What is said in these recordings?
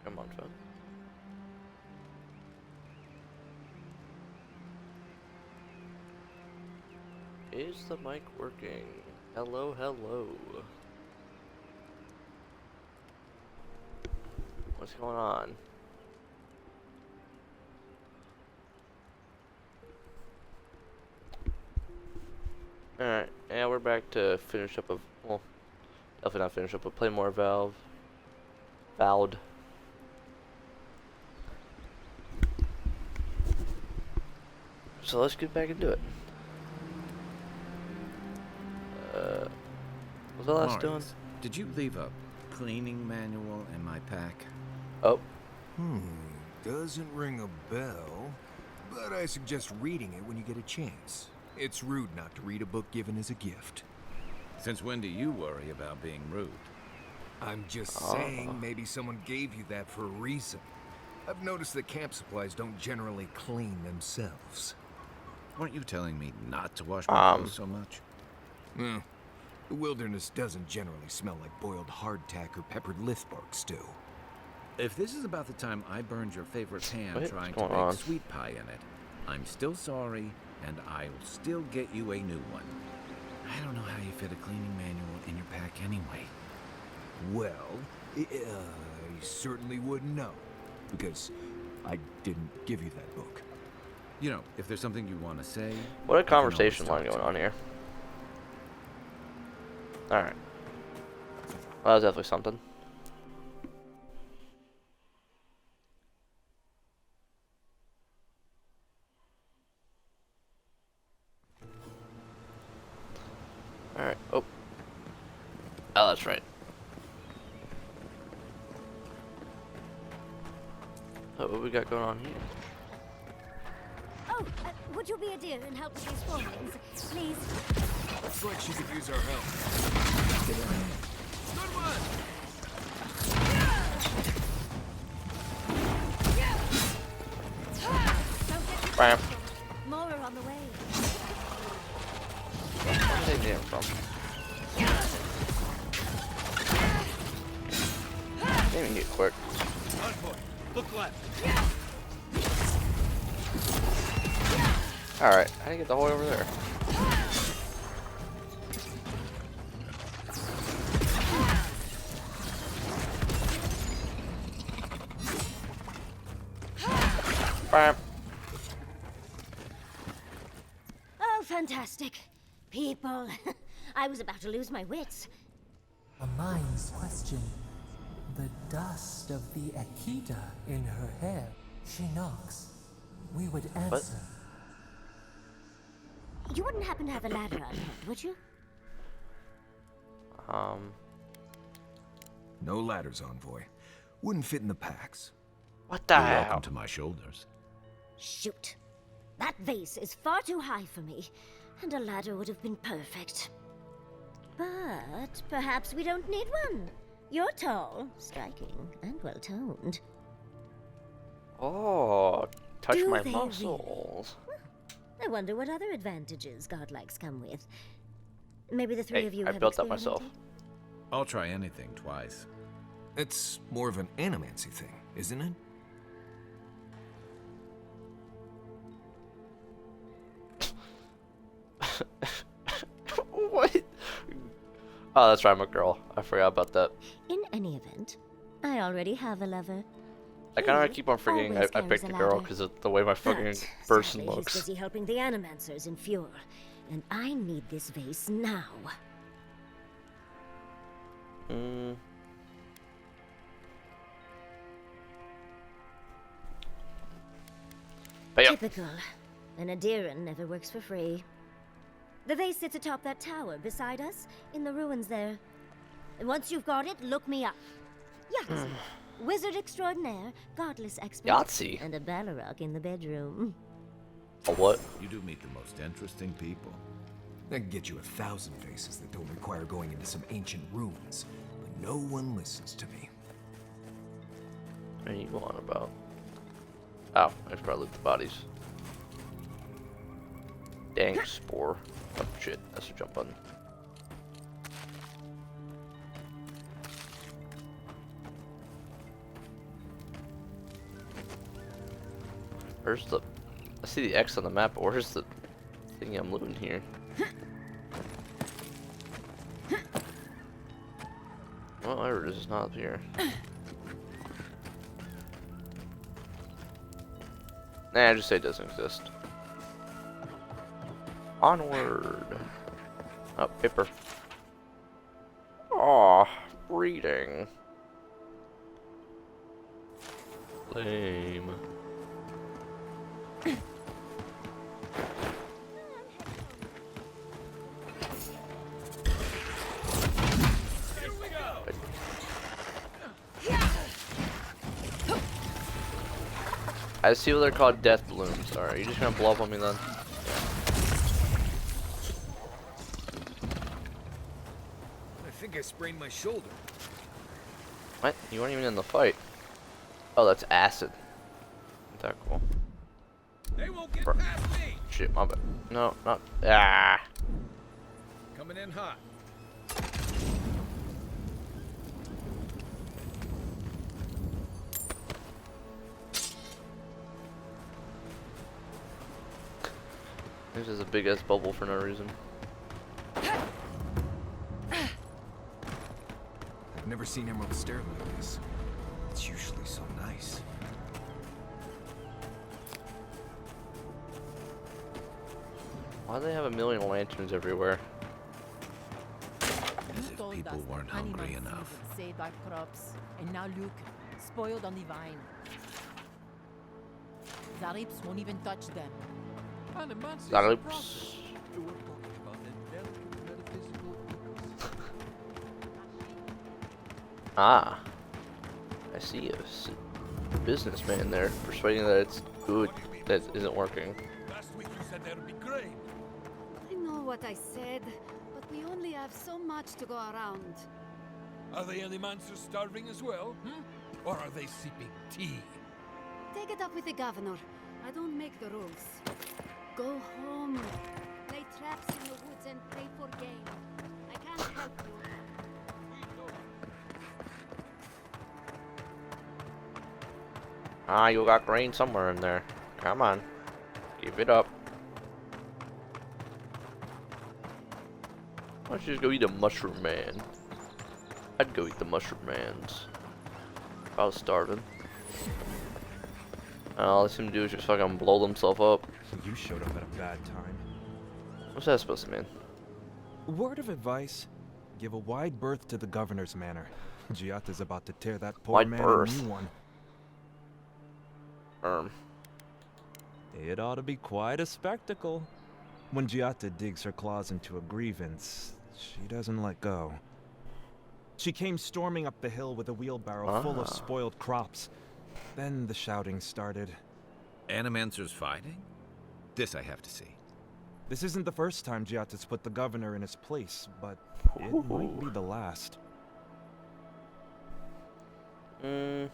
Come on, phone. Is the mic working? Hello, hello. What's going on? Alright, yeah, we're back to finish up of, well, definitely not finish up, but play more Avowed. So let's get back into it. What's the last doing? Did you leave a cleaning manual in my pack? Oh. Doesn't ring a bell, but I suggest reading it when you get a chance. It's rude not to read a book given as a gift. Since when do you worry about being rude? I'm just saying maybe someone gave you that for a reason. I've noticed that camp supplies don't generally clean themselves. Weren't you telling me not to wash my clothes so much? The wilderness doesn't generally smell like boiled hardtack or peppered lithbark stew. If this is about the time I burned your favorite pan What's trying to going make on? sweet pie in it, I'm still sorry, and I'll still get you a new one. I don't know how you fit a cleaning manual in your pack anyway. Well, I certainly wouldn't know, because I didn't give you that book. You know, if there's something you want to say... What a you can always conversation talk line to going me. on here. Alright. Well, that was definitely something. Alright. Oh, that's right. So what we got going on here? Oh, would you be a dear and help with these formings, please? Looks like she could use our help. Good one! Don't get too Bam. close. More are on the way. Where did they get him from? Didn't even get quick. On point. Look left. Alright, how do you get the whole way over there? Bam. Oh, fantastic. People. I was about to lose my wits. A mind's question. The dust of the Akita in her hair. She knocks. We would answer. You wouldn't happen to have a ladder on hand, would you? No ladders, Envoy. Wouldn't fit in the packs. What the You're hell? welcome to my shoulders. Shoot. That vase is far too high for me, and a ladder would have been perfect. But perhaps we don't need one. You're tall, striking, and well-toned. Oh, touch Do my they muscles. I wonder what other advantages godlikes come with. Maybe the three Hey, of you I have built that myself. experimented? I'll try anything twice. It's more of an animancy thing, isn't it? What? Oh, that's right, I'm a girl. I forgot about that. In any event, I already have a lover. I kind He of keep on forgetting always I carries picked a a girl ladder. because of the way my fucking But, person sadly, looks. He's busy helping the animancers in Fjord, and I need this vase now. But yeah, Typical. An Adiran never works for free. The vase sits atop that tower beside us, in the ruins there. And once you've got it, look me up. Yahtzee. Wizard extraordinaire, godless expert, Yahtzee? and a Balrog in the bedroom. a what? You do meet the most interesting people. I can get you 1,000 vases that don't require going into some ancient ruins, but no one listens to me. What are you on about? Oh, I should probably loot the bodies. Dang, spore. Oh shit, that's a jump button. Where's the... I see the X on the map, but where's the thing I'm looting here? Well, there it is. It's not up here. Nah, just say it doesn't exist. Onward. Oh, paper. Aw, reading. Lame. I see what they're called, death balloons. Alright, you just gonna blow up on me then? I think I sprained my shoulder. What? You weren't even in the fight. Oh, that's acid. Isn't that cool? They won't get past me. Shit, my bad. No, not. Ah! Coming in hot. This is a big ass bubble for no reason. I've never seen Emerald stare like this. It's usually so nice. Why do they have a million lanterns everywhere? As if people weren't hungry enough. Saved our crops, and now look, spoiled on the vine. Zarips won't even touch them. Zarips. Ah. I see a businessman there persuading that it's good that isn't working. Last week you said there'd be grain. I know what I said, but we only have so much to go around. Are the Animancers starving as well? Or are they sipping tea? Take it up with the governor. I don't make the rules. Go home. Lay traps in the woods and pray for game. I can't help you. Ah, you got grain somewhere in there. Come on. Give it up. Why don't you just go eat a mushroom man? I'd go eat the mushroom mans. If I was starving. All they seem to do is just fucking blow themselves up. You showed up at a bad time. What's that supposed to mean? Word of advice: give a wide berth to the governor's manor. Giata's about to tear that poor Wide man berth? a new one. It ought to be quite a spectacle. When Giata digs her claws into a grievance, she doesn't let go. She came storming up the hill with a wheelbarrow full of spoiled crops. Then the shouting started. Animancers fighting? This I have to see. This isn't the first time Giata's put the governor in his place, but it might be the last. Nah,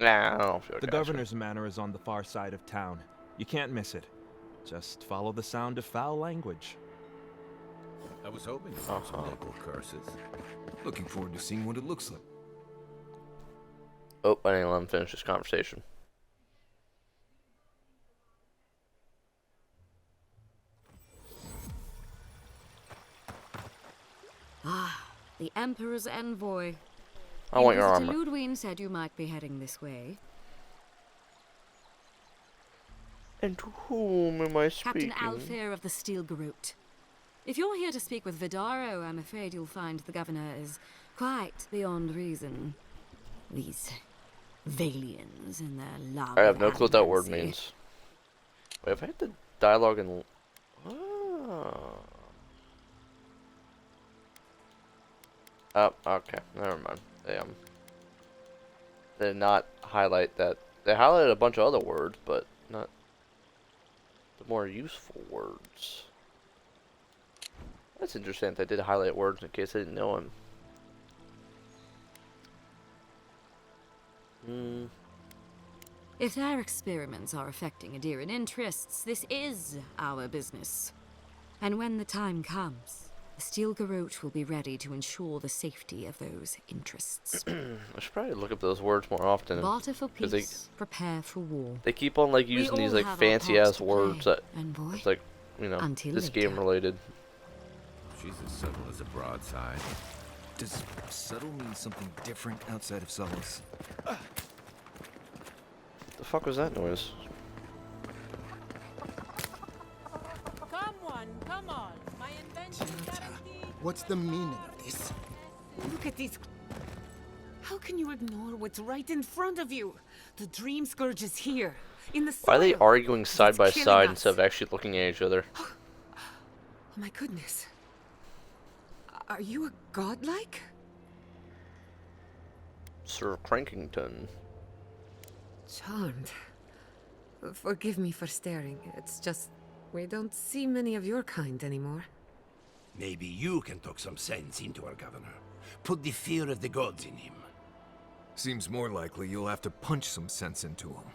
I don't feel The governor's manor is on the far side of town. You can't miss it. Just follow the sound of foul language. I was hoping for some local curses. Looking forward to seeing what it looks like. Oh, I didn't let him finish this conversation. Ah, the Emperor's envoy. I want your Inquisitor armor. Ludwig said you might be heading this way. And to whom am I speaking? Captain Alfir of the Steel Garrote. If you're here to speak with Vidaro, I'm afraid you'll find the governor is quite beyond reason. These Valians and their love. I have no clue what that word arrogancy. means. Wait, if I hit the dialogue in... Oh. Oh, okay. Never mind. They did not highlight that. They highlighted a bunch of other words, but not the more useful words. That's interesting that they did highlight words in case I didn't know them. If their experiments are affecting Adiran interests, this is our business. And when the time comes, The Steel Garrote will be ready to ensure the safety of those interests. I should probably look up those words more often. Barter for 'cause peace, prepare for war. they keep on like We using these all like have our fancy parts ass to words play, that envoy. it's like, you know, Until this game later. related. She's as subtle as a broadside. Does subtle mean something different outside of Solace? The fuck was that noise? Come on. My invention is guaranteed. What's the meaning of this? Look at these. How can you ignore what's right in front of you? The Dream Scourge is here, in the soil. Why are they arguing side It's by killing side us. instead of actually looking at each other? Oh my goodness. Are you a godlike? Sir Crankington. Charmed. Forgive me for staring. It's just we don't see many of your kind anymore. Maybe you can talk some sense into our governor. Put the fear of the gods in him. Seems more likely you'll have to punch some sense into him.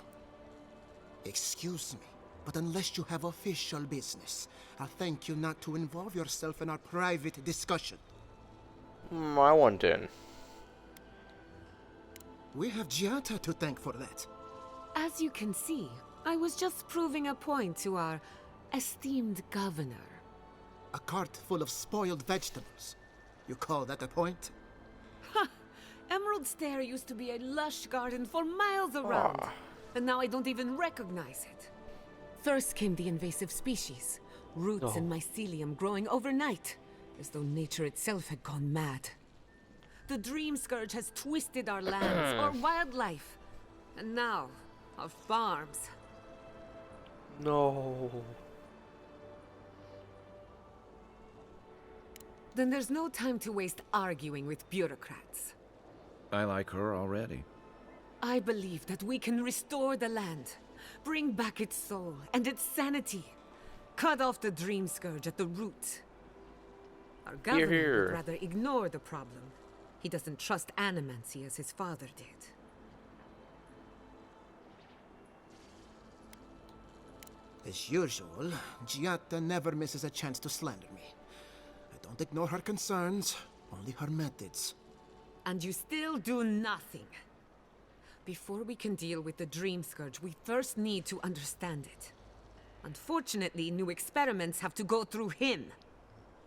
Excuse me, but unless you have official business, I'll thank you not to involve yourself in our private discussion. I want in. We have Giata to thank for that. As you can see, I was just proving a point to our esteemed governor. A cart full of spoiled vegetables. You call that a point? Ha! Emerald Stair used to be a lush garden for miles around, and now I don't even recognize it. First came the invasive species, roots and mycelium growing overnight, as though nature itself had gone mad. The Dream Scourge has twisted our lands, our wildlife, and now our farms. No. Then there's no time to waste arguing with bureaucrats. I like her already. I believe that we can restore the land, bring back its soul and its sanity, cut off the Dream Scourge at the root. Our governor here. would rather ignore the problem. He doesn't trust animancy as his father did. As usual, Giata never misses a chance to slander me. I don't ignore her concerns, only her methods. And you still do nothing. Before we can deal with the Dream Scourge, we first need to understand it. Unfortunately, new experiments have to go through him.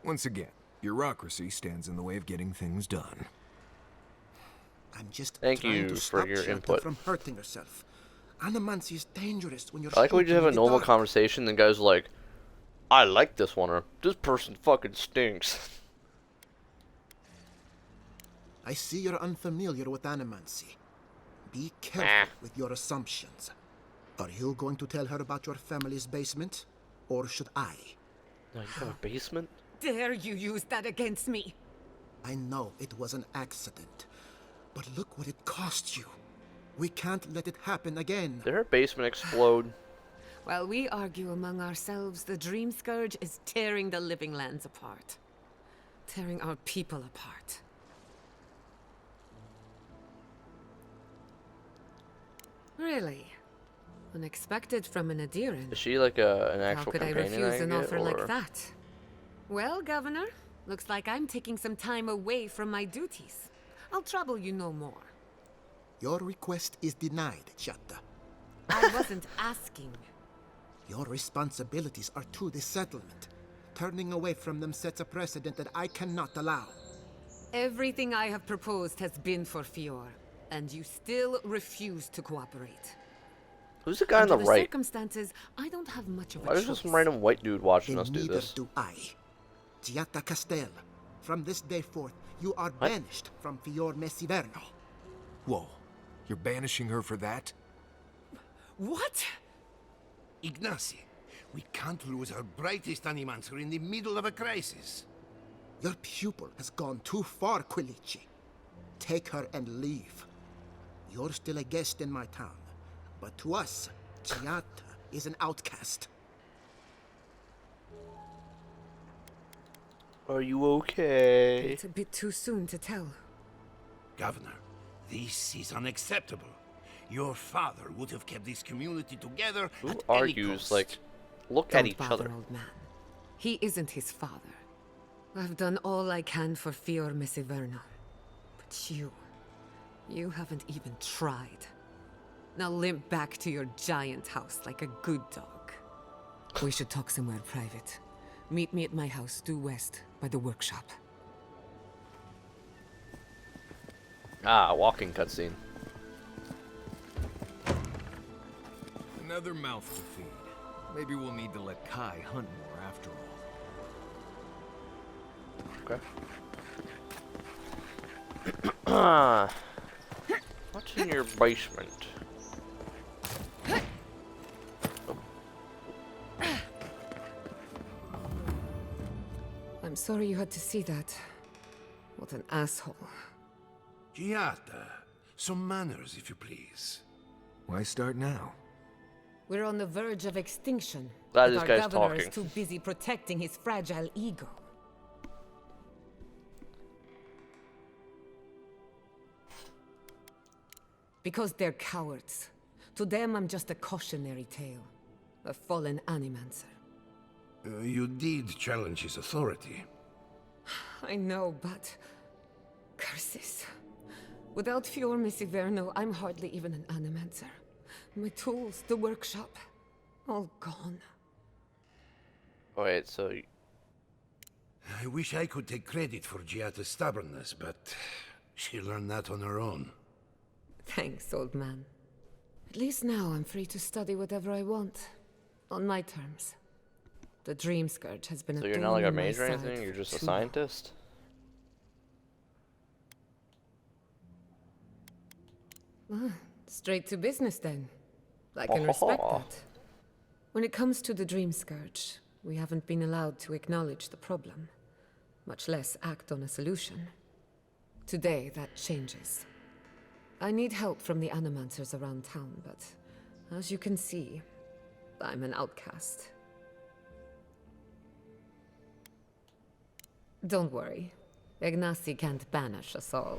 Once again, bureaucracy stands in the way of getting things done. I'm just Thank trying you to for stop your Giata input. from hurting herself. Animancy is dangerous when you're I like when we just have shooting a in the normal dark. conversation, and the guy's like, I like this one, or this person fucking stinks. I see you're unfamiliar with animancy. Be careful with your assumptions. Are you going to tell her about your family's basement? Or should I? No, you have a basement? Dare you use that against me? I know it was an accident. But look what it cost you. We can't let it happen again. Did her basement explode? While we argue among ourselves, the Dream Scourge is tearing the living lands apart. Tearing our people apart. Really? Unexpected from an Adiran. Is she like an How actual could I companion refuse an get, offer or? like that? Well, Governor, looks like I'm taking some time away from my duties. I'll trouble you no more. Your request is denied, Giata. I wasn't asking. Your responsibilities are to the settlement. Turning away from them sets a precedent that I cannot allow. Everything I have proposed has been for Fior, and you still refuse to cooperate. Who's the guy on the Under right? circumstances, I don't have much of a Why is choice. this some random white dude watching Then us do neither this? do I. Giata Castel, from this day forth, you are banished from Fior Messiverno. Whoa, you're banishing her for that? What? Ignacy, we can't lose our brightest animancer in the middle of a crisis. Your pupil has gone too far, Quilici. Take her and leave. You're still a guest in my town, but to us, Giata is an outcast. Are you okay? It's a bit too soon to tell. Governor, this is unacceptable. Your father would have kept this community together Who at any argues cost. like, look Don't at each bother, other? old man. He isn't his father. I've done all I can for Fior Messiverno. But you haven't even tried. Now limp back to your giant house like a good dog. We should talk somewhere private. Meet me at my house due west by the workshop. Ah, walking cutscene. Another mouth to feed. Maybe we'll need to let Kai hunt more after all. Okay. What's in your basement? I'm sorry you had to see that. What an asshole. Giata, some manners, if you please. Why start now? We're on the verge of extinction. Glad but this our guy's governor talking. is too busy protecting his fragile ego. Because they're cowards. To them, I'm just a cautionary tale. A fallen animancer. You did challenge his authority. I know, but... curses. Without Fior Messiverno, I'm hardly even an animancer. My tools, the workshop, all gone. Wait, so... I wish I could take credit for Giata's stubbornness, but she learned that on her own. Thanks, old man. At least now I'm free to study whatever I want. On my terms. The Dream Scourge has been So a you're thorn not like a in my mage or side anything? You're for just a too long. scientist? Straight to business then. I can respect that. When it comes to the Dream Scourge, we haven't been allowed to acknowledge the problem, much less act on a solution. Today, that changes. I need help from the animancers around town, but as you can see, I'm an outcast. Don't worry. Ignacy can't banish us all.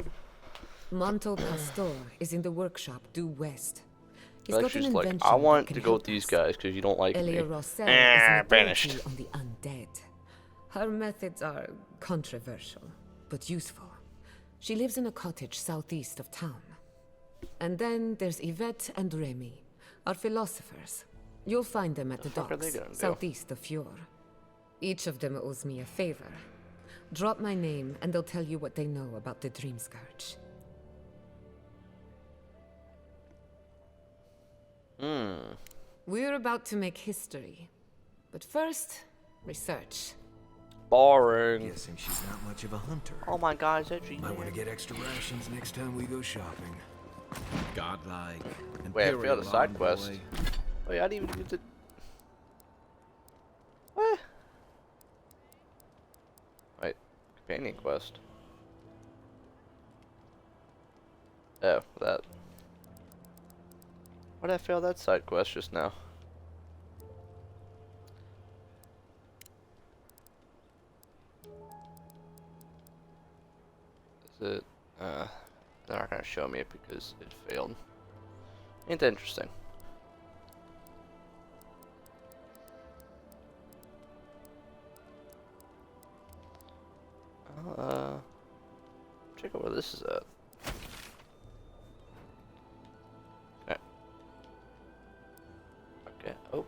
Monto Pastor is in the workshop due west. He's Like got she's an like, invention I that want can to go with help these us. guys because you don't like me. Elia Rossell is an Banished. authority on the undead. Her methods are controversial, but useful. She lives in a cottage southeast of town. And then there's Yvette and Remy, our philosophers. You'll find them at the fuck are they docks, gonna do? southeast of Fjord. Each of them owes me a favor. Drop my name and they'll tell you what they know about the Dream Scourge. We're about to make history. But first, research. Boring. Guessing she's not much of a hunter. Oh my god, is that you? Might want to get extra rations next time we go shopping. Godlike. Wait, I failed a imperial side quest. envoy. Wait, I didn't even get the... What? Wait, companion quest. Oh, that. Why did I fail that side quest just now? Is it? They're not gonna show me it because it failed. Ain't that interesting? Check out where this is at. Okay. Okay. Oh.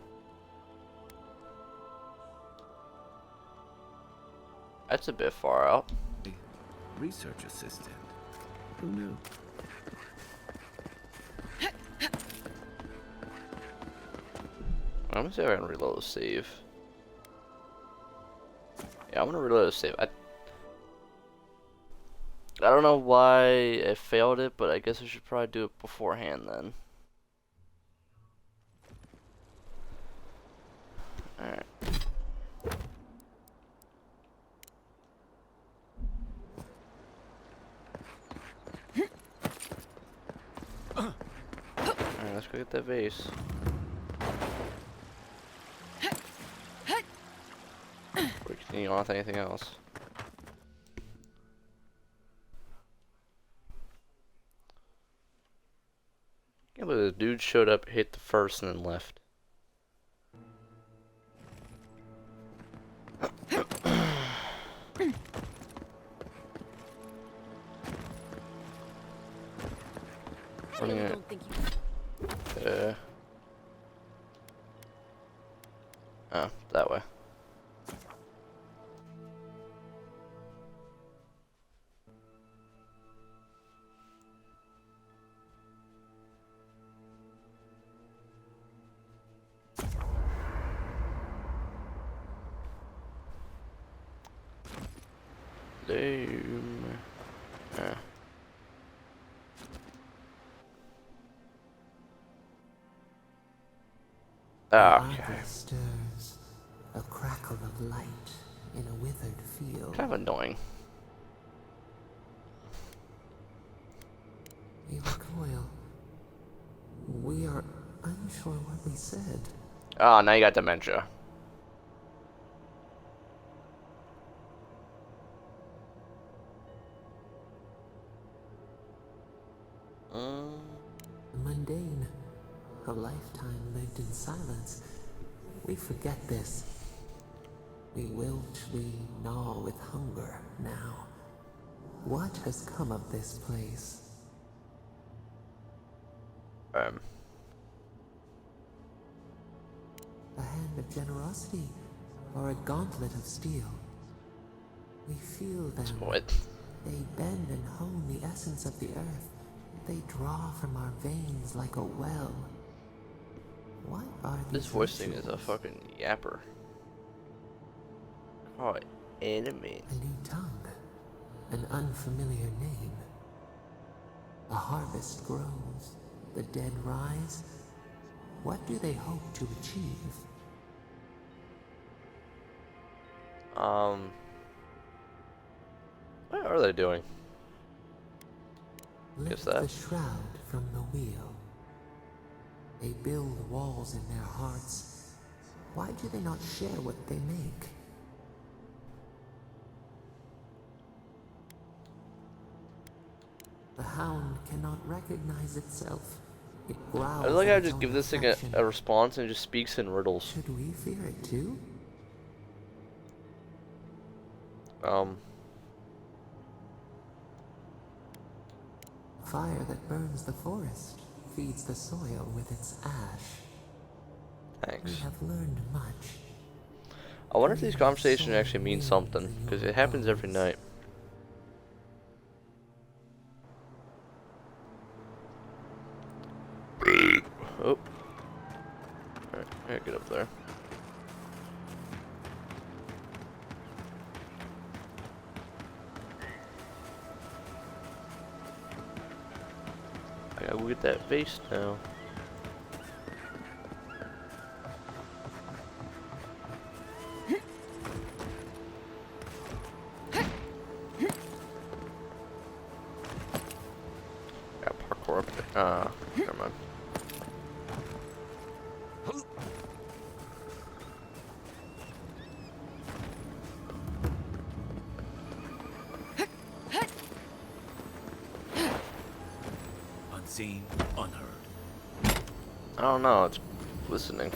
That's a bit far out. Research assistant. Who knew? I'm gonna see if I can reload the save. Yeah, I'm gonna reload the save. I don't know why I failed it, but I guess I should probably do it beforehand then. Alright. Alright, let's go get that vase. Or continue on with anything else. Can't believe this dude showed up, hit the first, and then left. running really it. don't think you... Oh, that way. Damn. Ah, okay. Hardly stirs, a crackle of light in a withered field. Kind of annoying. We recoil. We are unsure what we said. Ah, now you got dementia. Mundane. A lifetime lived in silence. We forget this. We wilt, we gnaw with hunger now. What has come of this place? Um. A hand of generosity, or a gauntlet of steel? We feel them. What? They bend and hone the essence of the earth. They draw from our veins like a well. What are these This voice thing is a rituals? fucking yapper. Oh, enemy. A new tongue. An unfamiliar name. A harvest grows. The dead rise. What do they hope to achieve? What are they doing? Lift Guess that. the shroud from the wheel. They build walls in their hearts. Why do they not share what they make? The hound cannot recognize itself. It growls. I like at how I its just own give this thing reflection. a response and it just speaks in riddles. Should we fear it too? Fire that burns the forest feeds the soil with its ash. Thanks. We have learned much. I wonder if these conversations actually mean something, because it happens every night. Oh. Alright, I gotta get up there. I gotta go get that vase now. Got parkour up there. Never mind. Unseen, unheard. I don't know, it's listening.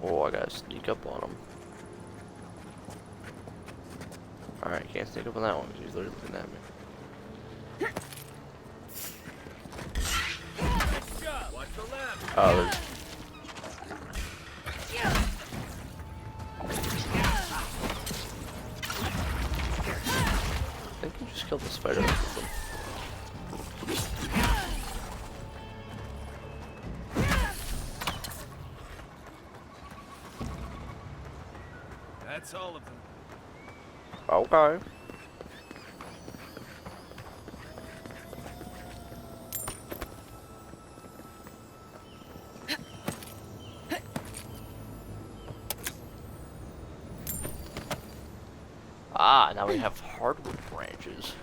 Oh, I gotta sneak up on him. Alright, can't sneak up on that one because he's literally looking at me. Oh, there's... I think you just killed the spider with them. That's all of them. Okay. Ah, now we have hardwood branches.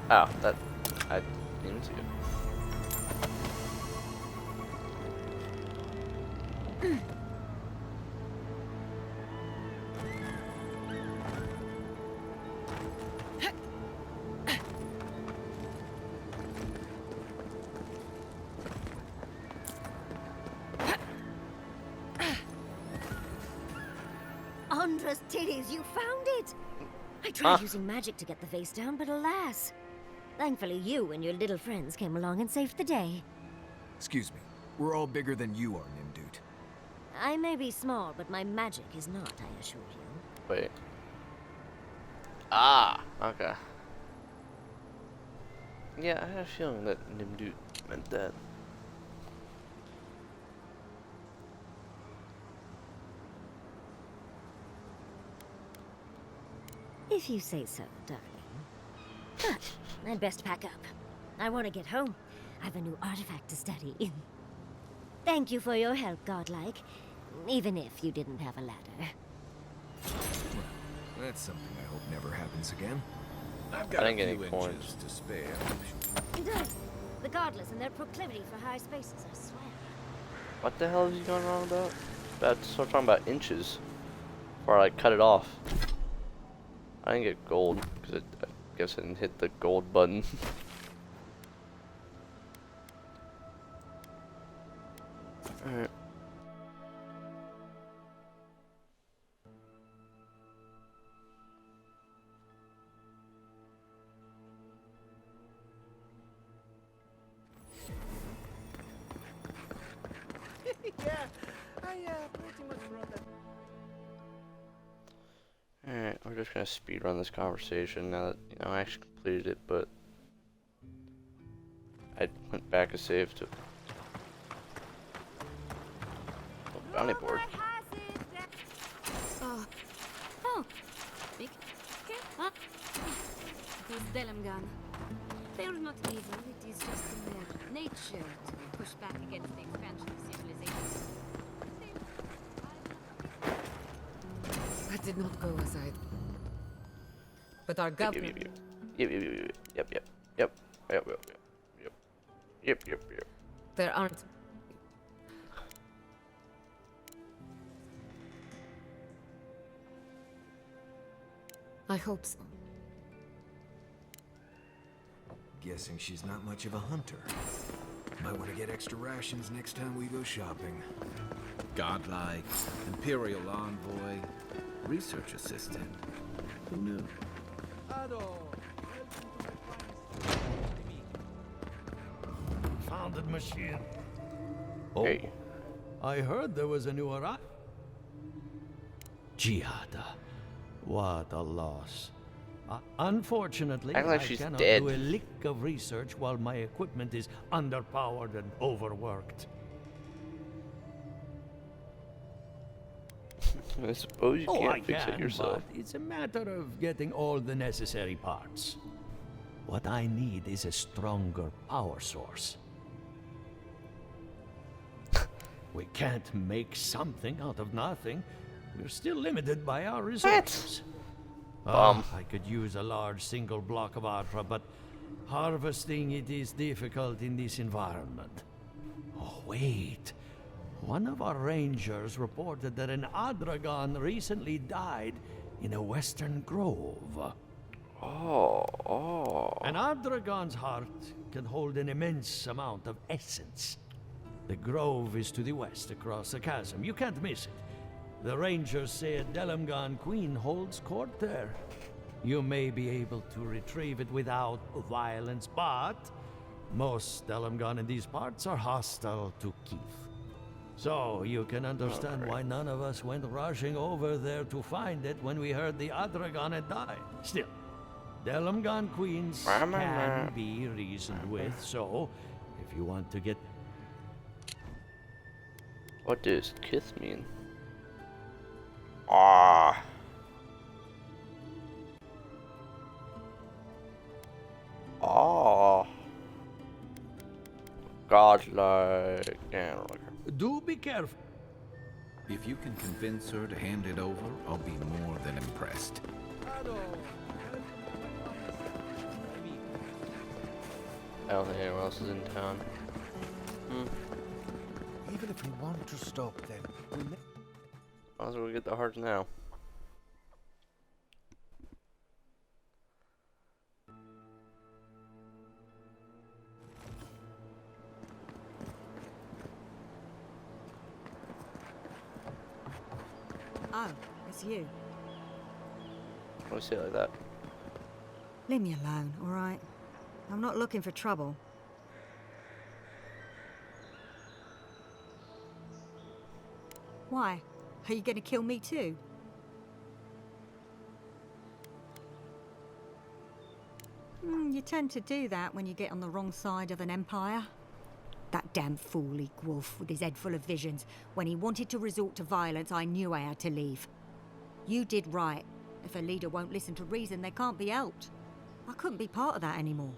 Oh, that I didn't see it. Andra's titties, you found it! I tried using magic to get the vase down, but alas. Thankfully, you and your little friends came along and saved the day. Excuse me. We're all bigger than you are, Nimdude. I may be small, but my magic is not, I assure you. Wait. Ah, okay. Yeah, I had a feeling that Nimdude meant that. If you say so, darling. But I'd best pack up. I want to get home. I have a new artifact to study. Thank you for your help, Godlike. Even if you didn't have a ladder. Well, that's something I hope never happens again. I've I got a didn't get few any coins. inches to spare. Indeed. The godless and their proclivity for high spaces, I swear. What the hell is he going on about? About start talking about inches. Before I like, cut it off. I didn't get gold because I guess I didn't hit the gold button. Alright. Alright, we're just gonna speed run this conversation now that I actually completed it, but I went back a save to bounty board. Oh. Big. Huh? It was Delamgan. They're not evil, it is just in their nature to push back against the expansion of civilization. That did not go as I... But our governor... Yep. There aren't... I hope so. Guessing she's not much of a hunter. Might want to get extra rations next time we go shopping. Godlike, Imperial envoy, research assistant. Who knew? Founded machine. Oh, Hey. I heard there was a new arrival. Giada. What a loss. Unfortunately, Act like I she's cannot dead. do a lick of research while my equipment is underpowered and overworked. I suppose you I can't fix can, it yourself. but it's a matter of getting all the necessary parts. What I need is a stronger power source. We can't make something out of nothing. We're still limited by our resources. I could use a large single block of Artra, but harvesting it is difficult in this environment. Oh, wait. One of our rangers reported that an Adragon recently died in a western grove. An Adragon's heart can hold an immense amount of essence. The grove is to the west across the chasm. You can't miss it. The rangers say a Delamgan queen holds court there. You may be able to retrieve it without violence, but most Delamgan in these parts are hostile to Keith. So you can understand why none of us went rushing over there to find it when we heard the Adragon had died. Still, Delamgan queens can be reasoned with, so if you want to get... What does Kith mean? Godlike and Do be careful. If you can convince her to hand it over, I'll be more than impressed. I don't think anyone else is in town. Even if we want to stop them, we may... Might as well get the hearts now. Oh, it's you. Why do you say it like that? Leave me alone, all right? I'm not looking for trouble. Why? Are you gonna kill me too? You tend to do that when you get on the wrong side of an empire. That damn fool Wolf with his head full of visions. When he wanted to resort to violence, I knew I had to leave. You did right. If a leader won't listen to reason, they can't be helped. I couldn't be part of that anymore.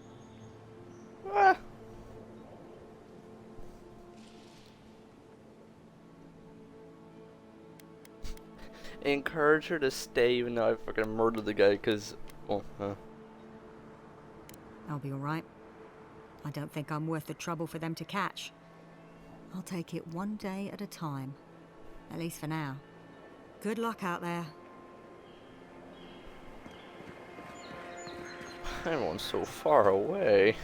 Encourage her to stay even though I fucking murdered the guy because, well, I'll be alright. I don't think I'm worth the trouble for them to catch. I'll take it one day at a time. At least for now. Good luck out there. everyone's so far away.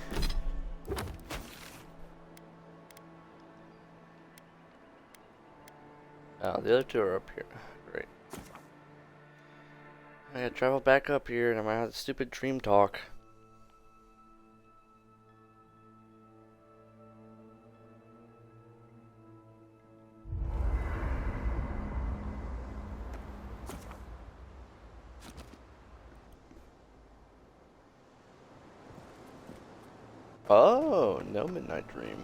Oh, the other two are up here. Great. I gotta travel back up here and I might have the stupid dream talk. Oh, no midnight dream.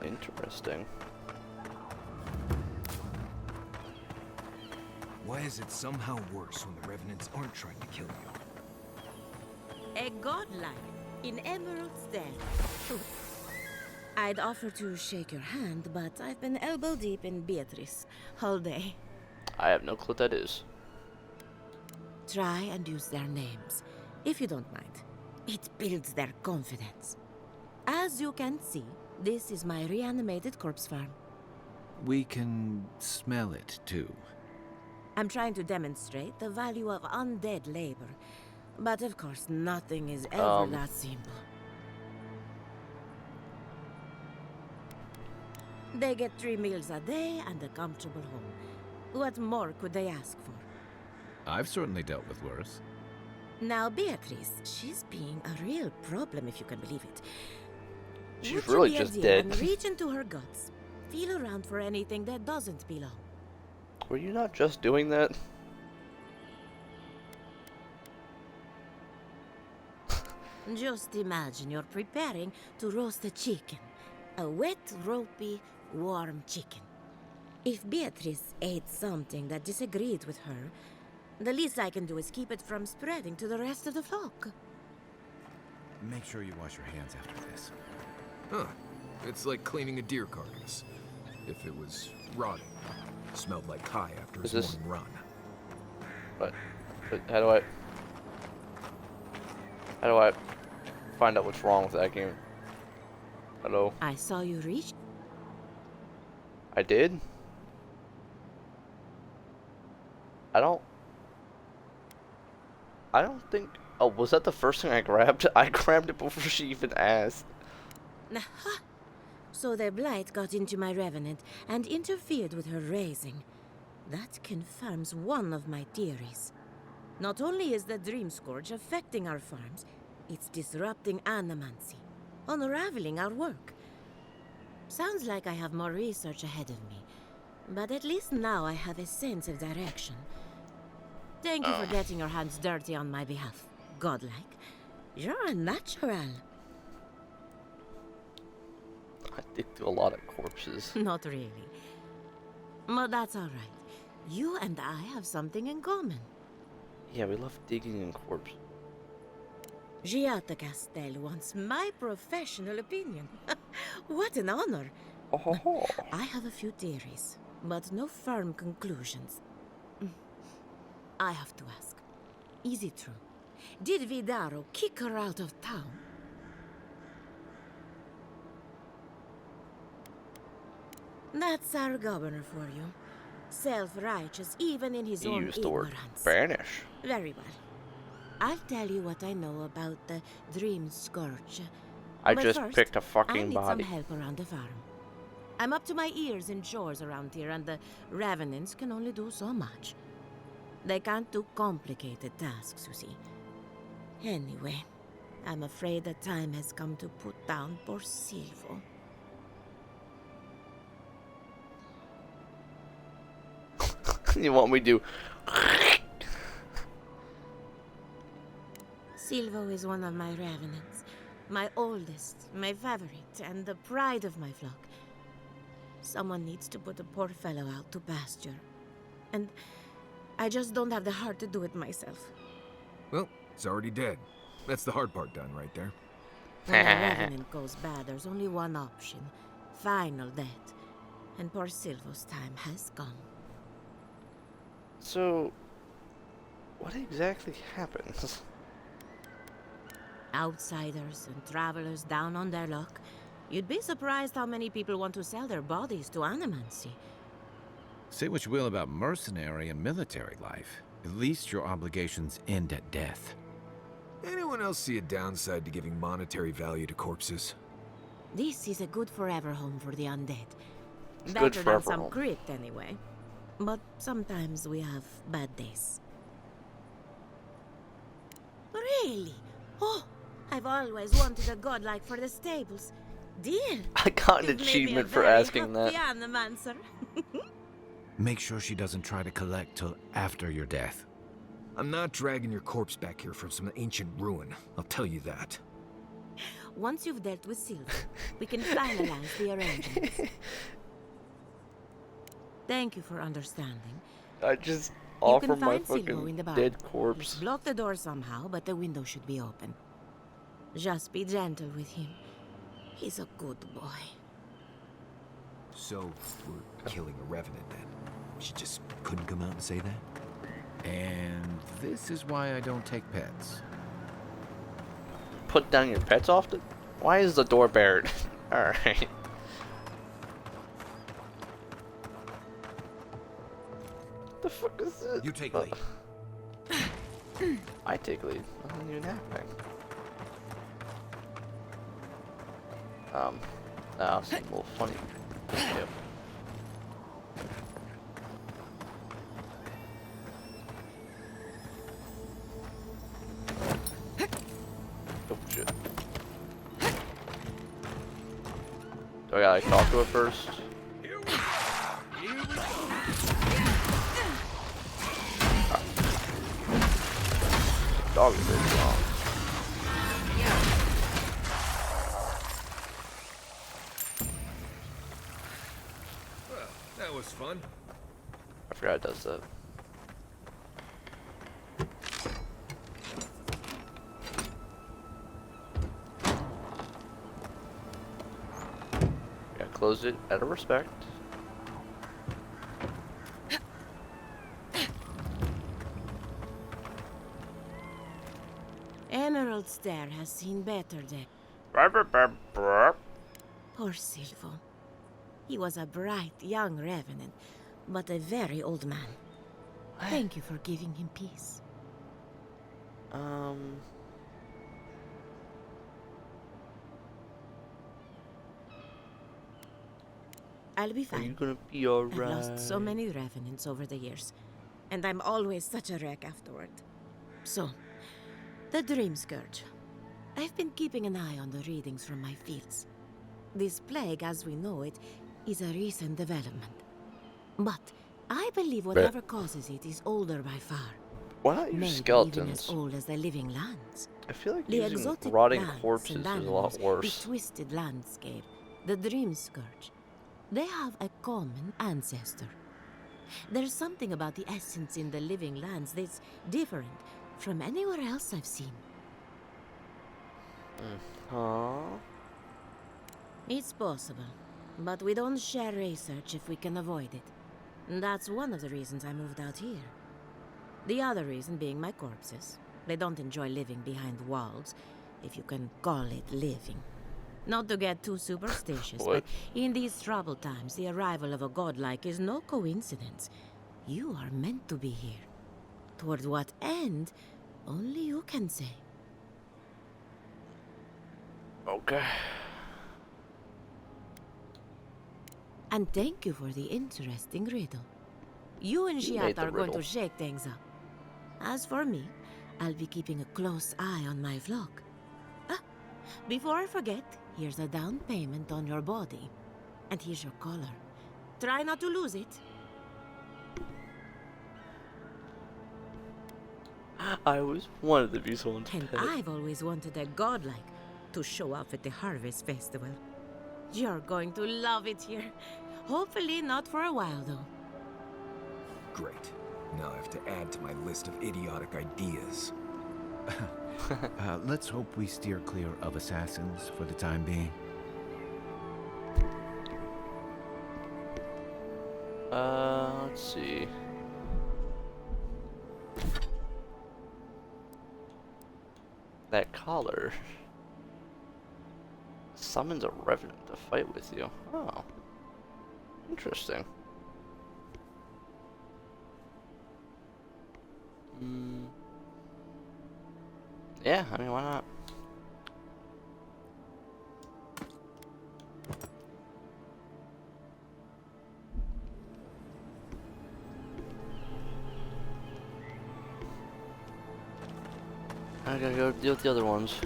Interesting. Why is it somehow worse when the Revenants aren't trying to kill you? A godlike in Emerald Stare. I'd offer to shake your hand, but I've been elbow deep in Beatrice all day. I have no clue what that is. Try and use their names, if you don't mind. It builds their confidence. As you can see, this is my reanimated corpse farm. We can smell it, too. I'm trying to demonstrate the value of undead labor. But of course, nothing is ever that simple. They get 3 meals a day and a comfortable home. What more could they ask for? I've certainly dealt with worse. Now, Beatrice, she's being a real problem, if you can believe it. She's really just dead. And reach into her guts. Feel around for anything that doesn't belong. Were you not just doing that? Just imagine you're preparing to roast a chicken. A wet, ropey, warm chicken. If Beatrice ate something that disagreed with her, the least I can do is keep it from spreading to the rest of the flock. Make sure you wash your hands after this. Huh. It's like cleaning a deer carcass. If it was rotting. Smelled like Kai after his morning run. But how do I find out what's wrong with that game? Hello? I saw you reach. I did? I don't think... Oh, was that the first thing I grabbed? I grabbed it before she even asked. So the blight got into my revenant and interfered with her raising. That confirms one of my theories. Not only is the Dream Scourge affecting our farms, it's disrupting animancy, unraveling our work. Sounds like I have more research ahead of me, but at least now I have a sense of direction. Thank you for getting your hands dirty on my behalf, godlike. You're a natural. I dig through a lot of corpses. Not really. But that's alright. You and I have something in common. Yeah, we love digging in corpses. Giatta Castel wants my professional opinion. What an honor. Oh. I have a few theories, but no firm conclusions. I have to ask. Is it true? Did Vidaro kick her out of town? That's our governor for you. Self-righteous, even in his He own used the word ignorance. banish. Very well. I'll tell you what I know about the Dream Scourge. I But just first, picked a I fucking need body. some help around the farm. I'm up to my ears in chores around here, and the Revenants can only do so much. They can't do complicated tasks, you see. Anyway, I'm afraid the time has come to put down poor Silvo. You want me to? Silvo is one of my Revenants. My oldest, my favorite, and the pride of my flock. Someone needs to put the poor fellow out to pasture. And I just don't have the heart to do it myself. Well, it's already dead. That's the hard part done right there. When a Revenant goes bad, there's only one option. Final death. And poor Silvo's time has come. So, what exactly happens? Outsiders and travelers down on their luck. You'd be surprised how many people want to sell their bodies to animancy. Say what you will about mercenary and military life. At least your obligations end at death. Anyone else see a downside to giving monetary value to corpses? This is a good forever home for the undead. Good Better than forever some home. crypt, anyway. But sometimes we have bad days. Really? Oh, I've always wanted a godlike for the stables. Deal. I got an You've made me a achievement for very asking that. happy animancer. Make sure she doesn't try to collect till after your death. I'm not dragging your corpse back here from some ancient ruin. I'll tell you that. Once you've dealt with Silver, we can finalize the arrangements. Thank you for understanding. I just You offer can my find Silvo in the fucking bar. dead corpse. Block the door somehow, but the window should be open. Just be gentle with him. He's a good boy. So, we're killing a Revenant then? She just couldn't come out and say that? And this is why I don't take pets. Put down your pets often? Why is the door barred? Alright. The fuck is this? You take lead. I take lead. Nothing even happening. That's a little funny. Yep. Oh shit. Do I gotta talk to it first? Dog is very strong. Well, that was fun. I forgot it does that. Yeah, close it out of respect. Emerald Stair has seen better days. Poor Silvo. He was a bright young Revenant, but a very old man. Thank you for giving him peace. I'll be fine. Are you gonna be alright? I've lost so many Revenants over the years, and I'm always such a wreck afterward. So, the Dream Scourge. I've been keeping an eye on the readings from my fields. This plague, as we know it, is a recent development. But I believe whatever causes it is older by far. Why not use Maybe even skeletons? as old as the living lands. I feel like The using exotic rotting plants corpses and is a animals, lot worse. The twisted landscape, the Dream Scourge. They have a common ancestor. There's something about the essence in the living lands that's different from anywhere else I've seen. Aww. It's possible, but we don't share research if we can avoid it. And that's one of the reasons I moved out here. The other reason being my corpses. They don't enjoy living behind walls, if you can call it living. Not to get too superstitious, but in these troubled times, the arrival of a godlike is no coincidence. You are meant to be here. Toward what end, only you can say. Okay. And thank you for the interesting riddle. You and Giat are going to shake things up. As for me, I'll be keeping a close eye on my flock. Ah, before I forget, here's a down payment on your body. And here's your collar. Try not to lose it. I always wanted to be someone's And pet. I've always wanted a godlike to show off at the Harvest Festival. You're going to love it here. Hopefully not for a while, though. Great. Now I have to add to my list of idiotic ideas. Let's hope we steer clear of assassins for the time being. Let's see. That collar summons a revenant to fight with you. Oh. Interesting. Yeah, I mean, why not? I gotta go deal with the other ones.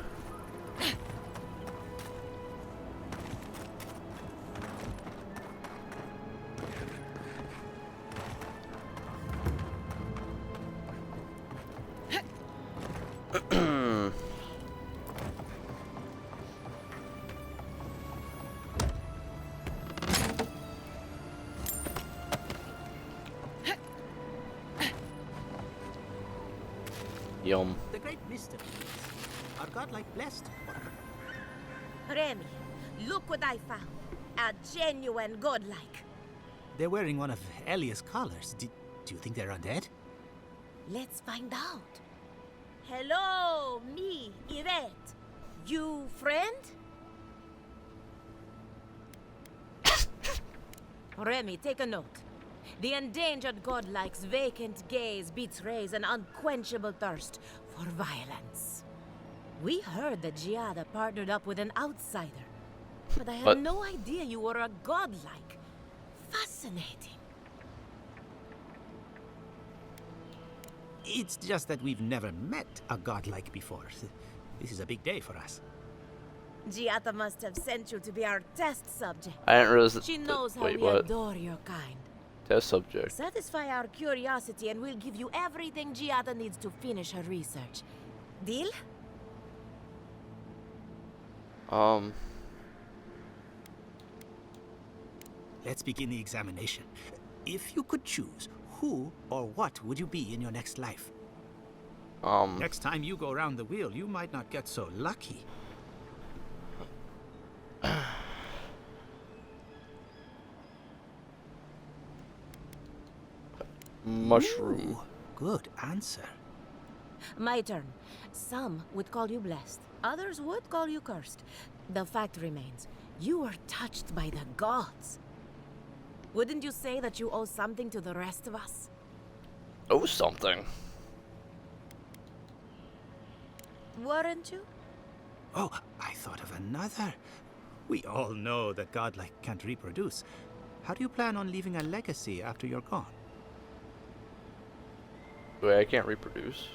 Yum. The great mystery is, are godlike blessed or not? Remy, look what I found. A genuine godlike. They're wearing one of Elia's collars. Do you think they're undead? Let's find out. Hello, me, Yvette. You friend? Remy, take a note. The endangered godlike's vacant gaze betrays an unquenchable thirst for violence. We heard that Giada partnered up with an outsider, but I had no idea you were a godlike. Fascinating. It's just that we've never met a godlike before. This is a big day for us. Giada must have sent you to be our test subject. I didn't realize that. She knows how wait, we what? adore your kind. Test subject. Satisfy our curiosity and we'll give you everything Giada needs to finish her research. Deal? Let's begin the examination. If you could choose, who or what would you be in your next life? Next time you go around the wheel, you might not get so lucky. Mushroom. Ooh, good answer. My turn. Some would call you blessed. Others would call you cursed. The fact remains, you were touched by the gods. Wouldn't you say that you owe something to the rest of us? Oh, something. Weren't you? Oh, I thought of another. We all know that godlike can't reproduce. How do you plan on leaving a legacy after you're gone? Wait, I can't reproduce.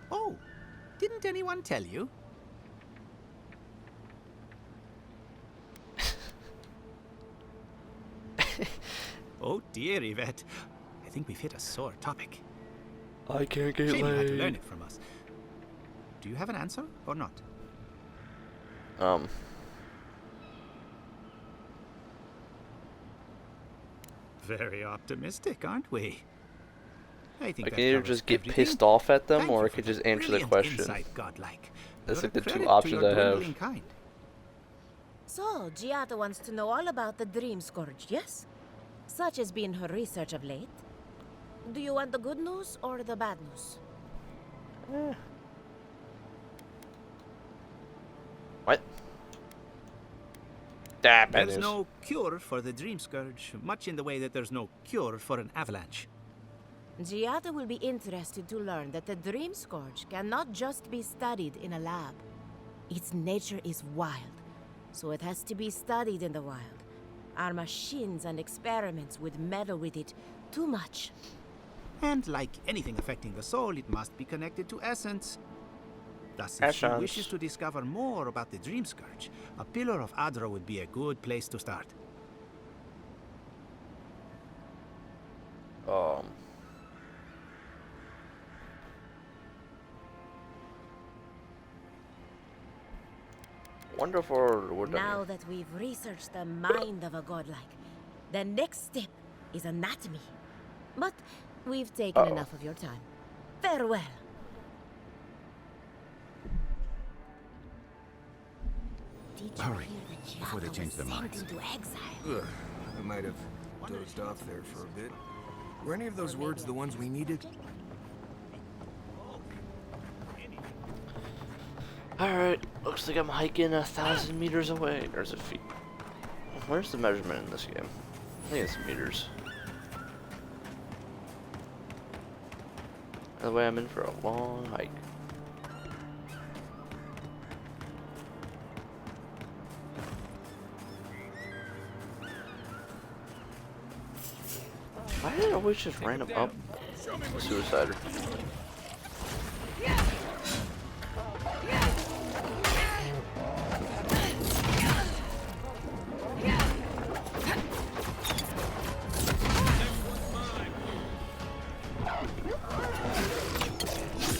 Oh, didn't anyone tell you? Oh dear, Yvette. I think we've hit a sore topic. I can't get Shame you had to laid. learn it from us. Do you have an answer or not? Very optimistic, aren't we? I think I that can either covers just get everything. pissed off at them, Thank or you I for could that just answer the brilliant question. insight, godlike. That's You're like a the two credit to options your I have. dwindling kind. So, Giada wants to know all about the Dream Scourge, yes? Such has been her research of late. Do you want the good news or the bad news? What? That bad There's news. no cure for the Dream Scourge, much in the way that there's no cure for an avalanche. Giada will be interested to learn that the Dream Scourge cannot just be studied in a lab. Its nature is wild, so it has to be studied in the wild. Our machines and experiments would meddle with it too much. And like anything affecting the soul, it must be connected to essence. Thus, if she wishes to discover more about the Dream Scourge, a Pillar of Adra would be a good place to start. Wonderful. We're done Now here. that we've researched the mind of a godlike, the next step is anatomy. But we've taken enough of your time. Farewell. Hurry, before they change their minds. Into exile. Ugh, I might have dozed off there for a bit. Were any of those words the ones we needed? Alright, looks like I'm hiking 1,000 meters away. There's a feet. Where's the measurement in this game? I think it's meters. By the way, I'm in for a long hike. Why did I always just random up a suicider?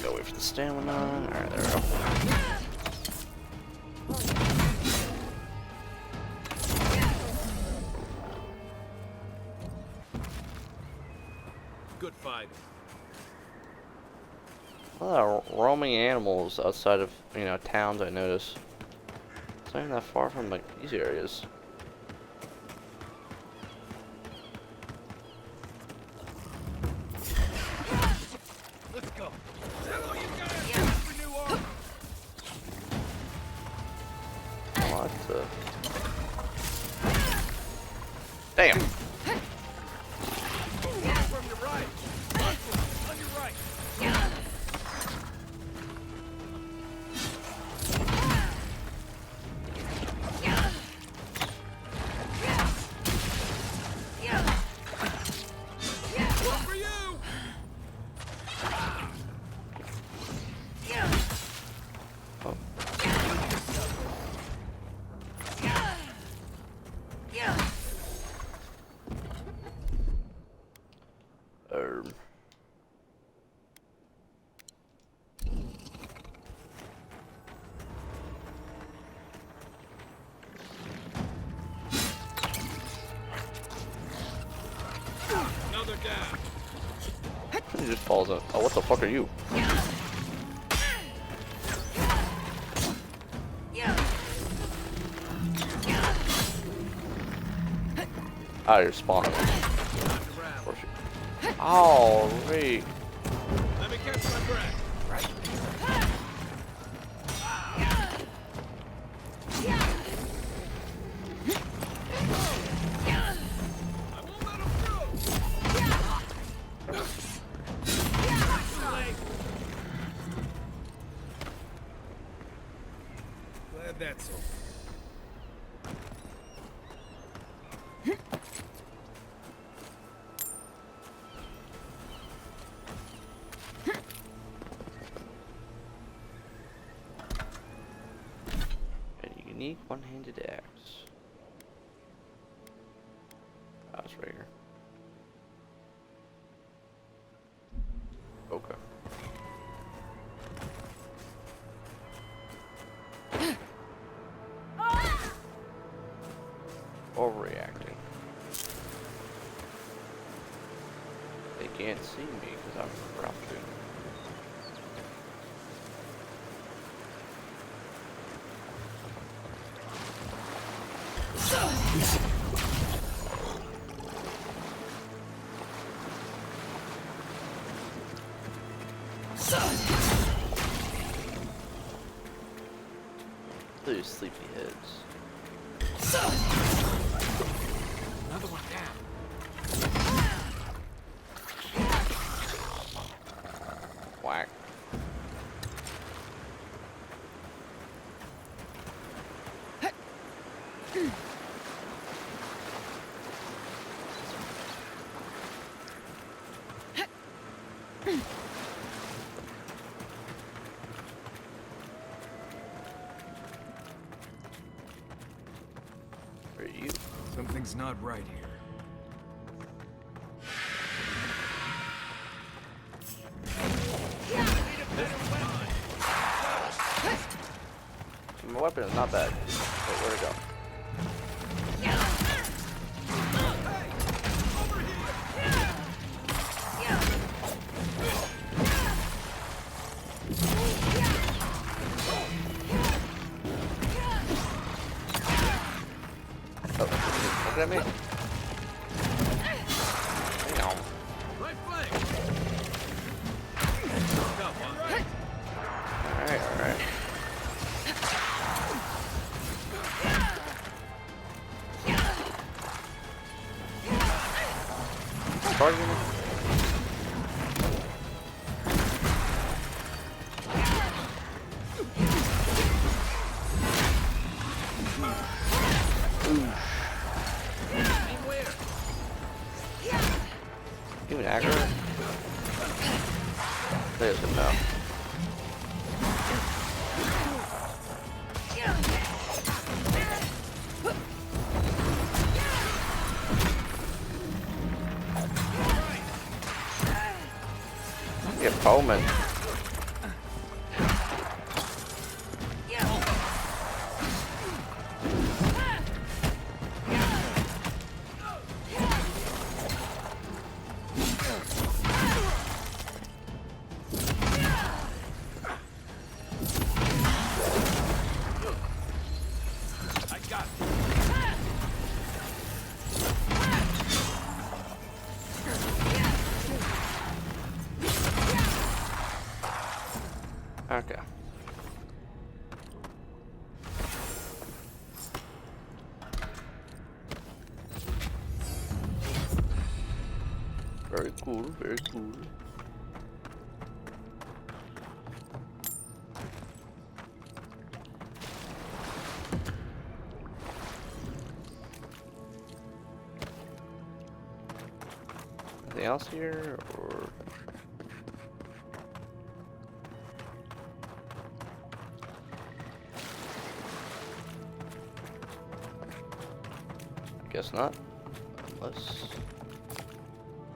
Go wait for the stamina. Alright, there we go. Good fight. A lot of roaming animals outside of, you know, towns I notice. It's not even that far from like these areas. Let's go. Hello, you guys. For new armor. What the? Damn. From your right. On your right. One for you. Another down. He just falls up. Oh, what the fuck are you? Ah, you're spawning. Of course you. Oh, wait. Let me catch my breath. Glad that's over. A unique one-handed axe. Ah, it's right here. Okay. Overreacting. They can't see me because I'm crouching. These sleepy heads. Another one down. Whack. For you. Something's not right here. My weapon is not bad. Wait, where'd it go? Oh, look at me. Damn. Right flank. Alright, alright. Targeting me? Even aggro? There's him now. Get Bowman. Okay. Very cool, very cool. Anything else here, or? Guess not. Unless...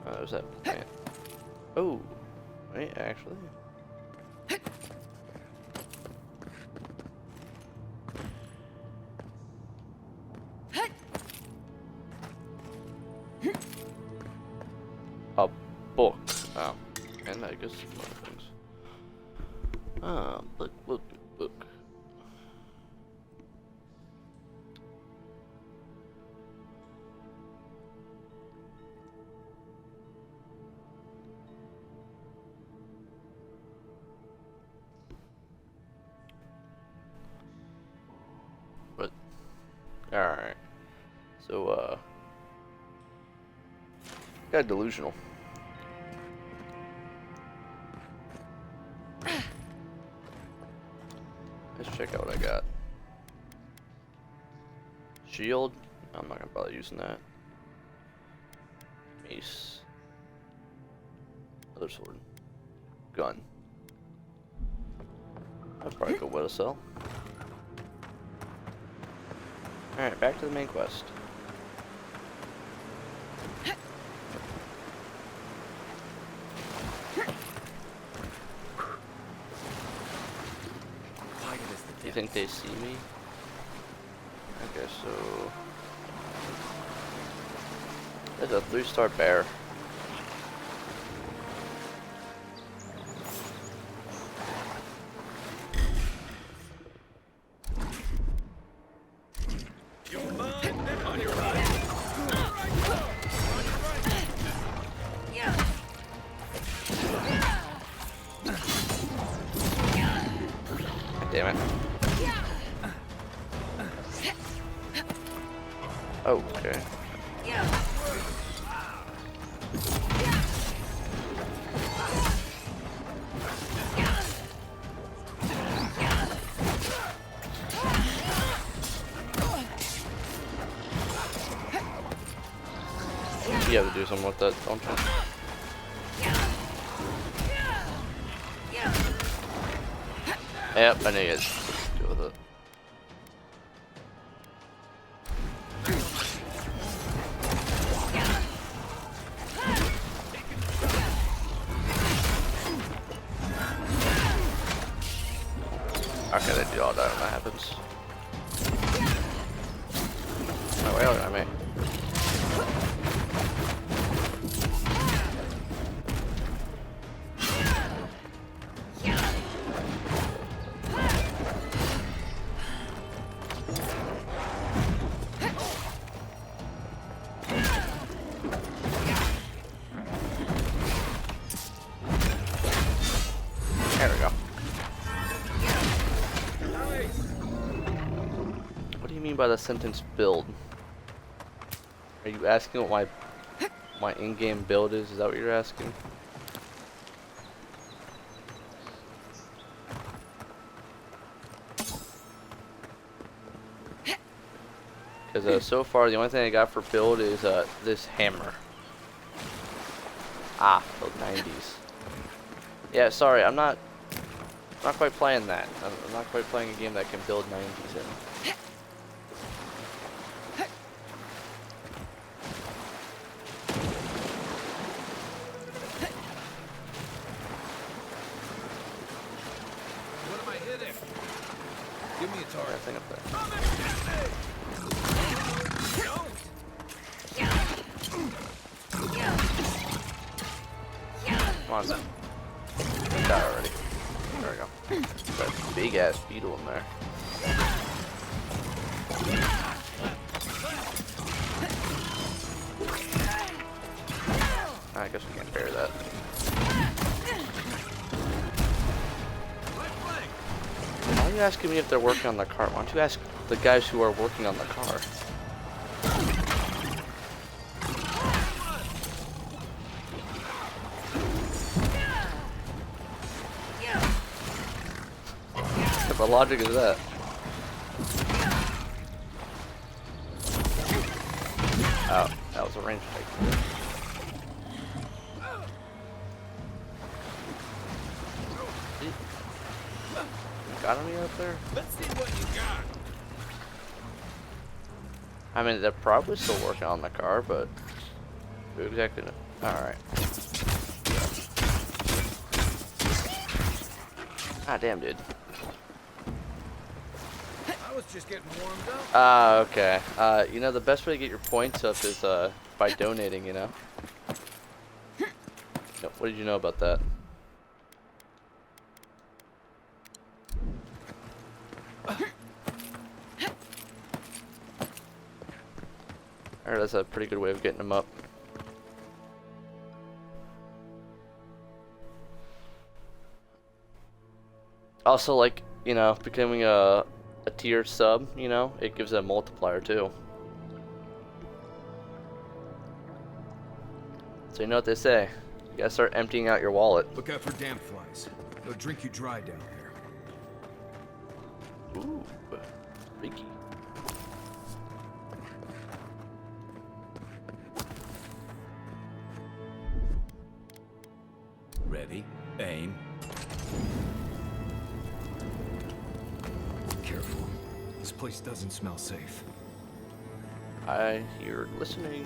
there's that plant. Oh! Wait, actually. A book. Oh. And I guess some other things. Look. But alright. So got delusional. Let's check out what I got. Shield. I'm not gonna bother using that. Mace. Other sword. Gun. That's probably a good way to sell. Alright, back to the main quest. You think they see me? Okay, so... there's a 3-star bear. damn it. Oh, okay. You have to do something with that, don't you? Yep, I knew you had to do with it. Okay, they do all that when that happens. Oh, wait, look at me. There we go. What do you mean by the sentence build? Are you asking what my in-game build is? Is that what you're asking? Because so far the only thing I got for build is this hammer. Ah, build 90s. Yeah, sorry, I'm not quite playing that. I'm not quite playing a game that can build 90s in. What am I hitting? Give me a target. That thing up there. Come on, son. Die already. There we go. That big ass beetle in there. I guess we can't bear that. Why are you asking me if they're working on the car? Why don't you ask the guys who are working on the car? What the logic is that? Oh, that was a range fight. Got any up there? Let's see what you got. I mean, they're probably still working on the car, but who exactly? All right. Ah, damn, dude. I was just getting warmed up. Ah, okay. You know, the best way to get your points up is by donating, you know? What did you know about that? I heard that's a pretty good way of getting them up. Also, like, you know, becoming a tier sub, you know, it gives a multiplier too. So you know what they say, you gotta start emptying out your wallet. Look out for damp flies. They'll drink you dry down there. Ooh, freaky. Ready, aim. Careful. This place doesn't smell safe. I hear listening.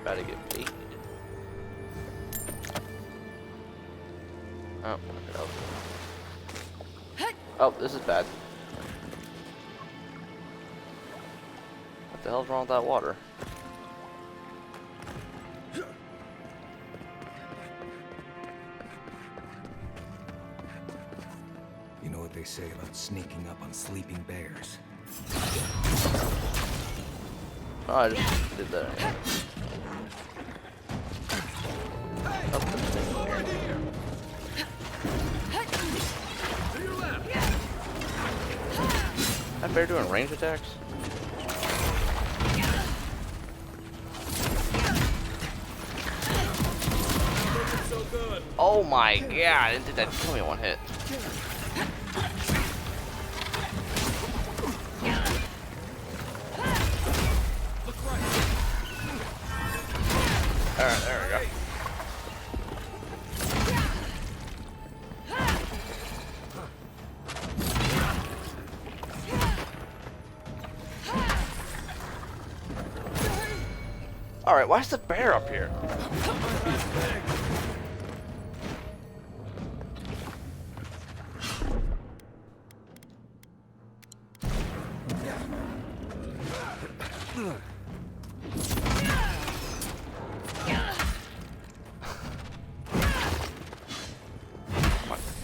About to get paid. Oh, look it up. Oh, this is bad. What the hell's wrong with that water? You know what they say about sneaking up on sleeping bears? Oh, I just did that. bear doing range attacks? Oh my god, it did that kill me in one hit. Alright, there we go. Alright, why is the bear up here?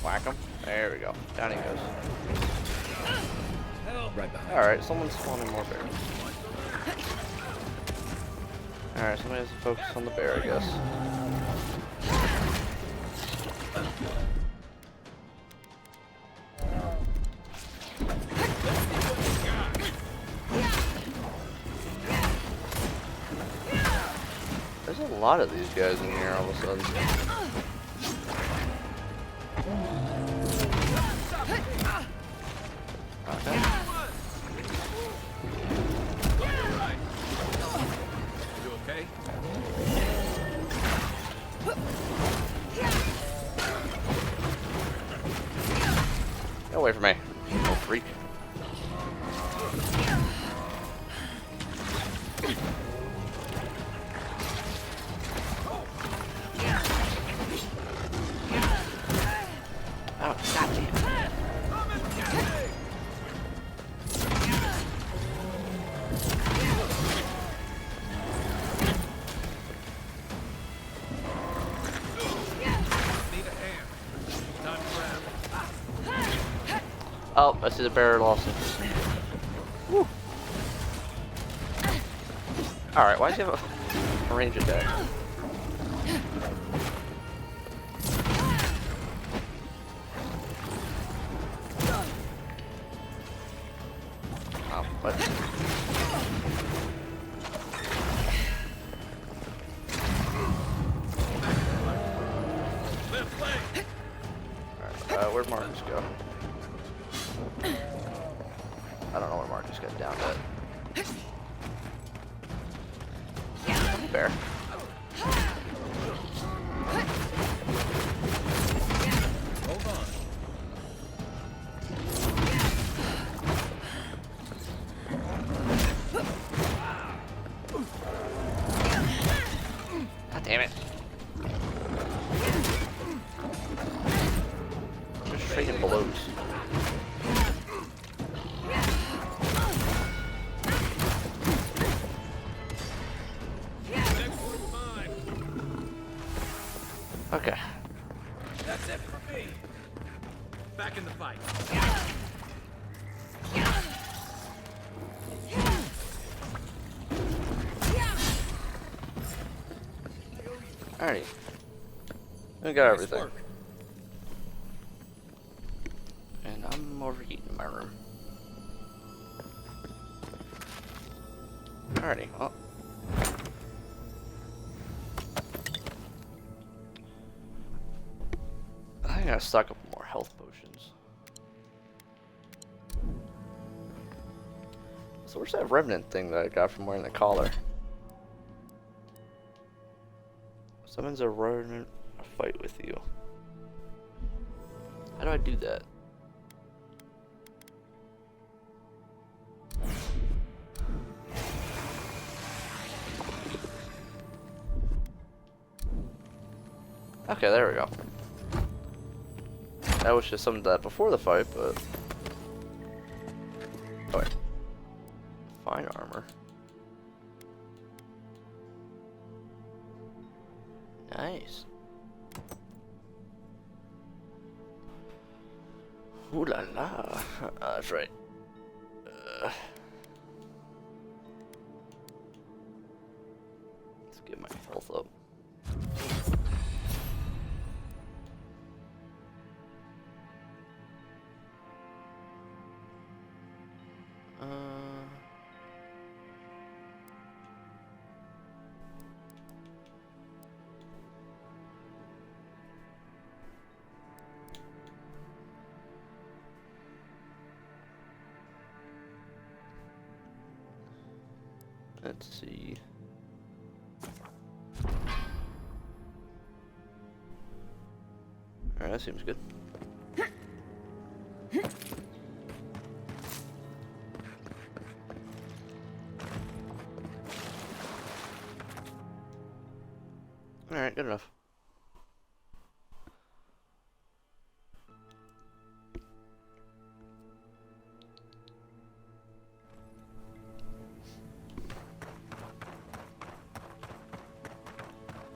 Whack him. There we go. Down he goes. Right behind. Alright, someone's spawning more bears. Alright, somebody has to focus on the bear, I guess. There's a lot of these guys in here all of a sudden. Okay. You okay? Get away from me, little freak. Oh, goddamn. Oh, I see the bear lost him. Woo. Alright, why does he have a range attack? Oh, what? Alright, where'd Marcus go? I don't know where Marcus got down at. Bear. Hold on. God damn it. Just trading blows. Okay. That's it for me. Back in the fight. Alrighty. We got everything. And I'm overheating my room. Alrighty, well. I think I gotta stock up more health potions. So where's that revenant thing that I got from wearing the collar? Summons a revenant to fight with you. How do I do that? Okay, there we go. I wish I summoned that before the fight, but... Oh wait. Fine armor. Nice. Ooh la la. That's right. Let's get my health up. Let's see. Alright, that seems good. Alright, good enough.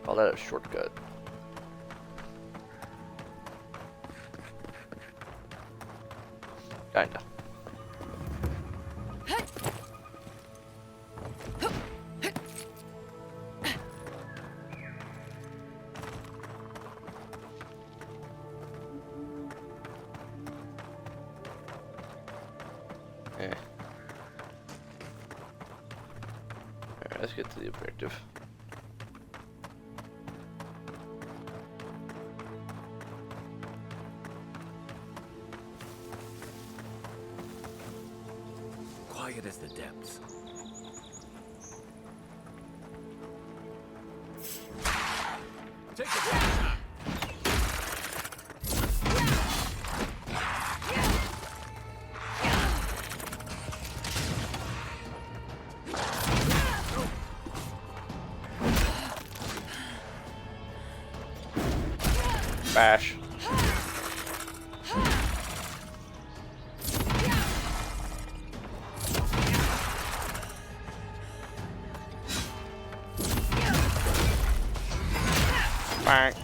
Call that a shortcut. Kinda. Eh. Alright, let's get to the objective. Quiet as the depths. Take the back. Bash. Bonk.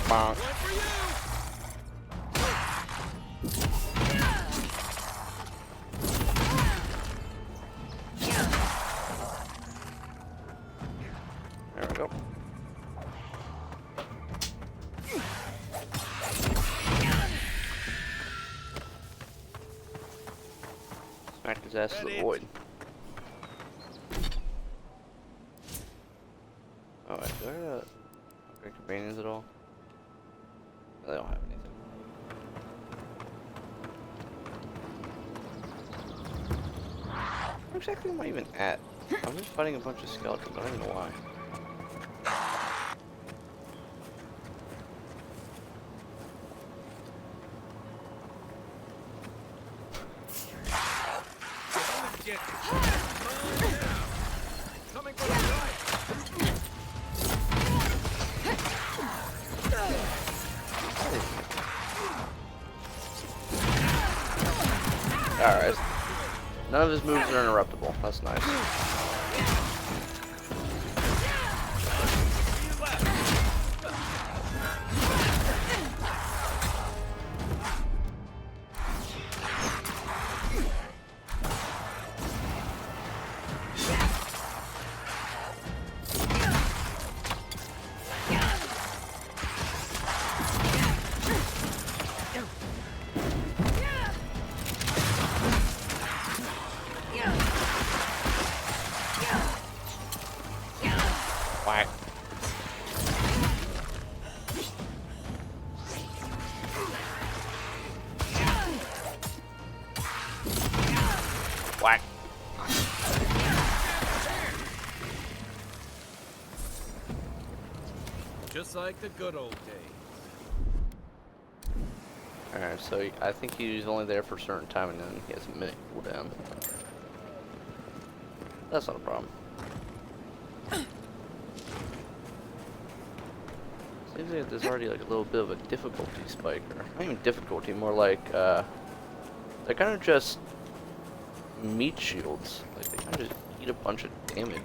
Bonk. There we go. Smack his ass to the void. Oh, wait, do I have upgrade companions at all? No, they don't have anything. Where exactly am I even at? I'm just fighting a bunch of skeletons. I don't even know why. Coming from the right. Alright. None of his moves are interruptible. That's nice. Whack. Whack. Just like the good old days. Alright, so I think he's only there for a certain time and then he has a minute cooldown. That's not a problem. Seems like there's already like a little bit of a difficulty spike, or not even difficulty, more like they're kind of just meat shields. Like they kind of just eat a bunch of damage.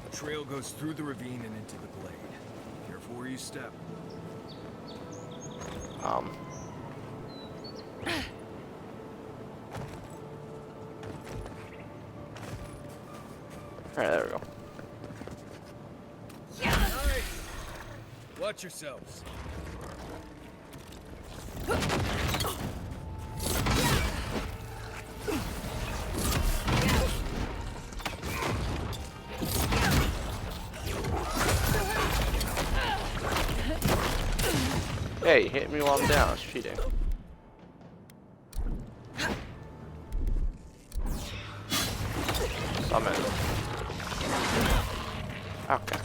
The trail goes through the ravine and into the glade. Careful where you step. Alright, there we go. Watch yourselves. Hey, you hit me while I'm down. That's cheating. Okay.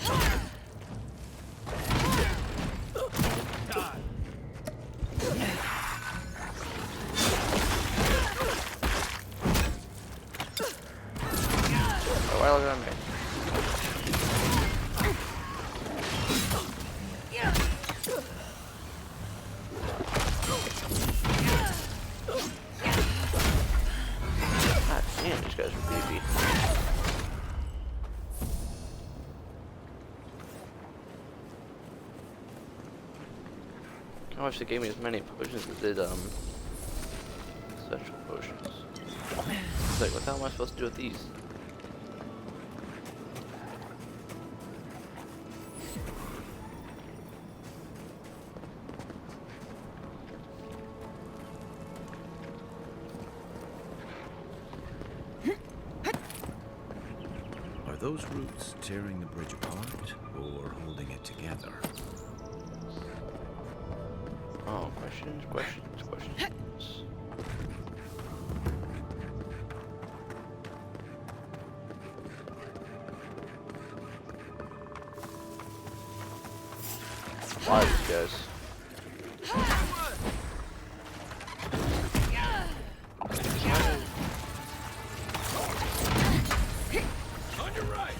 Oh, why look at me? God damn, these guys are beefy. I wish they gave me as many potions as they did, essential potions. It's like, what the hell am I supposed to do with these? Are those roots tearing the bridge apart or holding it together? Oh, questions, questions, questions. Why these guys? On your right.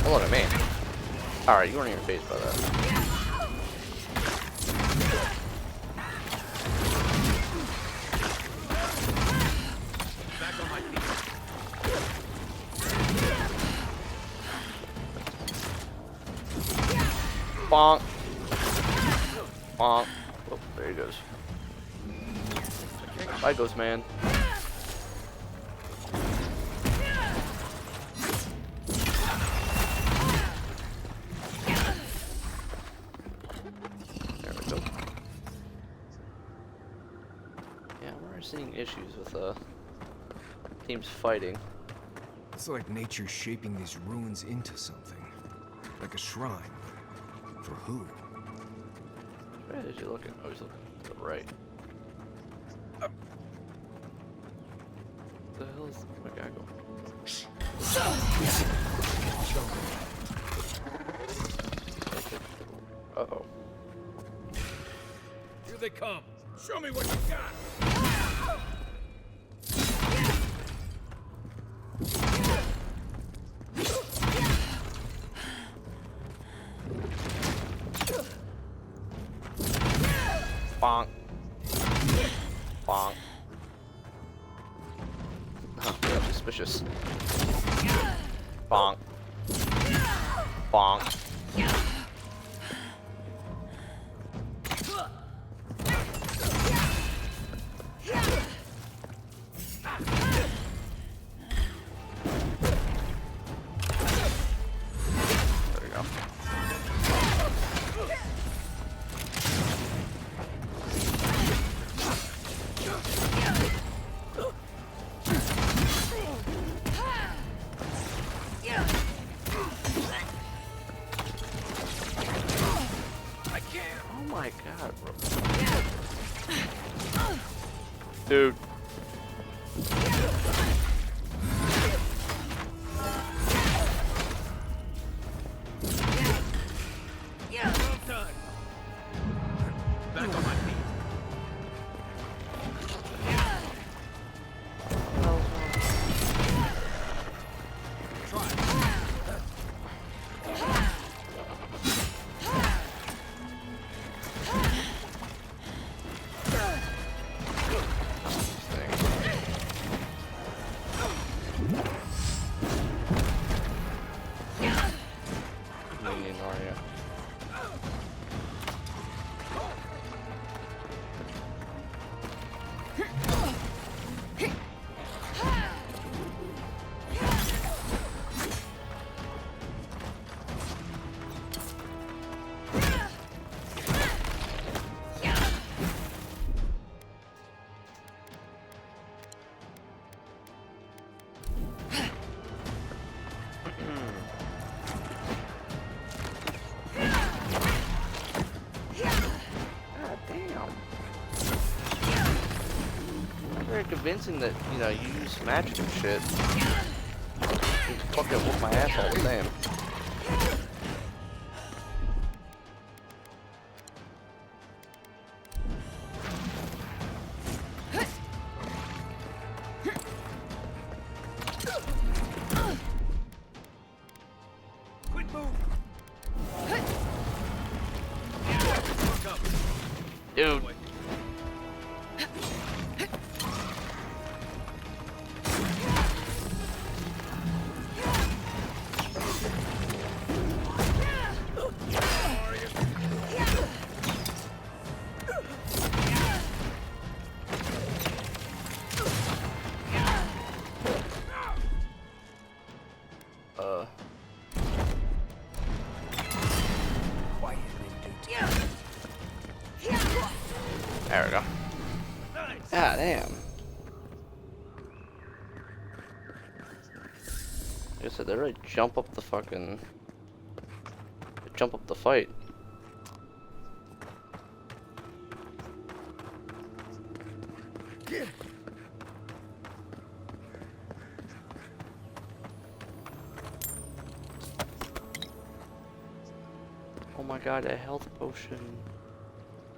Hold on a minute. Alright, you weren't even phased by that. Bonk. Bonk. Oh, there he goes. Bye, Ghost Man. There we go. Yeah, we're seeing issues with teams fighting. It's like nature shaping these ruins into something. Like a shrine. For who? Where did you look at? Oh, he's looking to the right. What the hell is my guy going? Uh-oh. Here they come. Show me what you got. Bonk. Bonk. Oh, that's suspicious. Bonk. Bonk. There we go. Oh my god, bro. Dude. Well done. Back on my feet. convincing that, you know, you use magic and shit. You fucking whoop my ass all the same. Dude. There we go. Ah, damn. Like I said, they really jump up the fucking... jump up the fight. Oh my god, a health potion.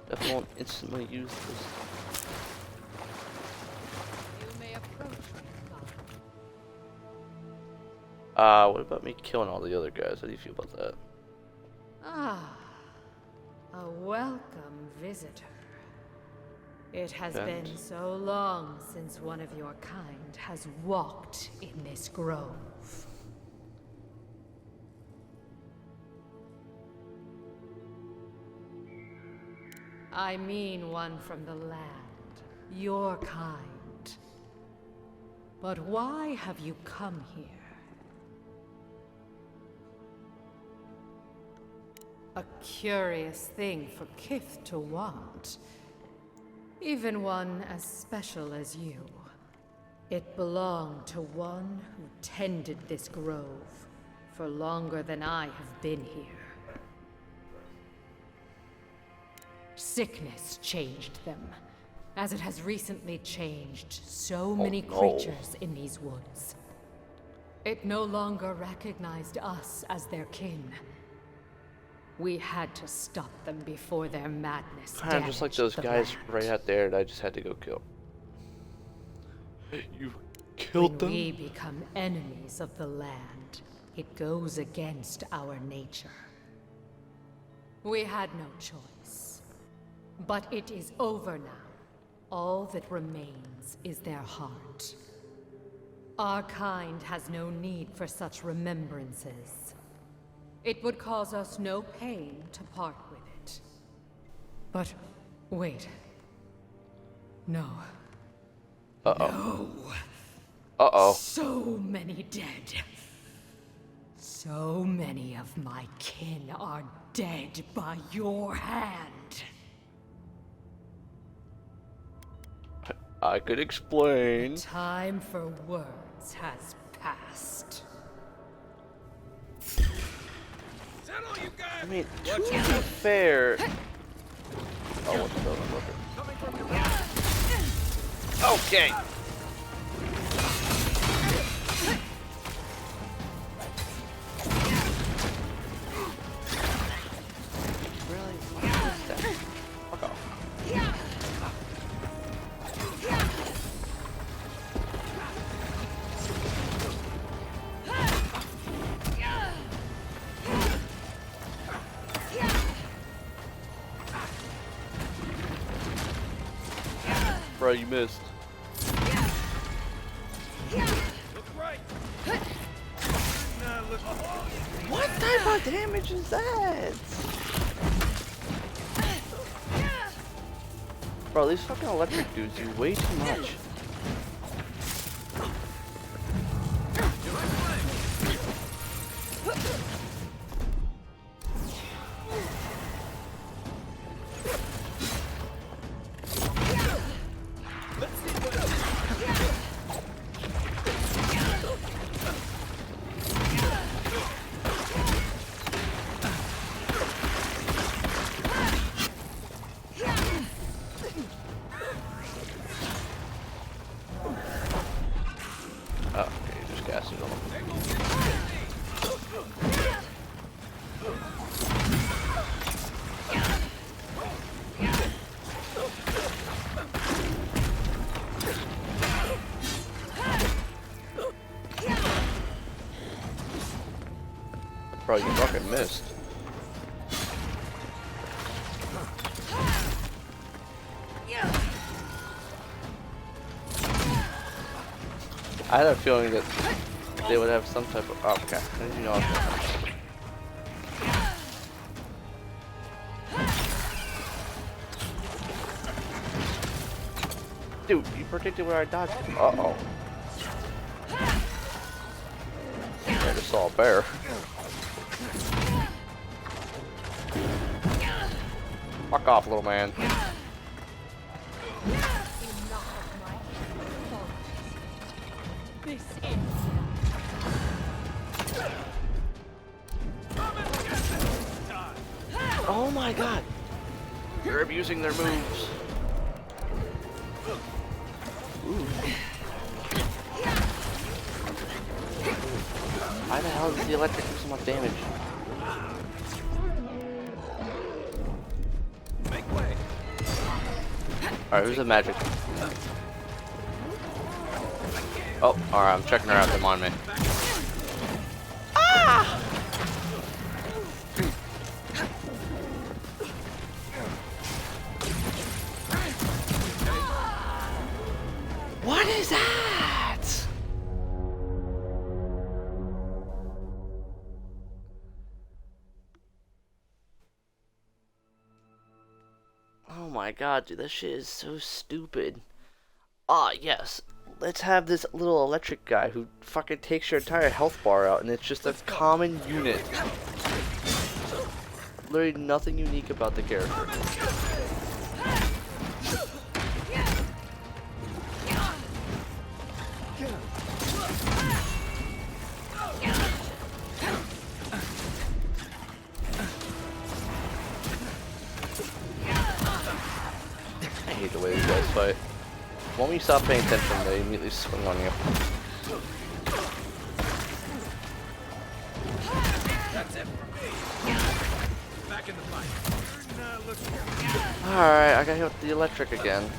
Definitely won't instantly use this. You may approach me, What about me killing all the other guys? How do you feel about that? Ah, a welcome visitor. It has And- been so long since one of your kind has walked in this grove. I mean one from the land, your kind. But why have you come here? A curious thing for Kith to want. Even one as special as you. It belonged to one who tended this grove for longer than I have been here. Sickness changed them, as it has recently changed so many creatures in these woods. It no longer recognized us as their kin. We had to stop them before their madness Kind of just like those guys right out there that I just had to go kill. You killed them? When we become enemies of the land, it goes against our nature. We had no choice. But it is over now. All that remains is their heart. Our kind has no need for such remembrances. It would cause us no pain to part with it. But wait. No. Uh-oh. No. Uh-oh. So many dead. So many of my kin are dead by your hand. I could explain. The time for words has passed. I mean, to be fair... Oh, what the hell? Okay. Really? What is that? Fuck off. Bro, you missed. What type of damage is that? Bro, these fucking electric dudes do way too much. Bro, you fucking missed. I had a feeling that they would have some type of. Oh, okay. I didn't know I was gonna- Dude, you predicted where I dodged. Uh-oh. I just saw a bear. Fuck off, little man. Oh my god. You're abusing their moves. Ooh. Why the hell does the electric do so much damage? Make way. Alright, who's the magic? Oh, alright, I'm checking her out. Come on me. Ah! What is that? Oh my god, dude, that shit is so stupid. Ah, yes. Let's have this little electric guy who fucking takes your entire health bar out, and it's just a common unit. Literally nothing unique about the character. I hate the way these guys fight. When you stop paying attention, they immediately swing on you. That's it for me. Back in the fight. Alright, I got hit with the electric again.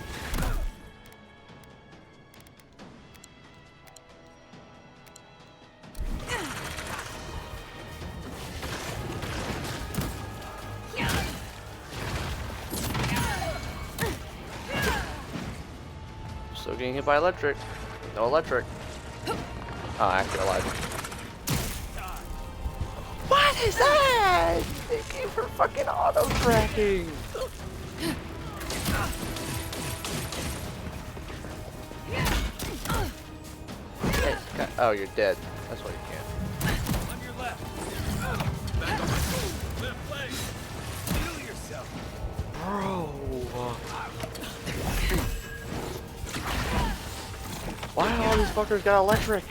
Still getting hit by electric. No electric. Oh, actually alive. What is that? They came for fucking auto tracking. Hey, oh, you're dead. That's why you can't. On your left. Back on my left leg. Heal yourself. Bro. Why do all these fuckers got electric?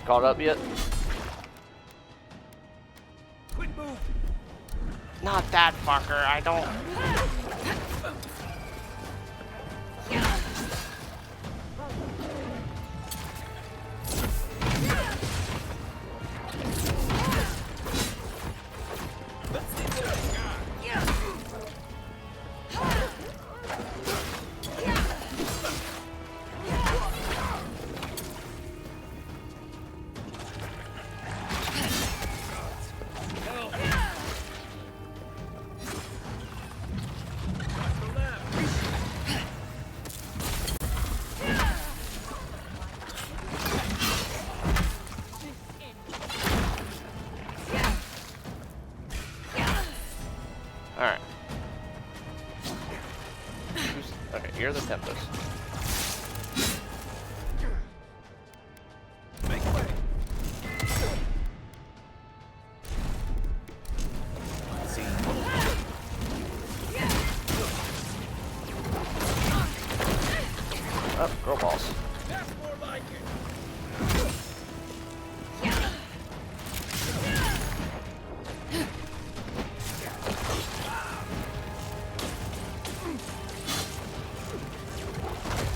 Caught up yet? Quick move. Not that fucker, I don't. Alright. Okay, you're the Tempest. girl boss. That's more like it.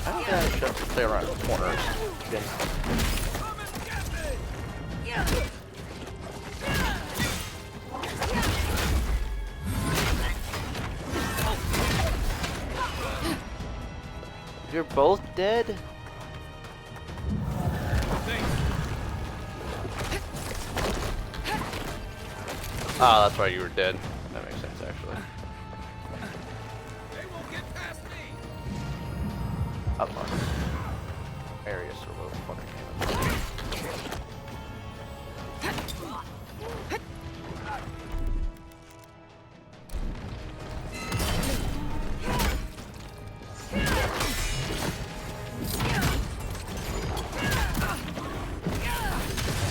I don't think I should have to play around the corners. Okay. You're both dead? Ah, that's right, you were dead. That makes sense, actually. They won't get past me. Up on areas or whatever the fuck it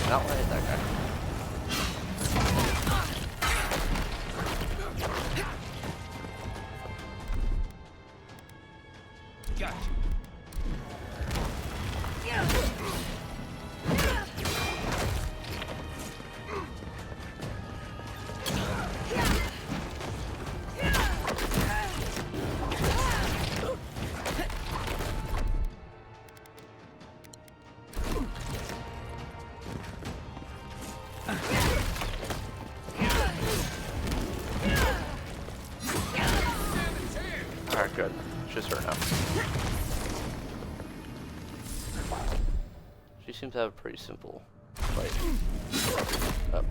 Not let hit that guy. Gotcha. Alright, good. It's just her now. She seems to have a pretty simple fight. Up.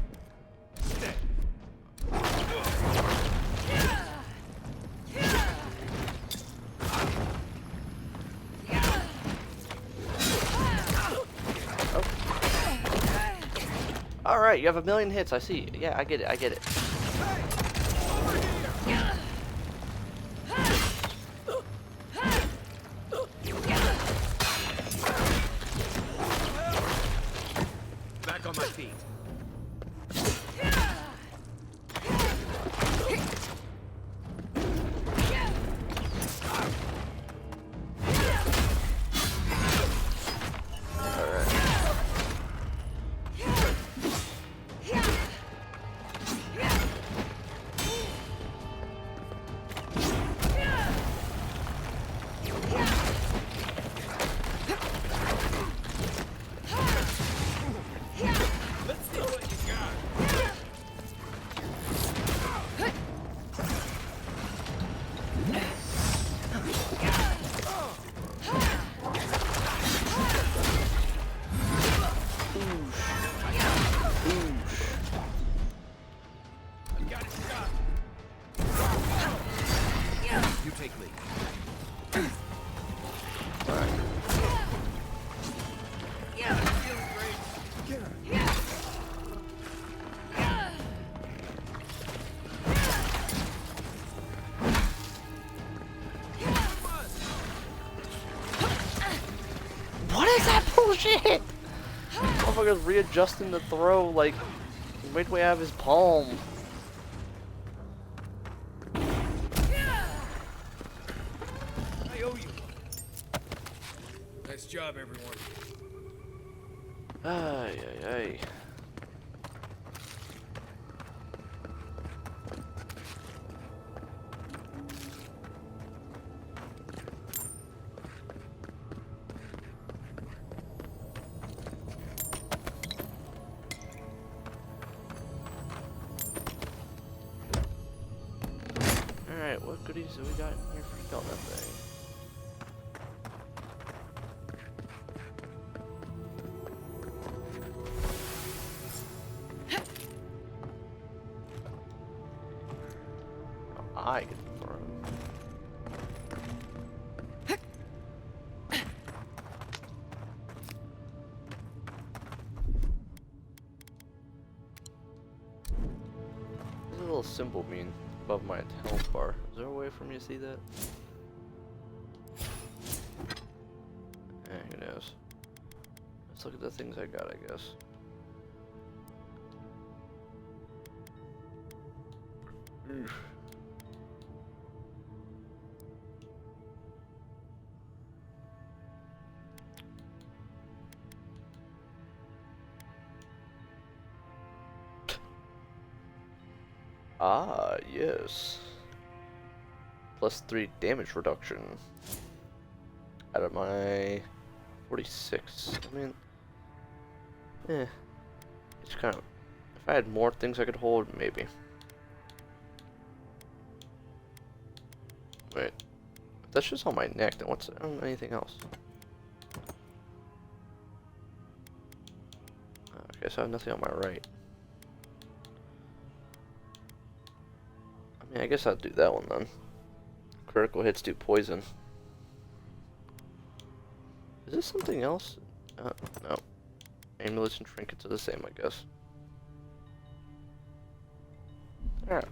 Alright, you have 1,000,000 hits, I see. Yeah, I get it, I get it. Back on my feet. Let's see what you got. I got it shot. You take lead. What is that bullshit? Motherfucker's readjusting the throw like midway out of his palm. I owe you. Nice job, everyone. Ay, ay, ay. Alright, what goodies do we got in here for killing that thing? I get to throw. What does a little symbol mean above my health bar? Is there a way for me to see that? Who knows? Let's look at the things I got, I guess. Oof. Ah, yes. +3 damage reduction. Out of my 46. I mean, it's kind of. If I had more things I could hold, maybe. Wait. If that's just on my neck, then what's on anything else? Okay, so I have nothing on my right. I mean, I guess I'll do that one then. Critical hits do poison. Is this something else? No. Amulets and trinkets are the same, I guess. Alright.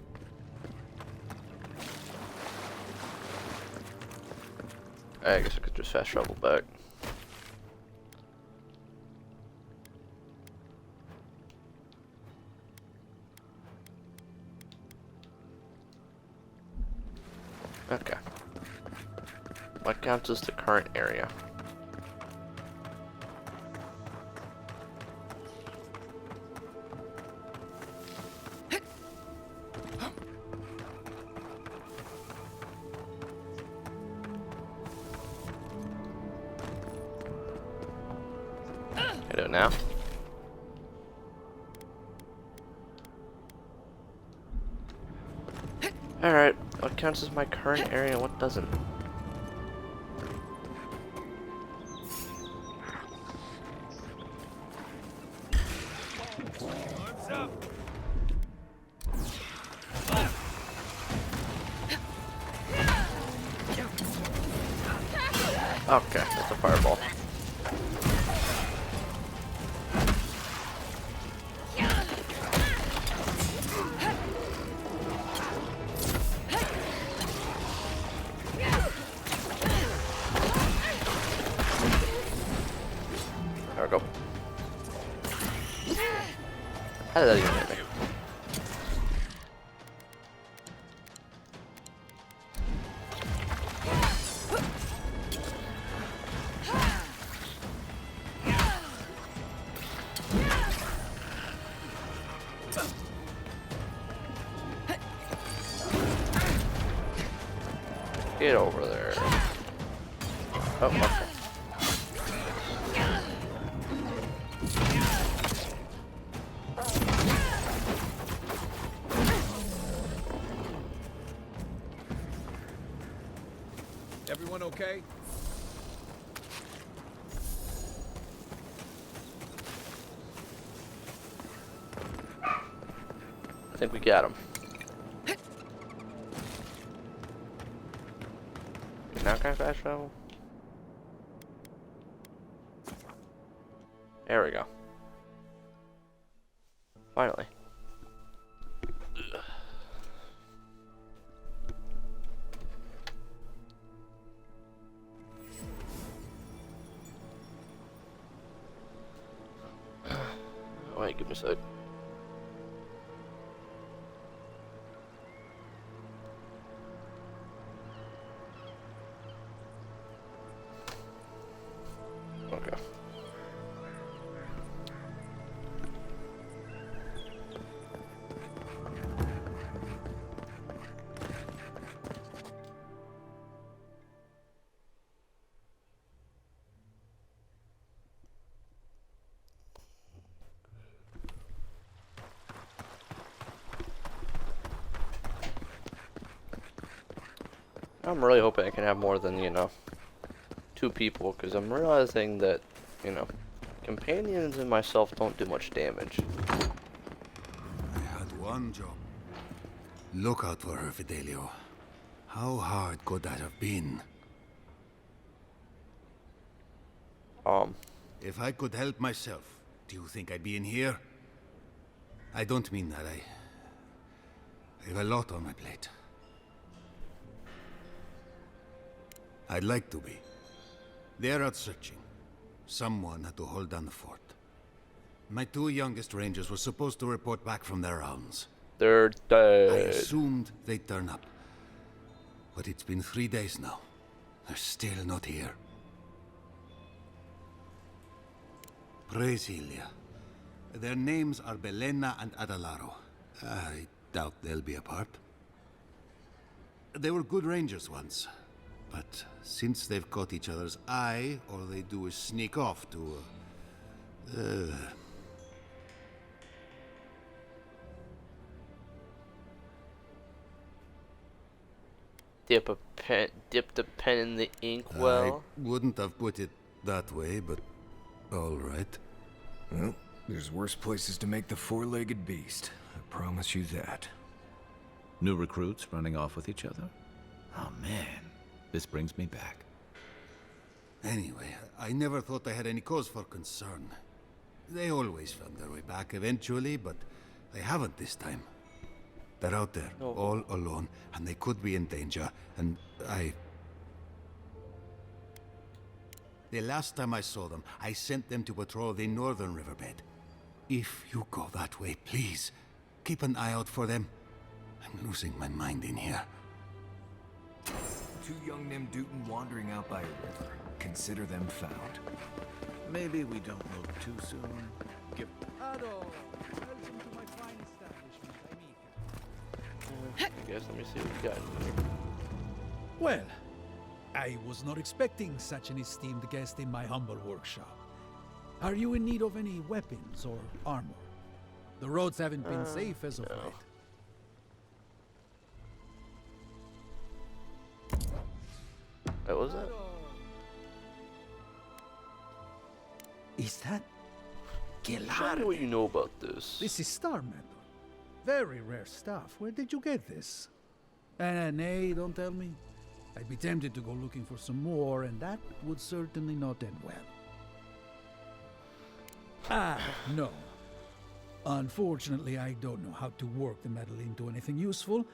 I guess I could just fast travel back. Okay. What counts as the current area? I do it now. Alright, what counts as my current area and what doesn't? Okay, that's a fireball. There we go. How did that even hit me? Get over there. Oh, okay. Everyone okay? I think we got him. Now can I fast travel? There we go. Finally. Wait, give me a sec. Okay. I'm really hoping I can have more than, 2 people, because I'm realizing that, companions and myself don't do much damage. I had one job. Look out for her, Fidelio. How hard could that have been? If I could help myself, do you think I'd be in here? I don't mean that. I have a lot on my plate. I'd like to be. They're out searching. Someone had to hold down the fort. My 2 youngest rangers were supposed to report back from their rounds. They're dead. I assumed they'd turn up. But it's been 3 days now. They're still not here. Praise Ilia. Their names are Belena and Adalaro. I doubt they'll be apart. They were good rangers once, but since they've caught each other's eye, all they do is sneak off to... Dip the pen in the inkwell. I wouldn't have put it that way, but all right. Well, there's worse places to make the four-legged beast. I promise you that. New recruits running off with each other? Oh man, this brings me back. Anyway, I never thought I had any cause for concern. They always found their way back eventually, but they haven't this time. They're out there, all alone, and they could be in danger, and The last time I saw them, I sent them to patrol the northern riverbed. If you go that way, please, keep an eye out for them. I'm losing my mind in here. Two young Nimdutin wandering out by a river. Consider them found. Maybe we don't move too soon. Give... Hello. Welcome to my fine establishment, Amica. I guess let me see what we got here. Well, I was not expecting such an esteemed guest in my humble workshop. Are you in need of any weapons or armor? The roads haven't been safe as of late. What was that? Is that Show me what you know about this. This is star metal. Very rare stuff. Where did you get this? Nay, don't tell me. I'd be tempted to go looking for some more, and that would certainly not end well. No. Unfortunately, I don't know how to work the metal into anything useful.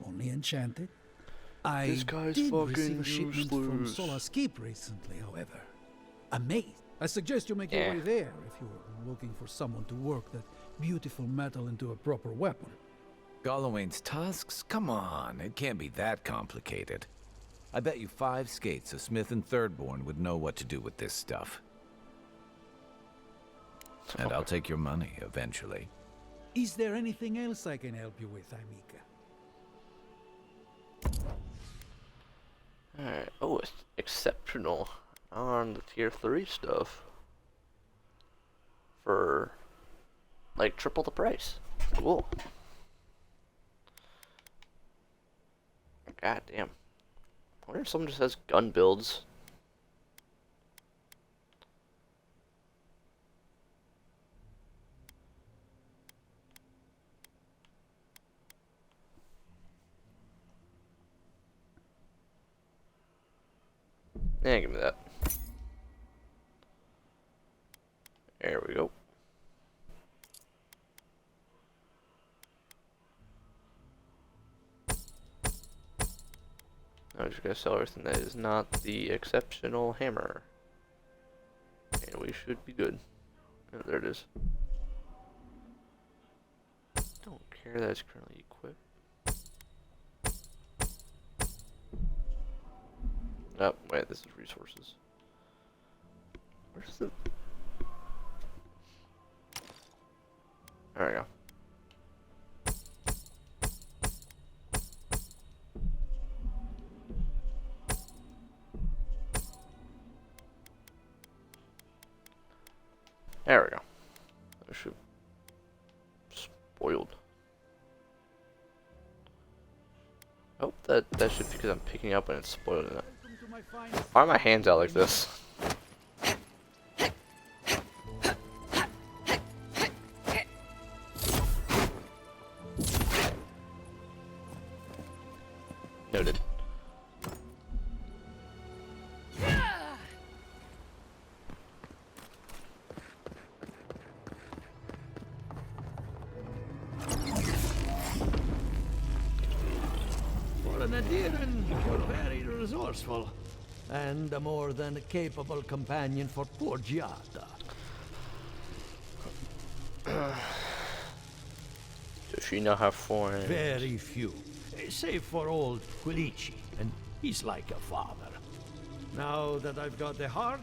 Only enchanted. This guy's did fucking receive a shipment from useless. Solace Keep recently, however. Amazing. I suggest you make your way there if you're looking for someone to work that beautiful metal into a proper weapon. Gallowayne's tusks? Come on, it can't be that complicated. I bet you 5 skates a Smith and Thirdborn would know what to do with this stuff. And I'll take your money eventually. Is there anything else I can help you with, Amica? Alright. Oh, it's exceptional on the tier 3 stuff. For like triple the price. Cool. God damn. I wonder if someone just has gun builds. Yeah, give me that. There we go. I'm just gonna sell everything that is not the exceptional hammer. And we should be good. Oh, there it is. Don't care that it's currently equipped. Oh, wait, this is resources. Where's the... There we go. There we go. That should... Spoiled. Oh, that should be because I'm picking up and it's spoiled in it. Why are my hands out like this? Noted. For an Adiran, you're very resourceful. And a more than capable companion for poor Giada. Does she not have friends? Very few. Save for old Quilici, and he's like a father. Now that I've got the heart,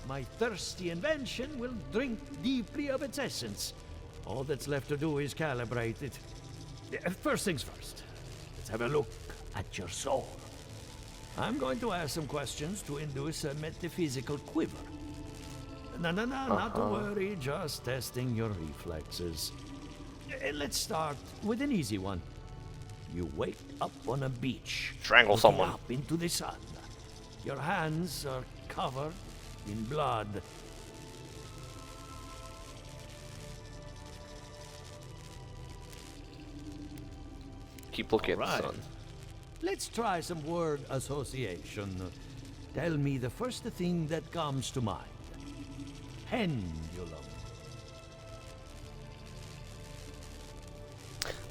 my thirsty invention will drink deeply of its essence. All that's left to do is calibrate it. First things first. Let's have a look at your soul. I'm going to ask some questions to induce a metaphysical quiver. No, not to worry, just testing your reflexes. Let's start with an easy one. You wake up on a beach. Strangle looking someone. Up into the sun. Your hands are covered in blood. Keep looking at the Right. sun. Let's try some word association. Tell me the first thing that comes to mind. Pendulum.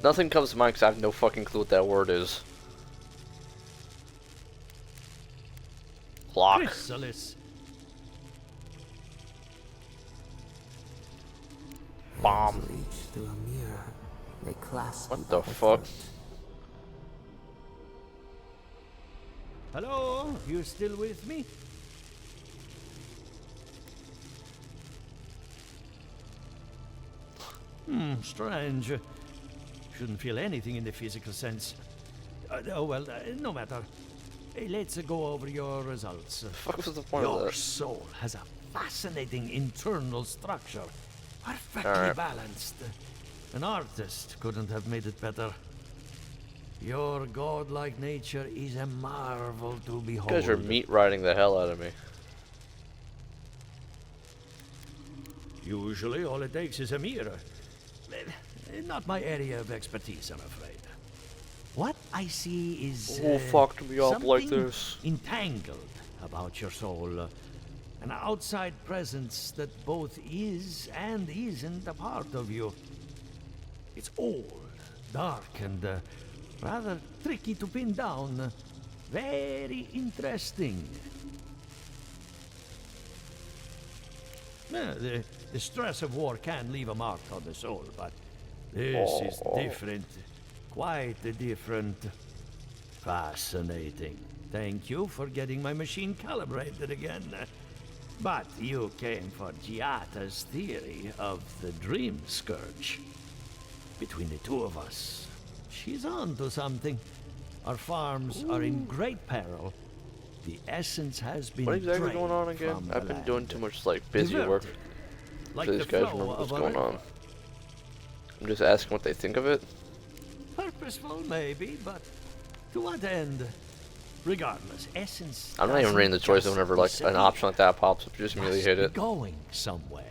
Nothing comes to mind because I have no fucking clue what that word is. Clock. Chrysalis. Bomb. Reach through a mirror. They clasp What you the by fuck? Hello? You still with me? Strange. Shouldn't feel anything in the physical sense. No matter. Let's go over your results. What was the point of Your that? soul has a fascinating internal structure. Perfectly Alright. balanced. An artist couldn't have made it better. Your godlike nature is a marvel to You behold. guys are meat riding the hell out of me. Usually, all it takes is a mirror. Not my area of expertise, I'm afraid. What I see is Who fucked me up like something this? entangled about your soul. An outside presence that both is and isn't a part of you. It's old, dark, and rather tricky to pin down. Very interesting. The stress of war can leave a mark on the soul, but this is different. Quite different. Fascinating. Thank you for getting my machine calibrated again. But you came for Giata's theory of the Dream Scourge. Between the two of us, she's on to something. Our farms are in great peril. The essence has been What exactly drained going on again? from I've the been doing land. too much like busy work. Diverted, like So the these guys flow remember what's of a going river. on. I'm just asking what they think of it. Purposeful, maybe, but to what end? Regardless, essence. I'm not even doesn't reading the choice just whenever like an disappear. option like that pops up. Just immediately Must hit be it. Going somewhere.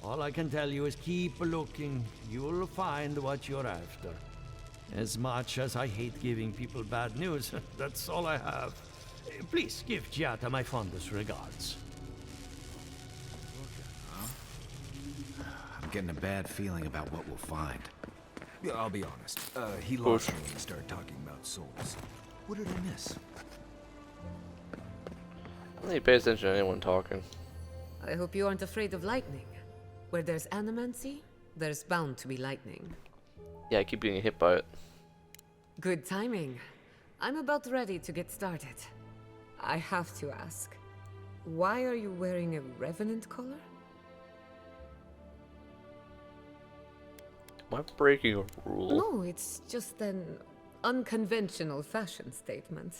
All I can tell you is keep looking. You'll find what you're after. As much as I hate giving people bad news, that's all I have. Please give Giata my fondest regards. I'm getting a bad feeling about what we'll find. Yeah, I'll be honest. He lost me when he started talking about souls. What did I miss? I don't think he pays attention to anyone talking. I hope you aren't afraid of lightning. Where there's animancy, there's bound to be lightning. Yeah, I keep getting hit by it. Good timing. I'm about ready to get started. I have to ask, why are you wearing a Revenant collar? Am I breaking a rule? No, it's just an unconventional fashion statement.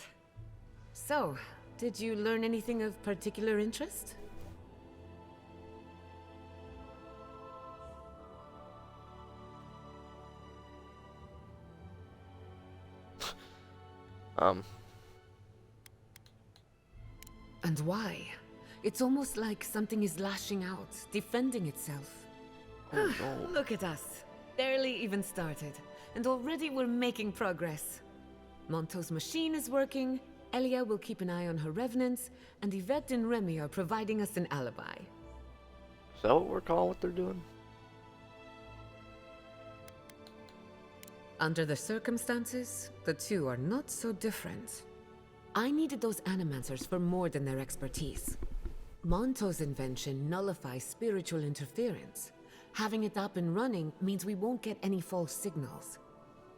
So, did you learn anything of particular interest? And why? It's almost like something is lashing out, defending itself. Oh, no. Look at us. Barely even started, and already we're making progress. Monto's machine is working, Elia will keep an eye on her revenants, and Yvette and Remy are providing us an alibi. Is that what we're calling what they're doing? Under the circumstances, the two are not so different. I needed those animancers for more than their expertise. Monto's invention nullifies spiritual interference. Having it up and running means we won't get any false signals.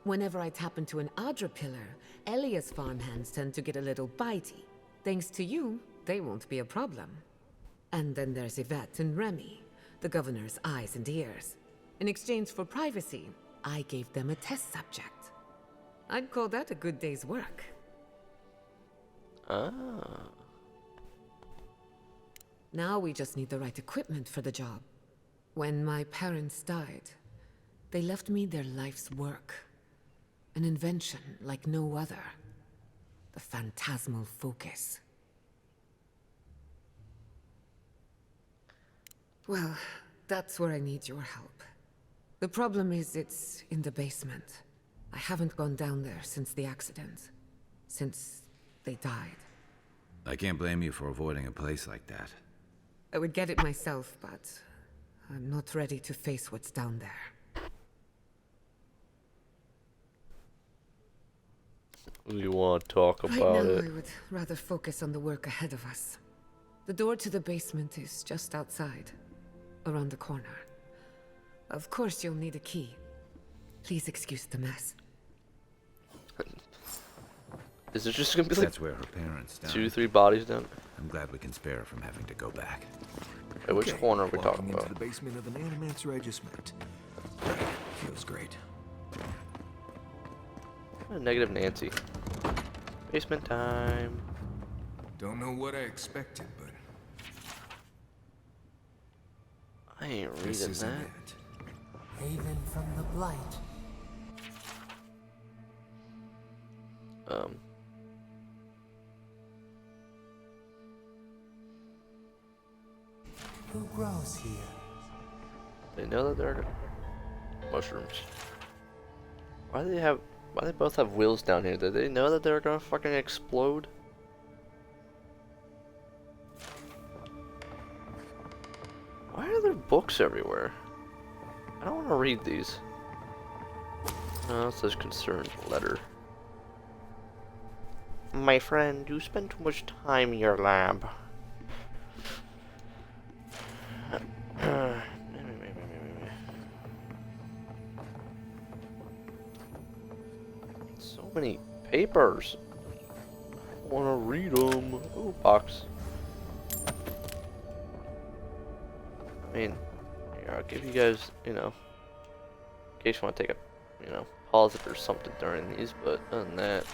Whenever I tap into an Adra pillar, Elia's farmhands tend to get a little bitey. Thanks to you, they won't be a problem. And then there's Yvette and Remy, the governor's eyes and ears. In exchange for privacy, I gave them a test subject. I'd call that a good day's work. Ah. Now we just need the right equipment for the job. When my parents died, they left me their life's work. An invention like no other. The phantasmal focus. Well, that's where I need your help. The problem is it's in the basement. I haven't gone down there since the accident. Since they died. I can't blame you for avoiding a place like that. I would get it myself, but I'm not ready to face what's down there. You want to talk Right about now, it? I would rather focus on the work ahead of us. The door to the basement is just outside, around the corner. Of course, you'll need a key. Please excuse the mess. Is it just gonna be like That's where her parents died. 2-3 bodies down? I'm glad we can spare her from having to go back. Hey, which corner are we walking talking about? into the basement of an animancer I just met. Feels great. Negative Nancy. Basement time. Don't know what I expected, but I ain't this reading isn't that. it. Haven from the blight. Who grows here? They know that they're mushrooms. Why do they both have wheels down here? Did they know that they're gonna fucking explode? Why are there books everywhere? I don't want to read these. No, it says concerned letter. My friend, you spend too much time in your lab. So many papers. I want to read them. Ooh, box. I mean, here, I'll give you guys, you know, in case you want to take a, you know, pause it or something during these, but other than that,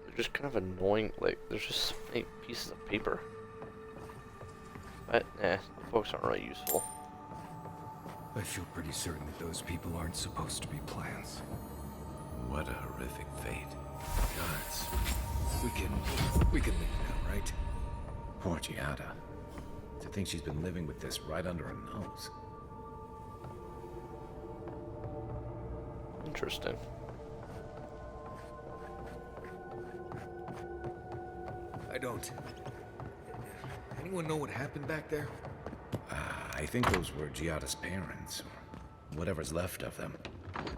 they're just kind of annoying. Like, there's just so many pieces of paper. But, the books aren't really useful. I feel pretty certain that those people aren't supposed to be plants. What a horrific fate. Guys, we can leave now, right? Poor Giada. To think she's been living with this right under her nose. Interesting. I don't. Anyone know what happened back there? I think those were Giada's parents, or whatever's left of them.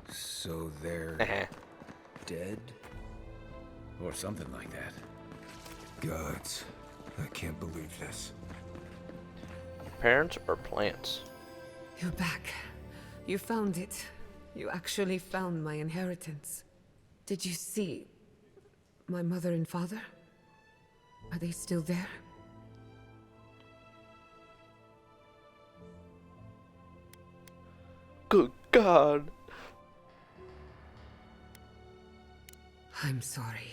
So they're dead? Or something like that. Gods, I can't believe this. Parents or plants? You're back. You found it. You actually found my inheritance. Did you see my mother and father? Are they still there? Good God. I'm sorry.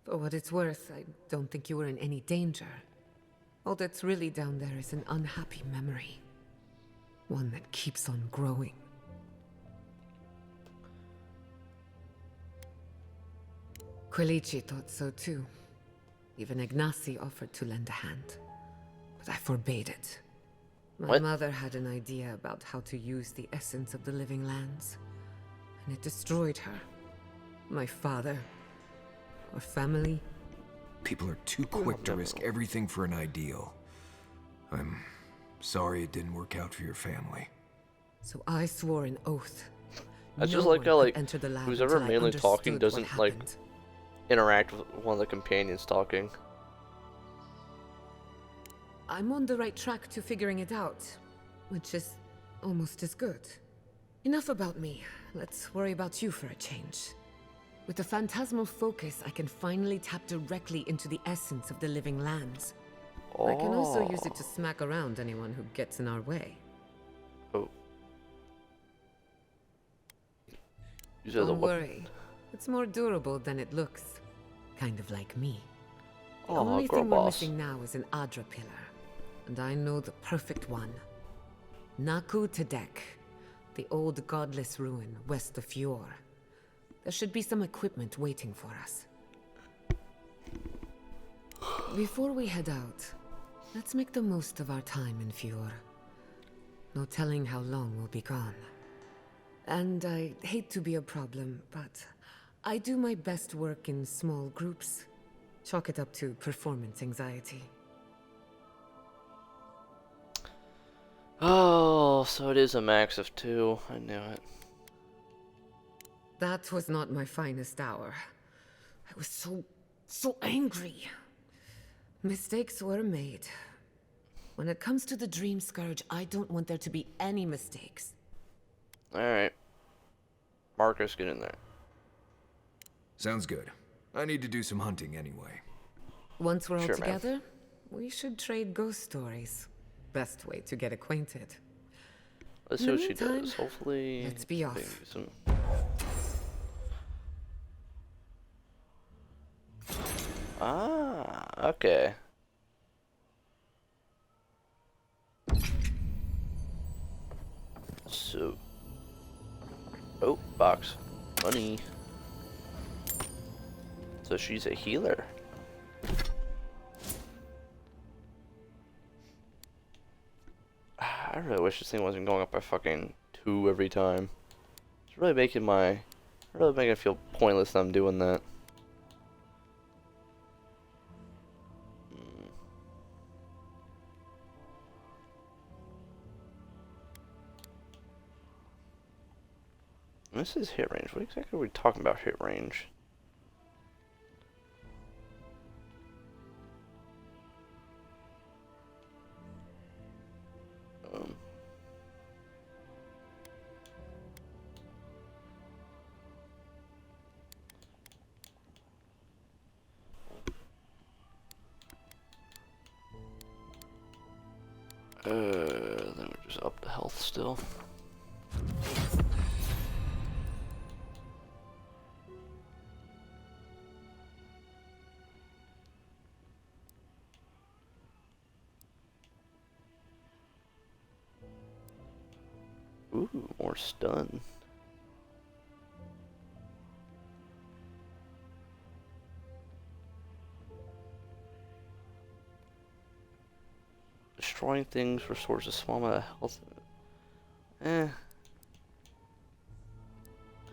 For what it's worth, I don't think you were in any danger. All that's really down there is an unhappy memory. One that keeps on growing. Quilici thought so too. Even Ignacy offered to lend a hand. But I forbade it. My mother had an idea about how to use the essence of the living lands. And it destroyed her. My father. Our family. People are too quick to risk everything for an ideal. I'm sorry it didn't work out for your family. So I swore an oath. I just like how, like, who's ever mainly talking doesn't, like, interact with one of the companions talking. I'm on the right track to figuring it out, which is almost as good. Enough about me. Let's worry about you for a change. With the phantasmal focus, I can finally tap directly into the essence of the living lands. I can also use it to smack around anyone who gets in our way. Oh. Use it as a Don't weapon. worry. It's more durable than it looks. Kind of like me. The Oh, only girl thing we're boss. missing now is an Adra pillar. And I know the perfect one. Naku Tedek, the old godless ruin west of Fjord. There should be some equipment waiting for us. Before we head out, let's make the most of our time in Fjord. No telling how long we'll be gone. And I hate to be a problem, but I do my best work in small groups. Chalk it up to performance anxiety. Oh, so it is a max of 2. I knew it. That was not my finest hour. I was so angry. Mistakes were made. When it comes to the Dream Scourge, I don't want there to be any mistakes. Alright. Marcus, get in there. Sounds good. I need to do some hunting anyway. Once we're all Sure, man. together, we should trade ghost stories. Best way to get acquainted. Let's In see the what she meantime, does. Hopefully, let's be off. maybe some... Ah, okay. So, oh, box, money. So she's a healer. I really wish this thing wasn't going up by fucking 2 every time. It's really making it feel pointless that I'm doing that. This is hit range. What exactly are we talking about hit range? Then we just up the health still. Ooh, more stun. Destroying things restores a small amount of health.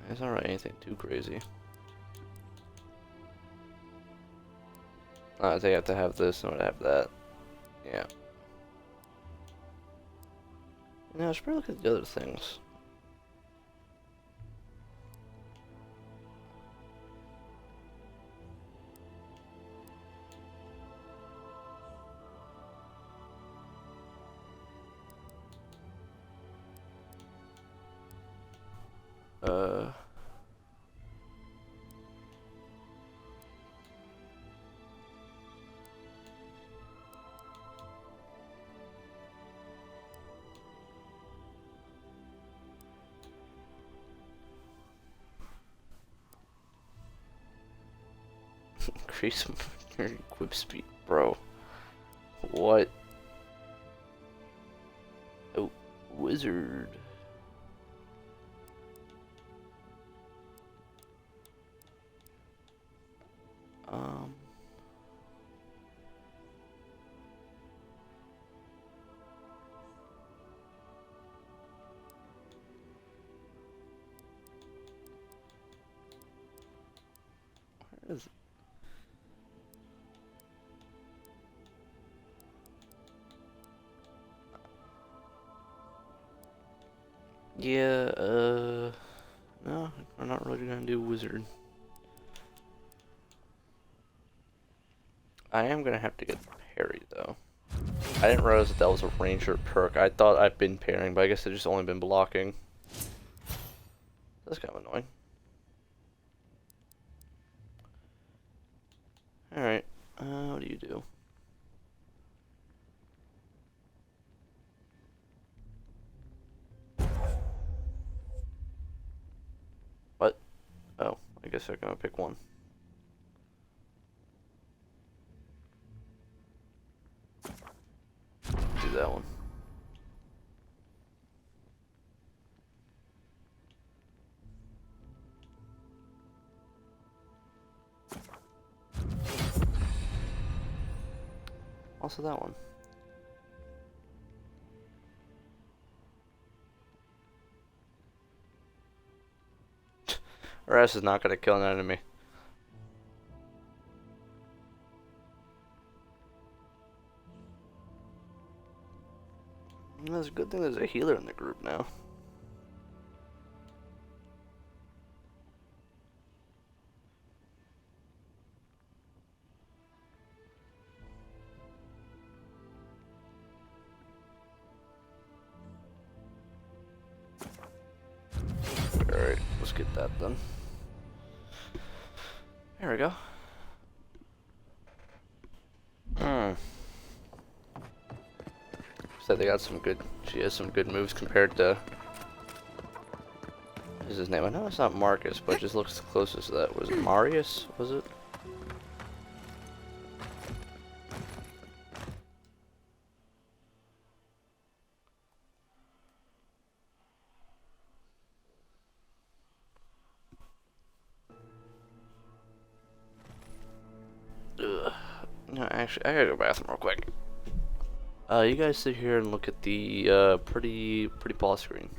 It's not really anything too crazy. I think I have to have this in order to have that. Yeah. Now, I should probably look at the other things. Increase your equip speed, bro. What? Oh, wizard. Where is it? Yeah, no, we're not really gonna do wizard. I am gonna have to get parry though. I didn't realize that was a ranger perk. I thought I've been parrying, but I guess I've just only been blocking. That's kind of annoying. Alright, what do you do? What? guess I'm gonna pick one. Do that one. Also that one. RS is not gonna kill an enemy. It's a good thing there's a healer in the group now. Alright, let's get that done. There we go. So they got some good, she has some good moves compared to, what is his name? I know it's not Marcus, but it just looks the closest to that. Was it Marius? Was it? Ugh. No, actually, I gotta go to the bathroom real quick. You guys sit here and look at the pretty ball screen.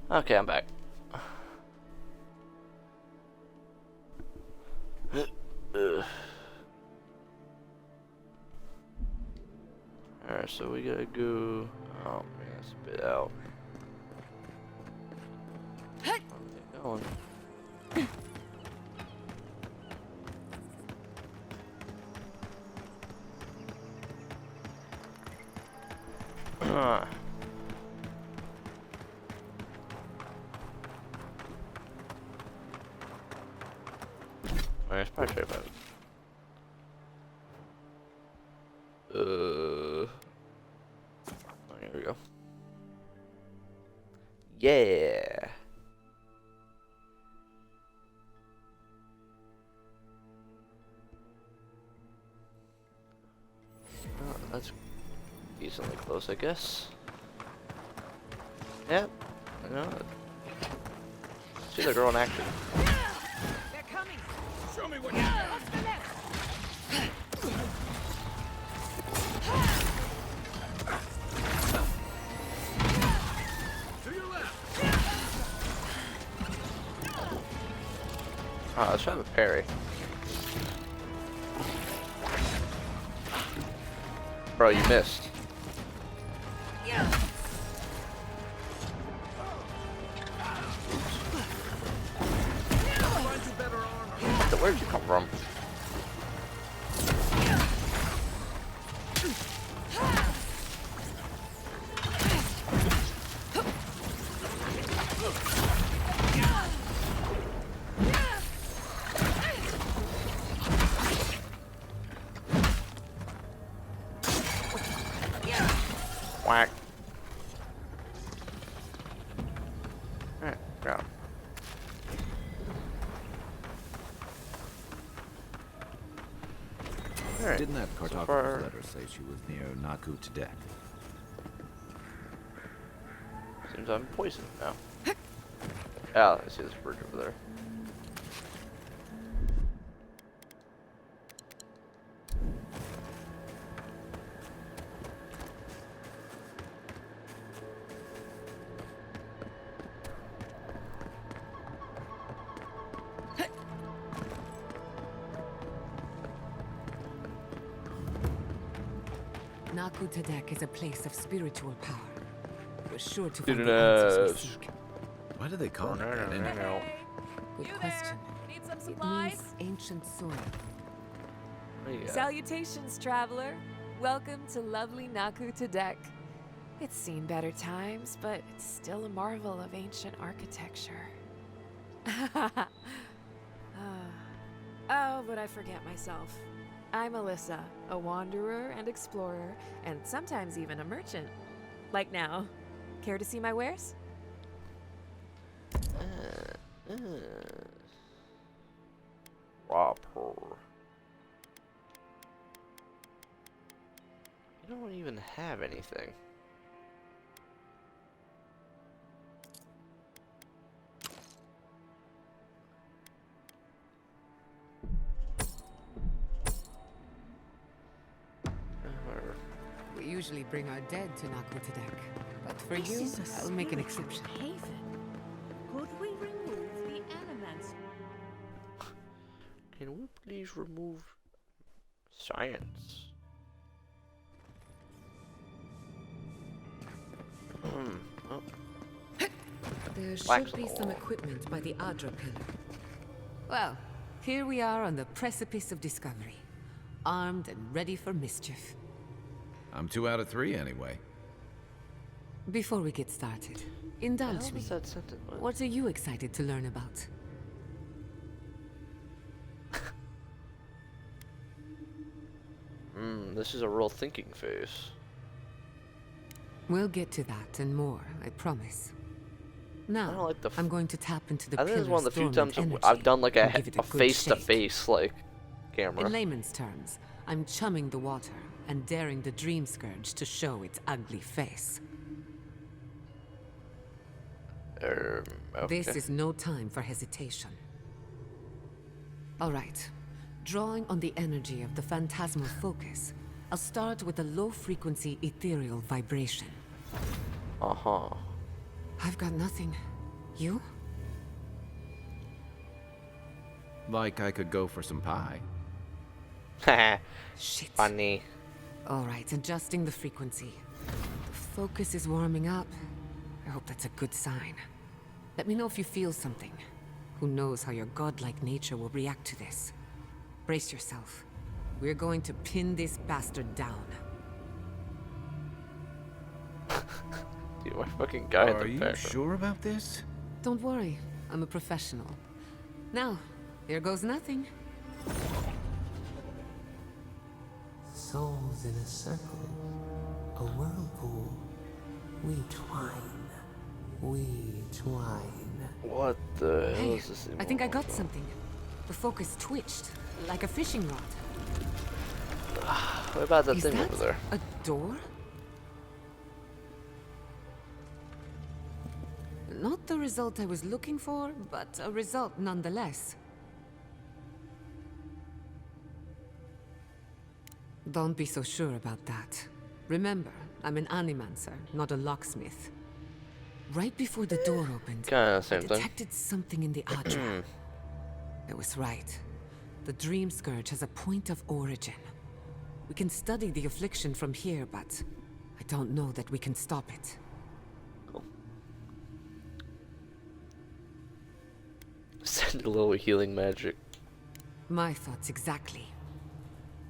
Okay, I'm back. Alright, so we gotta go. Oh man, that's a bit out. Where are they going? Alright, let's probably try about it. Yeah. Oh, that's decently close, I guess. Yep. No. See the girl in action. They're coming. Show me what Off the left. to your left. Ah, let's try the parry. Bro, you missed. Where'd you come from? Whack. Alright, grab. Alright, Didn't that so cartographer's far- letter say she was near Naku Tedek? Seems I'm poisoned now. Ah, I see this bridge over there. Naku Tedek is a place of spiritual power. We're sure to Dude, find the answers we seek. Why do they call it that anyway? Good question. Need some It supplies? means ancient soil. Salutations, traveler. Welcome to lovely Naku Tedek. It's seen better times, but it's still a marvel of ancient architecture. Oh, but I forget myself. I'm Alyssa, a wanderer and explorer, and sometimes even a merchant. Like now. Care to see my wares? Proper. You don't even have anything. We usually bring our dead to Naku Tedek, but for This you, is a I'll make an spiritual exception. haven. Could we remove the elements? Can we please remove science? Oh. There Wax should be on the some wall. equipment by the Adra pillar. Well, here we are on the precipice of discovery, armed and ready for mischief. I'm 2 out of 3 anyway. Before we get started, indulge me. That sentence? What are you excited to learn about? This is a real thinking phase. We'll get to that and more, I promise. Now, I don't like the I'm going to tap into the I think this is one of the few pillar's times dormant I've energy done like and a give it good shape. face-to-face like camera. In layman's terms, I'm chumming the water and daring the Dream Scourge to show its ugly face. Okay. This is no time for hesitation. All right. Drawing on the energy of the phantasmal focus, I'll start with a low-frequency ethereal vibration. Uh-huh. I've got nothing. You? Like I could go for some pie. Haha. Shit. Funny. All right, adjusting the frequency. The focus is warming up. I hope that's a good sign. Let me know if you feel something. Who knows how your godlike nature will react to this. Brace yourself. We're going to pin this bastard down. Dude, my fucking guy in Are the you background. sure about this? Don't worry, I'm a professional. Now, here goes nothing. Souls in a circle, a whirlpool, we twine. we twine. What the hell Hey, is this? I think I got something. The focus twitched, like a fishing rod. What about that Is thing that over there? a door? Not the result I was looking for, but a result nonetheless. Don't be so sure about that. Remember, I'm an animancer, not a locksmith. Right before the door opened, Kinda I same thing. detected something in the Adra. I was right. The Dream Scourge has a point of origin. We can study the affliction from here, but I don't know that we can stop it. Cool. Send a little healing magic. My thoughts exactly.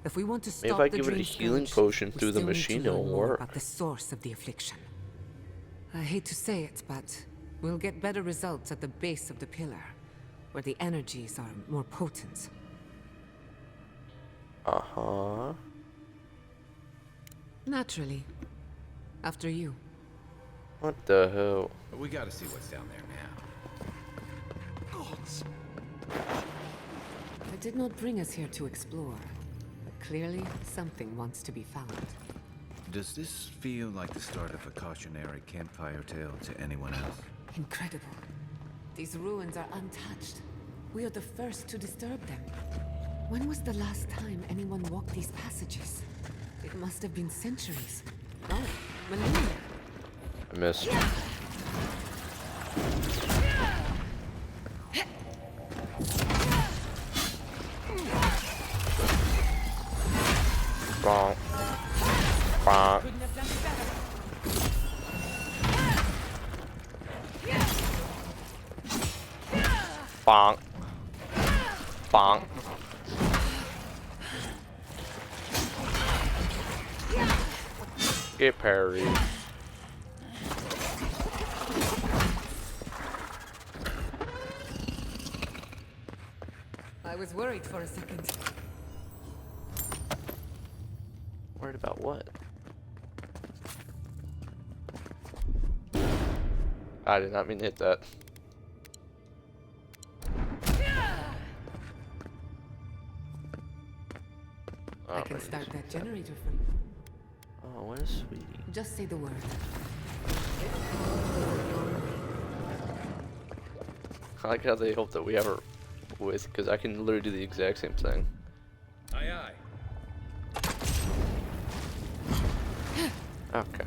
If we want to Maybe stop if I the give it a Dream healing Scourge, potion we through the still need to machine, learn it'll more work. about the source of the affliction. I hate to say it, but we'll get better results at the base of the pillar, where the energies are more potent. Uh-huh. Naturally. After you. What the hell? We gotta see what's down there now. Gods! I did not bring us here to explore, but clearly something wants to be found. Does this feel like the start of a cautionary campfire tale to anyone else? Incredible. These ruins are untouched. We are the first to disturb them. When was the last time anyone walked these passages? It must have been centuries. No, millennia. I missed. Bonk. Bonk. Bonk. Bonk. Get parried. I was worried for a second. Worried about what? I did not mean to hit that. I can start that generator for you. Oh, what a sweetie. Just say the word. I like how they hope that we have her with, because I can literally do the exact same thing. Aye, aye. Okay.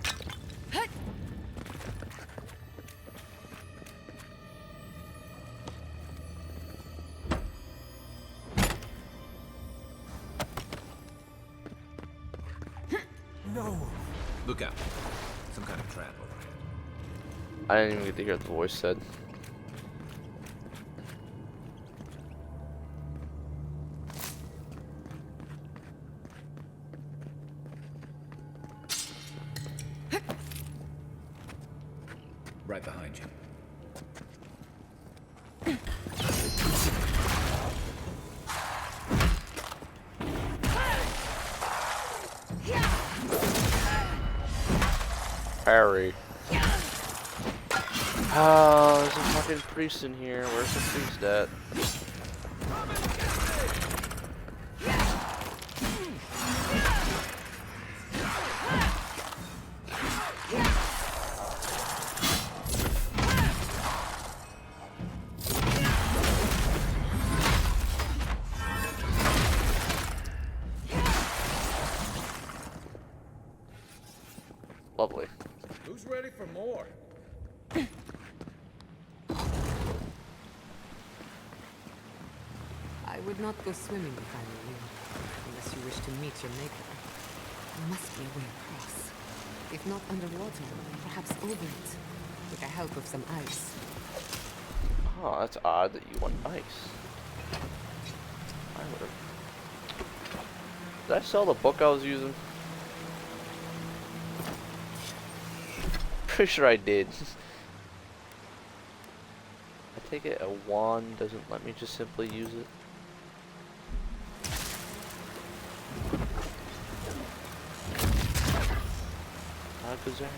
No! Look out. Some kind of trap over here. I didn't even get to hear what the voice said. Right behind you. Parry. Oh, there's a fucking priest in here. Where's the priest at? Lovely. Who's ready for more? I would not go swimming if I were you, unless you wish to meet your maker. There must be a way across. If not underwater, perhaps over it, with the help of some ice. Oh, that's odd that you want ice. I would've. Did I sell the book I was using? Pretty sure I did. I take it a wand doesn't let me just simply use it. Alakazam.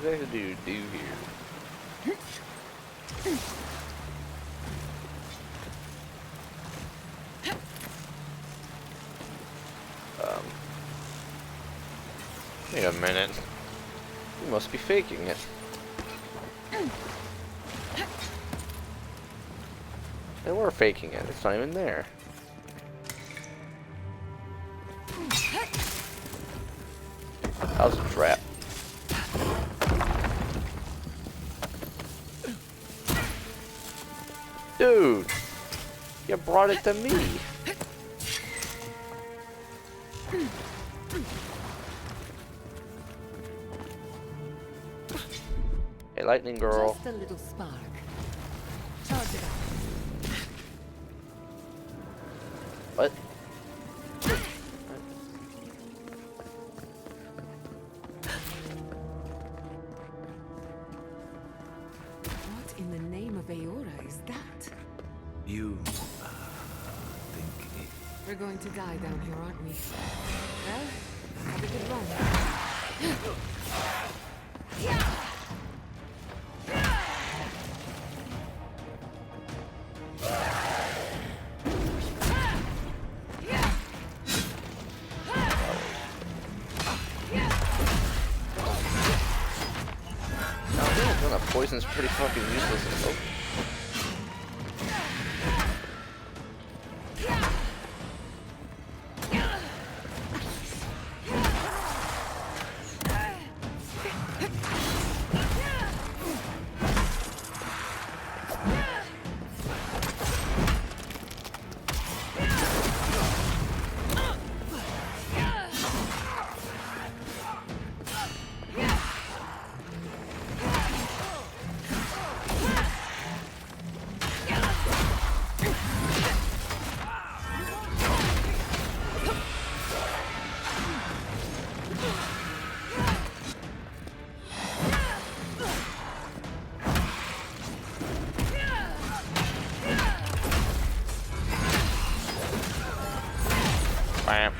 exactly do you do here? Wait a minute. You must be faking it. They were faking it. It's not even there. That was a trap. Dude! You brought it to me! Hey, lightning girl. Just a little spark. Charge it up. What? What in the name of Aora is that? You, think it... We're going to die down here, aren't we? Well, have a good run. Poison's pretty fucking useless. Oh. Bam.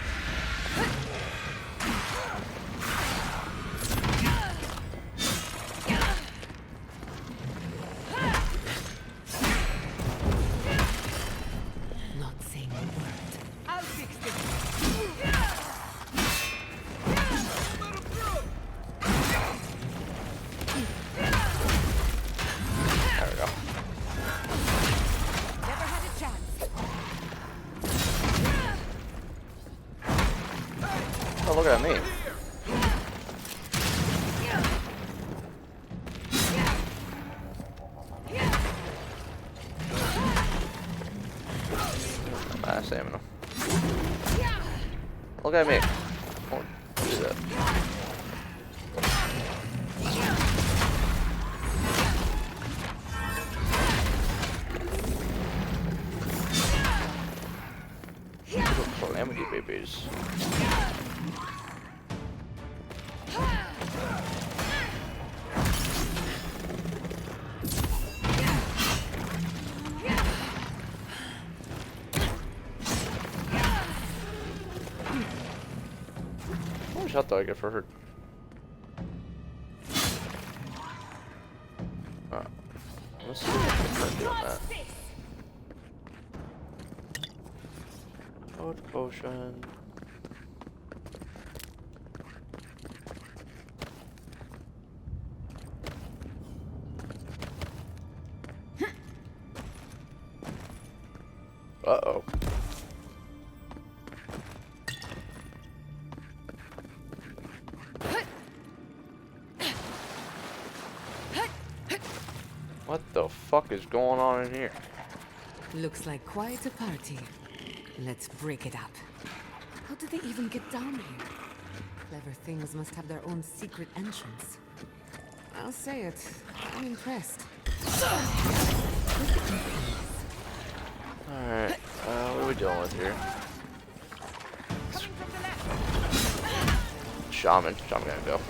Not saying a word. I'll fix this. There we go. Never had a chance. Oh, look at me. Ah, stamina. Look at me. Don't do that. Little calamity babies. What shot do I get for her? Let's see what I'm doing that. Code potion. Uh-oh. What the fuck is going on in here? Looks like quite a party. Let's break it up. How did they even get down here? Clever things must have their own secret entrance. I'll say it. I'm impressed. Alright, what are we dealing with here? Shaman. Shaman gonna go.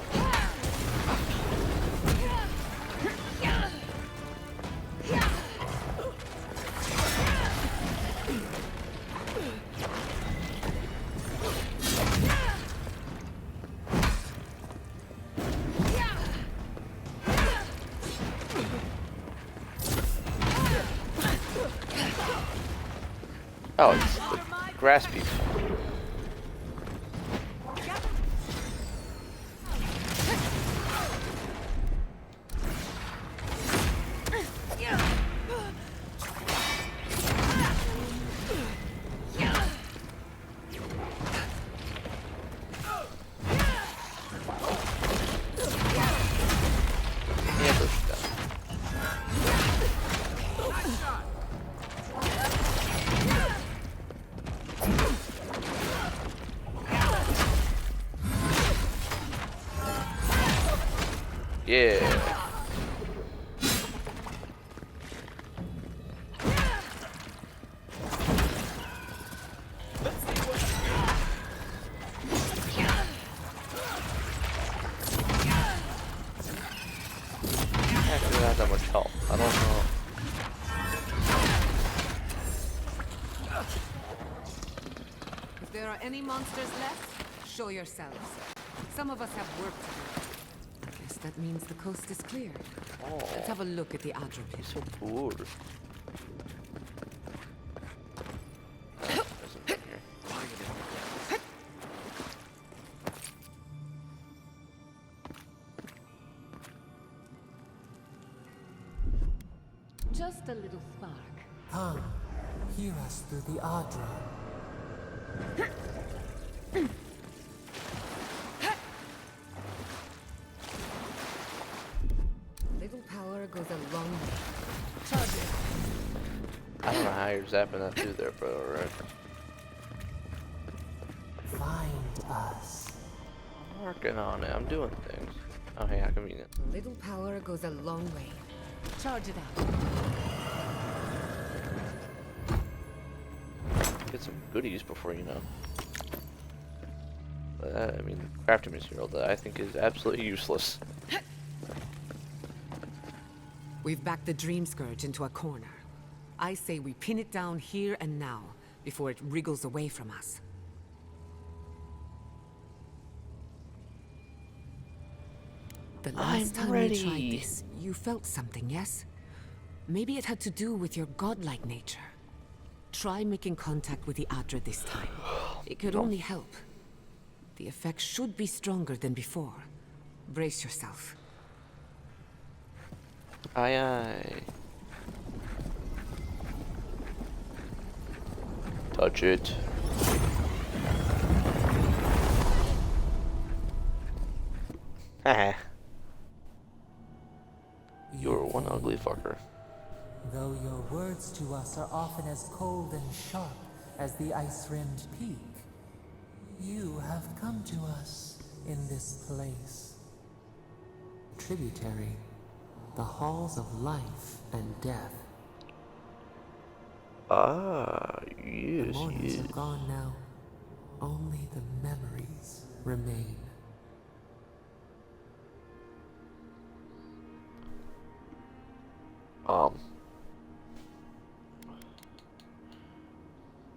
Oh, it's the grass people. Yeah. Actually, not that much help. I don't know. If there are any monsters left, show yourselves. Some of us have work to do. I guess that means the coast is clear. Oh. Let's have a look at the Adra pit. So poor. Just a little spark. Come, hear us through the Adra. Little power goes a long way. Charge it. I don't know how you're zapping that through there, bro. Right? Find us. I'm working on it. I'm doing things. Oh, hey, how convenient. Little power goes a long way. Charge it out. Get some goodies before you know. I mean, crafting material that I think is absolutely useless. We've backed the Dream Scourge into a corner. I say we pin it down here and now, before it wriggles away from us. The last time you tried this, you felt something, yes? Maybe it had to do with your godlike nature. Try making contact with the Adra this time. It could only help. The effect should be stronger than before. Brace yourself. Aye, aye. Touch it. Haha. You're one ugly fucker. Though your words to us are often as cold and sharp as the ice-rimmed peak, you have come to us in this place. Tributary, the halls of life and death. Ah, yes, The mornings yes. are gone now. Only the memories remain.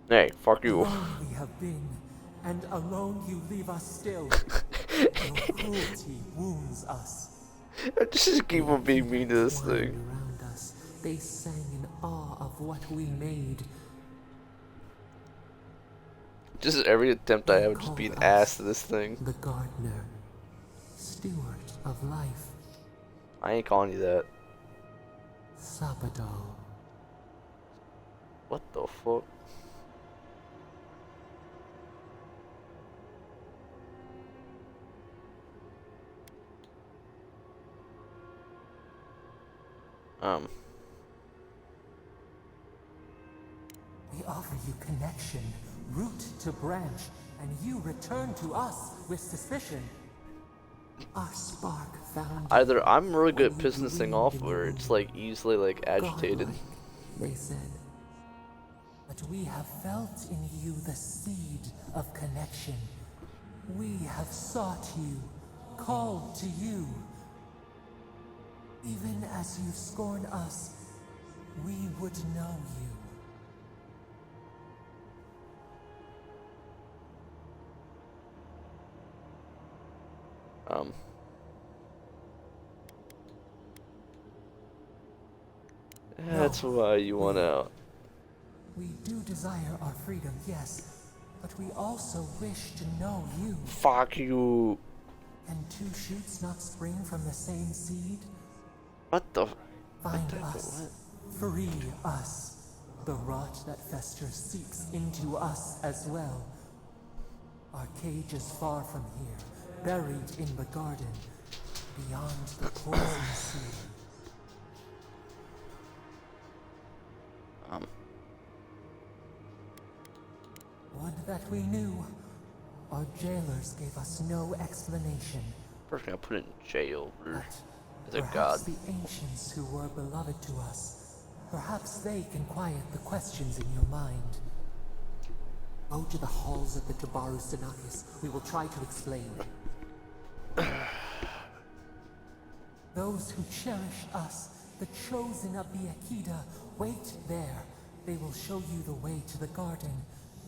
Hey, fuck you. Alone we have been, and alone you leave us still. Your cruelty wounds us. I just keep on being mean to this thing. Around us, they sang in awe of what we made. Just every attempt I have just being ass to this thing. The gardener, steward of life. I ain't calling you that. Sabado. What the fuck? We offer you connection, root to branch, and you return to us with suspicion. Our spark found. Either I'm really good at pissing this thing off, or it's like easily like agitated. Godlike, they said. But we have felt in you the seed of connection. We have sought you, called to you. Even as you scorn us, we would know you. That's why you want out. We do desire our freedom, yes, but we also wish to know you. Fuck you. Can two shoots not spring from the same seed? What the? Find us. Free us. The rot that festers seeps into us as well. Our cage is far from here, buried in the garden, beyond the poison sea. Would that we knew. Our jailers gave us no explanation. First thing I put it in jail. As a god. Perhaps the ancients who were beloved to us. Perhaps they can quiet the questions in your mind. Go to the halls of the Tabaru Sanakis. We will try to explain. Those who cherish us, the chosen of the Akida, wait there. They will show you the way to the garden,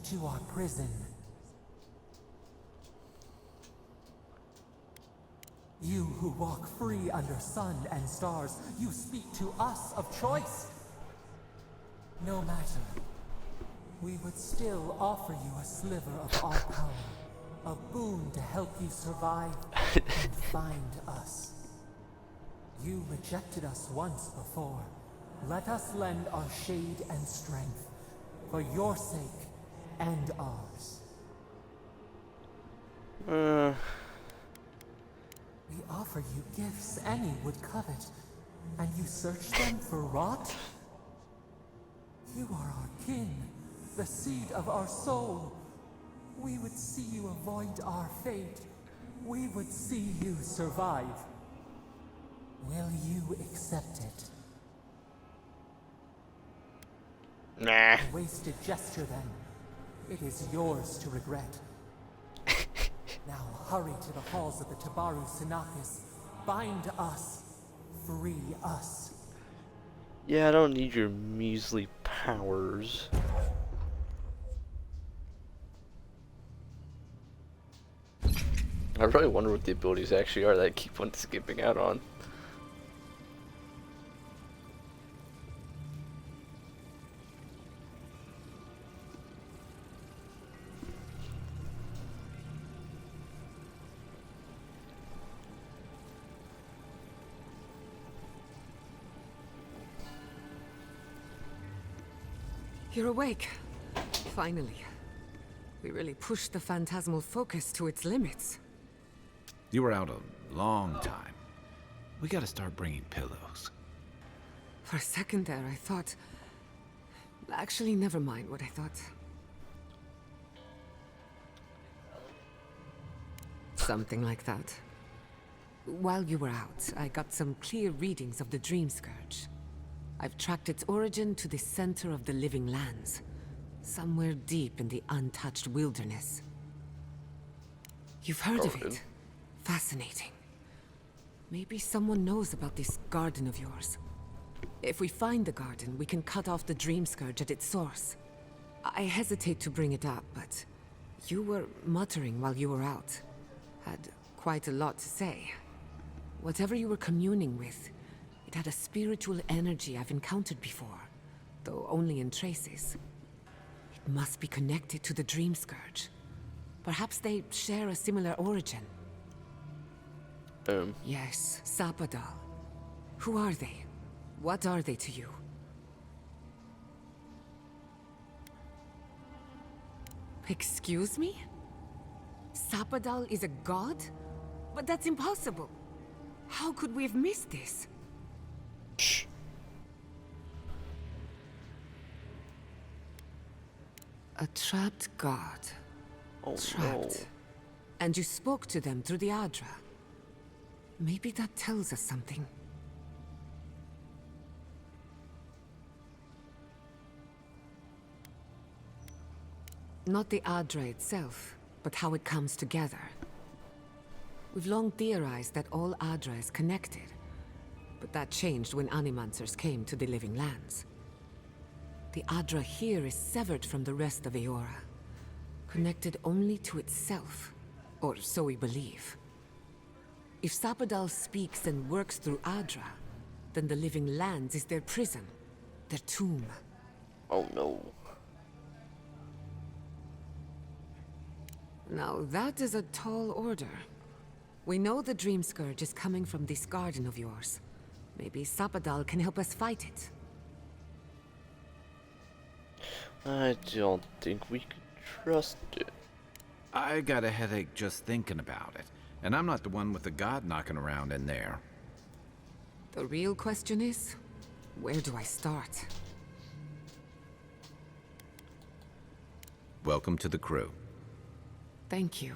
to our prison. You who walk free under sun and stars, you speak to us of choice. No matter. We would still offer you a sliver of our power, a boon to help you survive and find us. You rejected us once before. Let us lend our shade and strength, for your sake and ours. We offer you gifts any would covet, and you search them for rot? You are our kin, the seed of our soul. We would see you avoid our fate. We would see you survive. Will you accept it? Nah. A wasted gesture then. It is yours to regret. Now hurry to the halls of the Tabaru Sanakis. Bind us. Free us. Yeah, I don't need your measly powers. I really wonder what the abilities actually are that I keep on skipping out on. You're awake. Finally. We really pushed the phantasmal focus to its limits. You were out a long time. We gotta start bringing pillows. For a second there, I thought... Actually, never mind what I thought. Something like that. While you were out, I got some clear readings of the Dream Scourge. I've tracked its origin to the center of the living lands. Somewhere deep in the untouched wilderness. You've heard of it? Fascinating. Maybe someone knows about this garden of yours. If we find the garden, we can cut off the Dream Scourge at its source. I hesitate to bring it up, but you were muttering while you were out. Had quite a lot to say. Whatever you were communing with, it had a spiritual energy I've encountered before, though only in traces. It must be connected to the Dream Scourge. Perhaps they share a similar origin. Yes, Sapadal. Who are they? What are they to you? Excuse me? Sapadal is a god? But that's impossible. How could we have missed this? A trapped god. Oh, trapped. no. And you spoke to them through the Adra. Maybe that tells us something. Not the Adra itself, but how it comes together. We've long theorized that all Adra is connected, but that changed when Animancers came to the Living Lands. The Adra here is severed from the rest of Eora, connected only to itself, or so we believe. If Sapadal speaks and works through Adra, then the Living Lands is their prison, their tomb. Oh no. Now that is a tall order. We know the Dream Scourge is coming from this garden of yours. Maybe Sapadal can help us fight it. I don't think we can trust it. I got a headache just thinking about it. And I'm not the one with the god knocking around in there. The real question is, where do I start? Welcome to the crew. Thank you.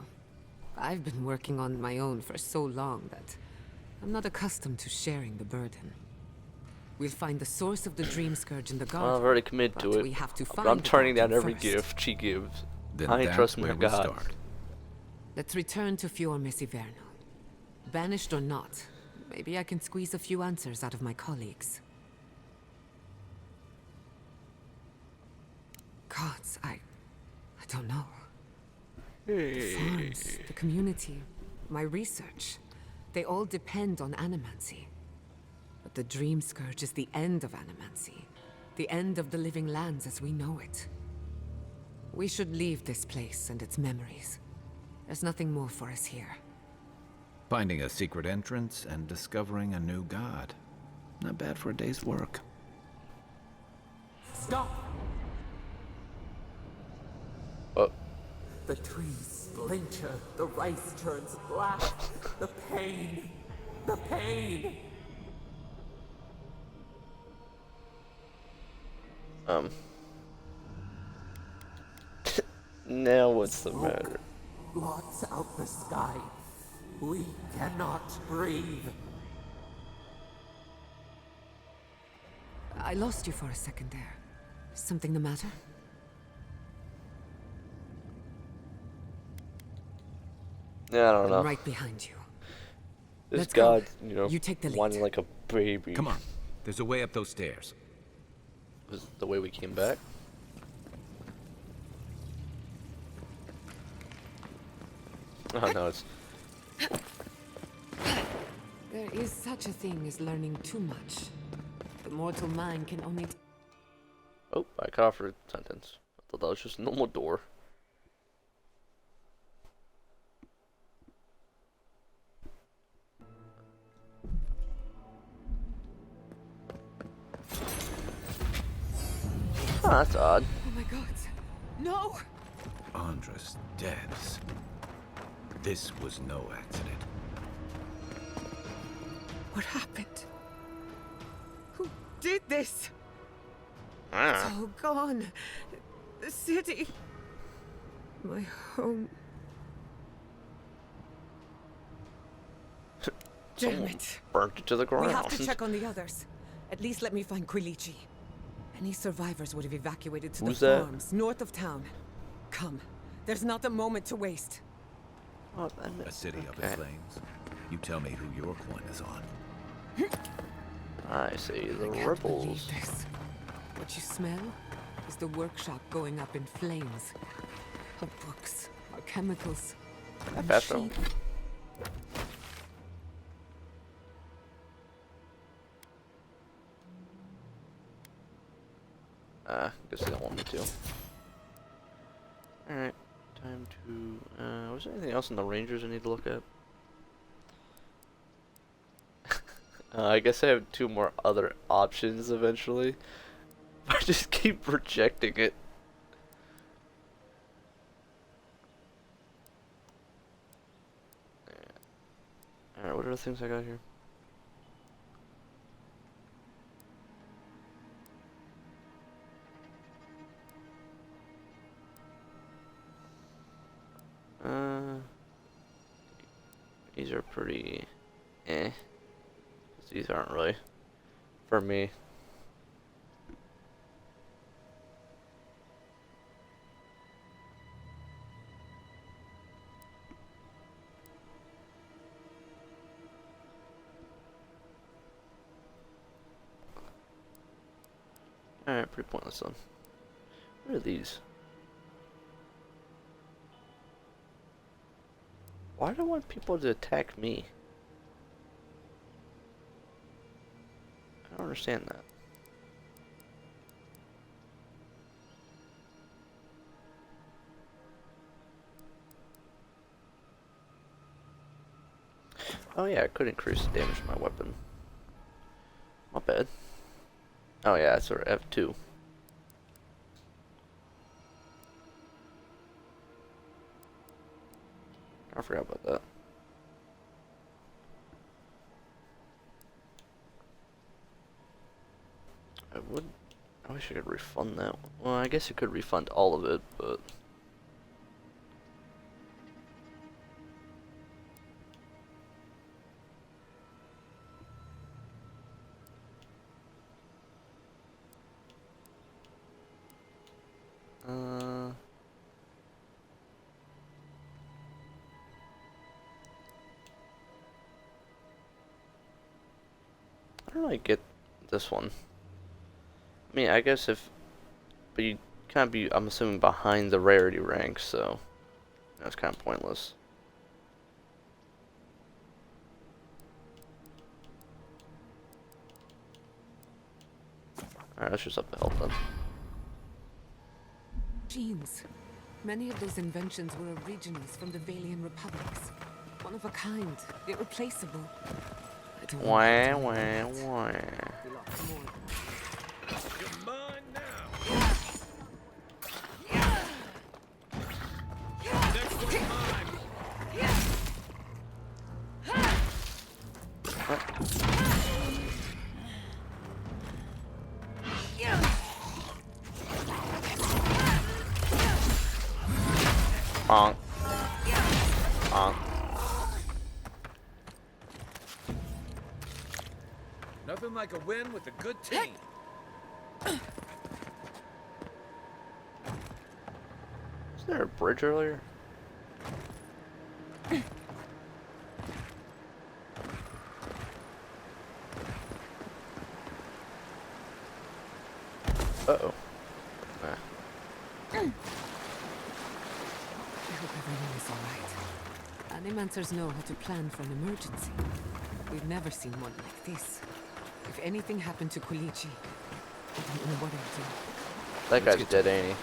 I've been working on my own for so long that I'm not accustomed to sharing the burden. We'll find the source of the Dream Scourge in the garden. Well, I've already committed to it. We have to find I'm the turning down garden every first. gift she gives. Then I ain't that's trust my where we god. start. Let's return to Fior Messiverno. Banished or not, maybe I can squeeze a few answers out of my colleagues. Gods, I don't know. The farms, the community, my research, they all depend on animancy. But the Dream Scourge is the end of animancy, the end of the living lands as we know it. We should leave this place and its memories. There's nothing more for us here. Finding a secret entrance and discovering a new god. Not bad for a day's work. Stop! Oh. The trees splinter, the rice turns black. The pain! The pain! Now what's the matter? Blots out the sky. We cannot breathe. I lost you for a second there. Something the matter? Yeah, I don't know. I'm right behind you. This Let's god, go. you know, You take the lead. whining like a baby. Come on. There's a way up those stairs. This is the way we came back. Oh no, it's... There is such a thing as learning too much. The mortal mind can only... Oh, I cut off her sentence. I thought that was just a normal door. Oh, that's odd. Oh my god. No! Andres Debs. This was no accident. What happened? Who did this? Ah. It's all gone. The city. My home. Damn Someone it. burnt it to the ground. We have to check on the others. At least let me find Quilici. Any survivors would have evacuated to Who's the that? farms north of town. Come. There's not a moment to waste. Oh, A city up in flames. You tell me who your coin is on. I say the Believe rebels. this. What you smell is the workshop going up in flames. Our books, our chemicals, our Fast travel. sheep. Guess they don't want me to. Alright, time to... was there anything else in the Rangers I need to look at? I guess I have 2 more other options eventually. I just keep rejecting it. Alright, what are the things I got here? These are pretty eh. These aren't really for me. Alright, pretty pointless one. What are these? Why do I want people to attack me? I don't understand that. Oh yeah, I could increase the damage of my weapon. Not bad. Oh yeah, it's sort of F2. I forgot about that. I wish I could refund that. Well, I guess I could refund all of it, but... I don't really get this one. I mean, I guess if... But you can't be, I'm assuming, behind the rarity rank, so... That's kind of pointless. Alright, let's just up the health then. Genes. Many of those inventions were originals from the Valian republics. One of a kind, irreplaceable. I don't Wah, wah, wah. You're mine now. Next one's mine. Bonk. Bonk. Nothing like a win with a good team. Was there a bridge earlier? Uh-oh. I hope everyone is alright. Animancers know how to plan for an emergency. We've never seen one like this. If anything happened to Quilici, I don't know what I'd do. That guy's dead, ain't he?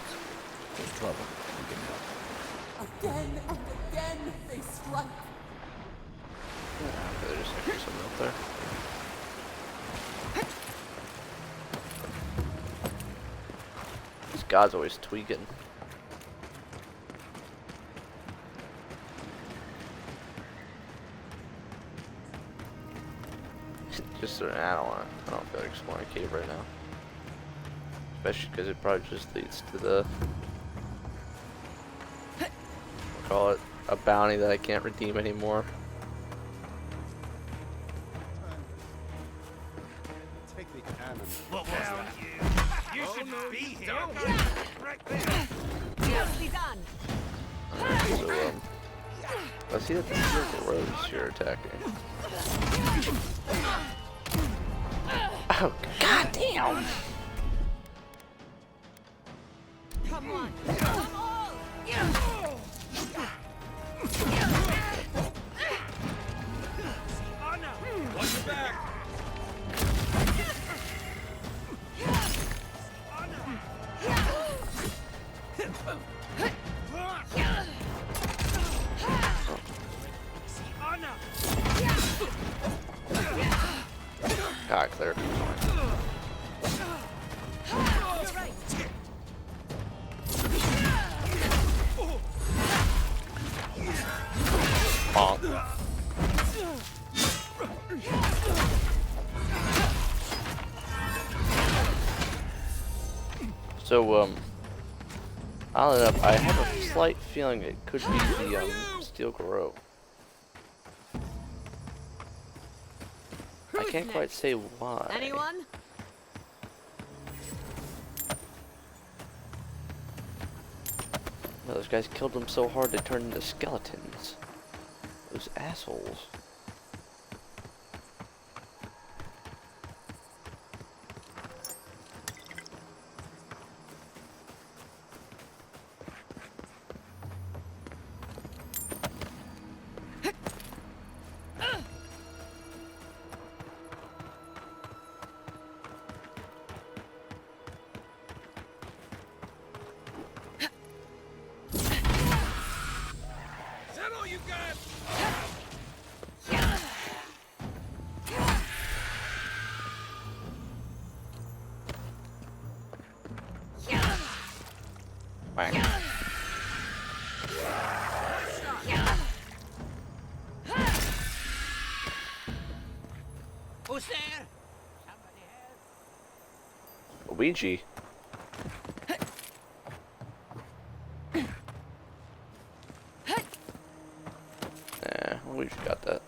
There's trouble. We can help. Again and again they strike. Yeah, there's actually something up there. This guy's always tweaking. Just, I don't feel like exploring a cave right now. Especially because it probably just leads to the, we'll call it a bounty that I can't redeem anymore. Take the cannon. What was that? You shouldn't be here. Right there. Nicely done. Alright, so, I see that the circle roads you're attacking. Oh, goddamn! Come on. Come on. Watch your back. God, clear. Bonk. So, oddly enough, I have a slight feeling it could be the, Steel Garrote. I can't quite say why. Anyone? Well, those guys killed them so hard they turned into skeletons. Those assholes. Bang. Who's there? Luigi. Luigi got that.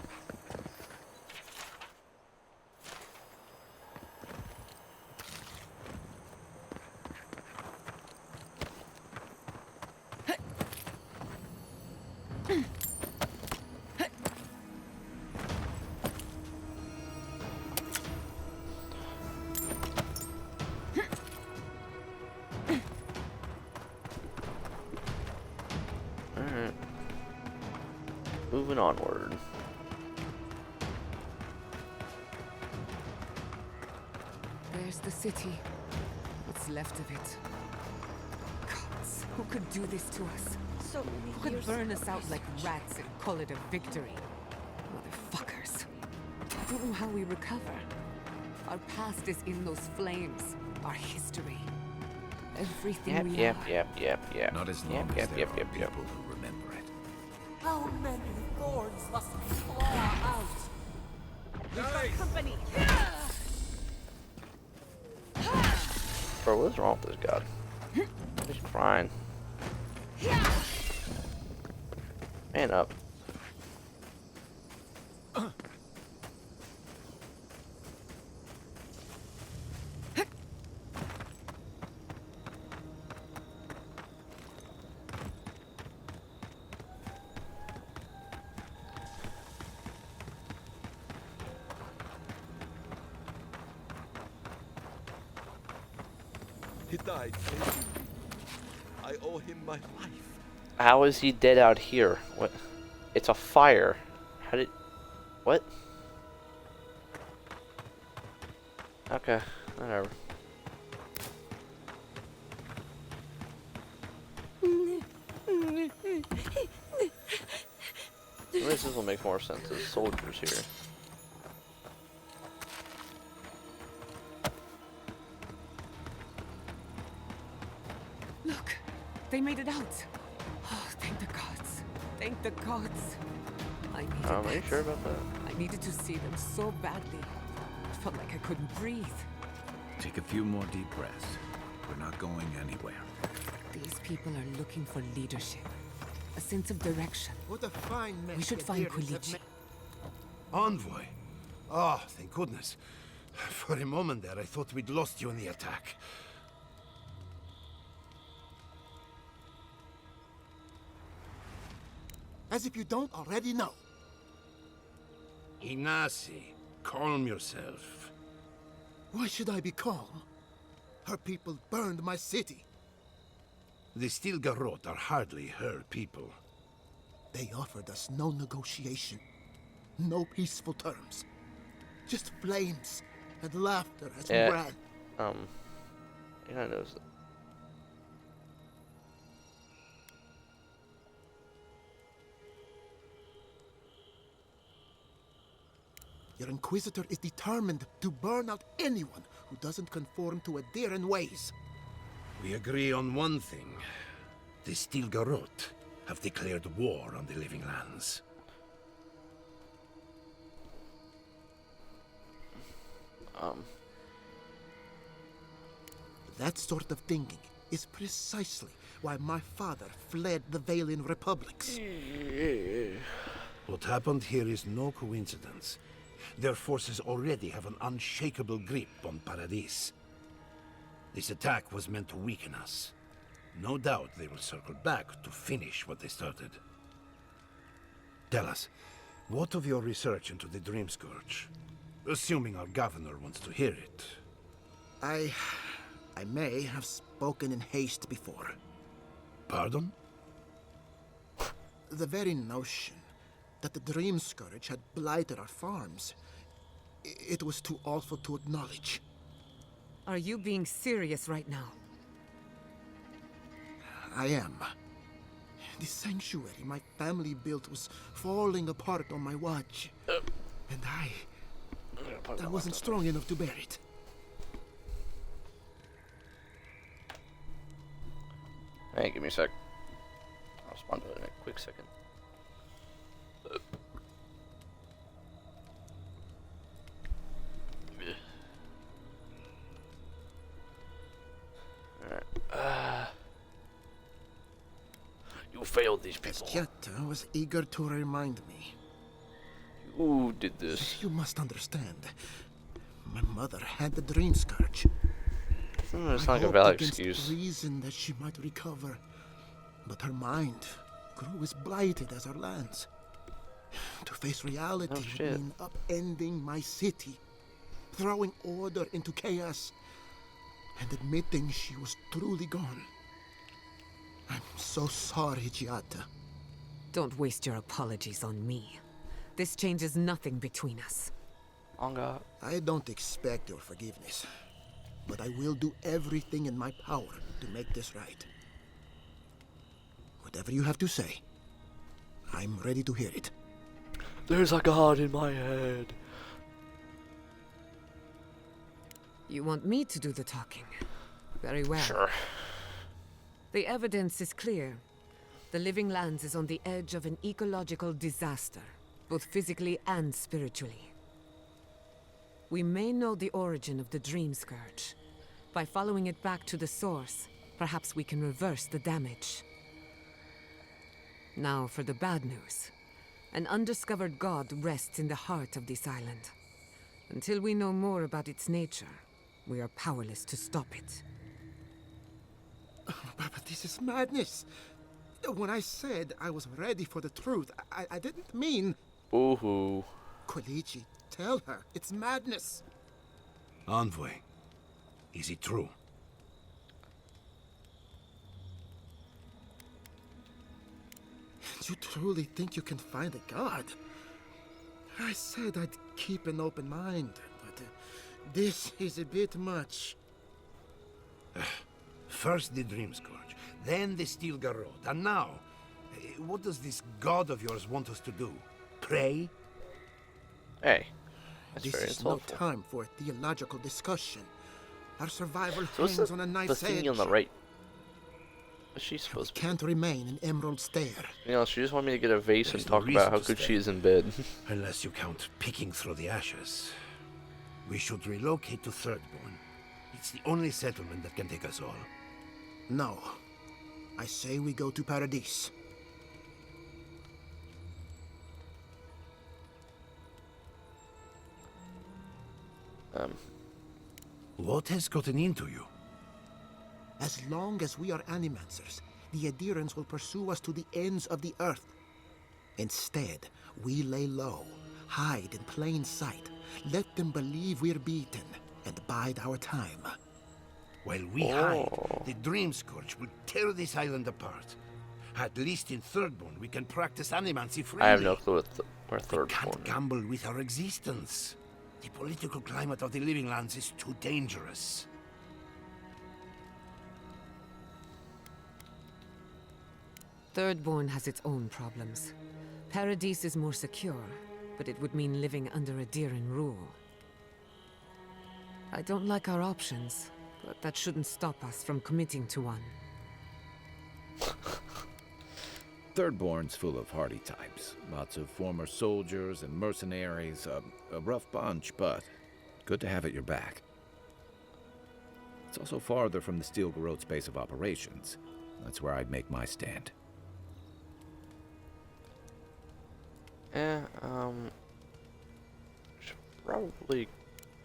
Alright. Moving onward. There's the city. What's left of it. Gods, who could do this to us? So many Who could years burn of us out like research. rats and call it a victory? Motherfuckers. I don't know how we recover. Our past is in those flames. Our history. Everything we are. Yep. Not as long as there are people who remember it. How many thorns must we claw out? We've got company. Bro, what's wrong with this god? He's crying. Man up. He died. I owe him my life. How is he dead out here? What? It's a fire. How did... What? Okay, whatever. I guess this will make more sense. There's soldiers here. Look, they made it out. Oh, thank the gods. Thank the gods. I needed Are you that. sure about that? I needed to see them so badly. It felt like I couldn't breathe. Take a few more deep breaths. We're not going anywhere. These people are looking for leadership. A sense of direction. What a fine mess We should the find Deerins have Quilici. Envoy? Oh, thank goodness. For a moment there, I thought we'd lost you in the attack. As if you don't already know. Ignacy, calm yourself. Why should I be calm? Her people burned my city. The Stilgarrot are hardly her people. They offered us no negotiation, no peaceful terms. Just flames and laughter as we ran. Yeah, I noticed that. Your Inquisitor is determined to burn out anyone who doesn't conform to Aderan ways. We agree on one thing. The Stilgarrot have declared war on the Living Lands. That sort of thinking is precisely why my father fled the Valian republics. What happened here is no coincidence. Their forces already have an unshakable grip on Paradis. This attack was meant to weaken us. No doubt they will circle back to finish what they started. Tell us, what of your research into the Dream Scourge? Assuming our governor wants to hear it. I may have spoken in haste before. Pardon? The very notion that the Dream Scourge had blighted our farms, it was too awful to acknowledge. Are you being serious right now? I am. The sanctuary my family built was falling apart on my watch. And I wasn't strong enough to bear it. Hey, give me a sec. I'll respond to it in a quick second. Alright. You failed these people. Chiata was eager to remind me. Who did this? You must understand. My mother had the dream scourge. It's I not like a hoped valid against excuse. reason that she might recover, but her mind grew as blighted as her lands. To face reality would mean upending my city, throwing order into chaos, and admitting she was truly gone. I'm so sorry, Giata. Don't waste your apologies on me. This changes nothing between us. Anga. I don't expect your forgiveness, but I will do everything in my power to make this right. Whatever you have to say, I'm ready to hear it. There's a god in my head. You want me to do the talking? Very well. Sure. The evidence is clear. The Living Lands is on the edge of an ecological disaster, both physically and spiritually. We may know the origin of the Dream Scourge. By following it back to the source, perhaps we can reverse the damage. Now for the bad news. An undiscovered god rests in the heart of this island. Until we know more about its nature, we are powerless to stop it. But this is madness. When I said I was ready for the truth, I didn't mean... Ooh. Quilici, tell her. It's madness. Envoy, is it true? You truly think you can find a god? I said I'd keep an open mind, but this is a bit much. First the Dream Scourge, then the Steel Garrote, and now, what does this god of yours want us to do? Pray? Hey, that's This very is no insightful. time for a theological discussion. Our survival So what's hangs on a the knife's thingy edge. on the right? What's she supposed to be? Can't remain in Emerald Stair. You know, she just wanted me to get a vase There's and no talk about reason how to good stay. she is in bed. Unless you count picking through the ashes. We should relocate to Thirdborn. It's the only settlement that can take us all. No. I say we go to Paradise. What has gotten into you? As long as we are animancers, the adherents will pursue us to the ends of the earth. Instead, we lay low, hide in plain sight, let them believe we're beaten, and bide our time. While we hide, the Dream Scourge will tear this island apart. At least in Thirdborn, we can practice animancy freely. I have no clue where We Thirdborn can't is. gamble with our existence. The political climate of the Living Lands is too dangerous. Thirdborn has its own problems. Paradise is more secure, but it would mean living under a Diran rule. I don't like our options, but that shouldn't stop us from committing to one. Thirdborn's full of hardy types. Lots of former soldiers and mercenaries. A rough bunch, but good to have at your back. It's also farther from the Steel Garrote's base of operations. That's where I'd make my stand. Should probably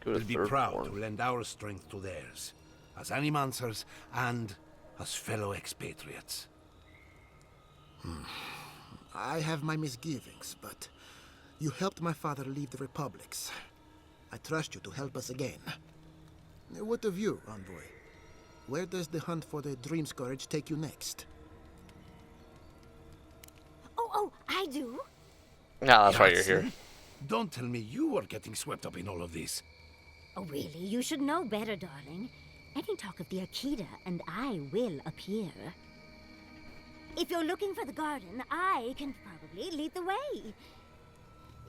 go to We'll be proud to Thirdborn. lend our strength to theirs, as animancers and as fellow expatriates. I have my misgivings, but you helped my father leave the Republics. I trust you to help us again. What of you, Envoy? Where does the hunt for the Dream Scourge take you next? Oh, I do. No, that's why you're Grazie. here. Don't tell me you are getting swept up in all of this. Oh, really? You should know better, darling. Any talk of the Akita, and I will appear. If you're looking for the garden, I can probably lead the way.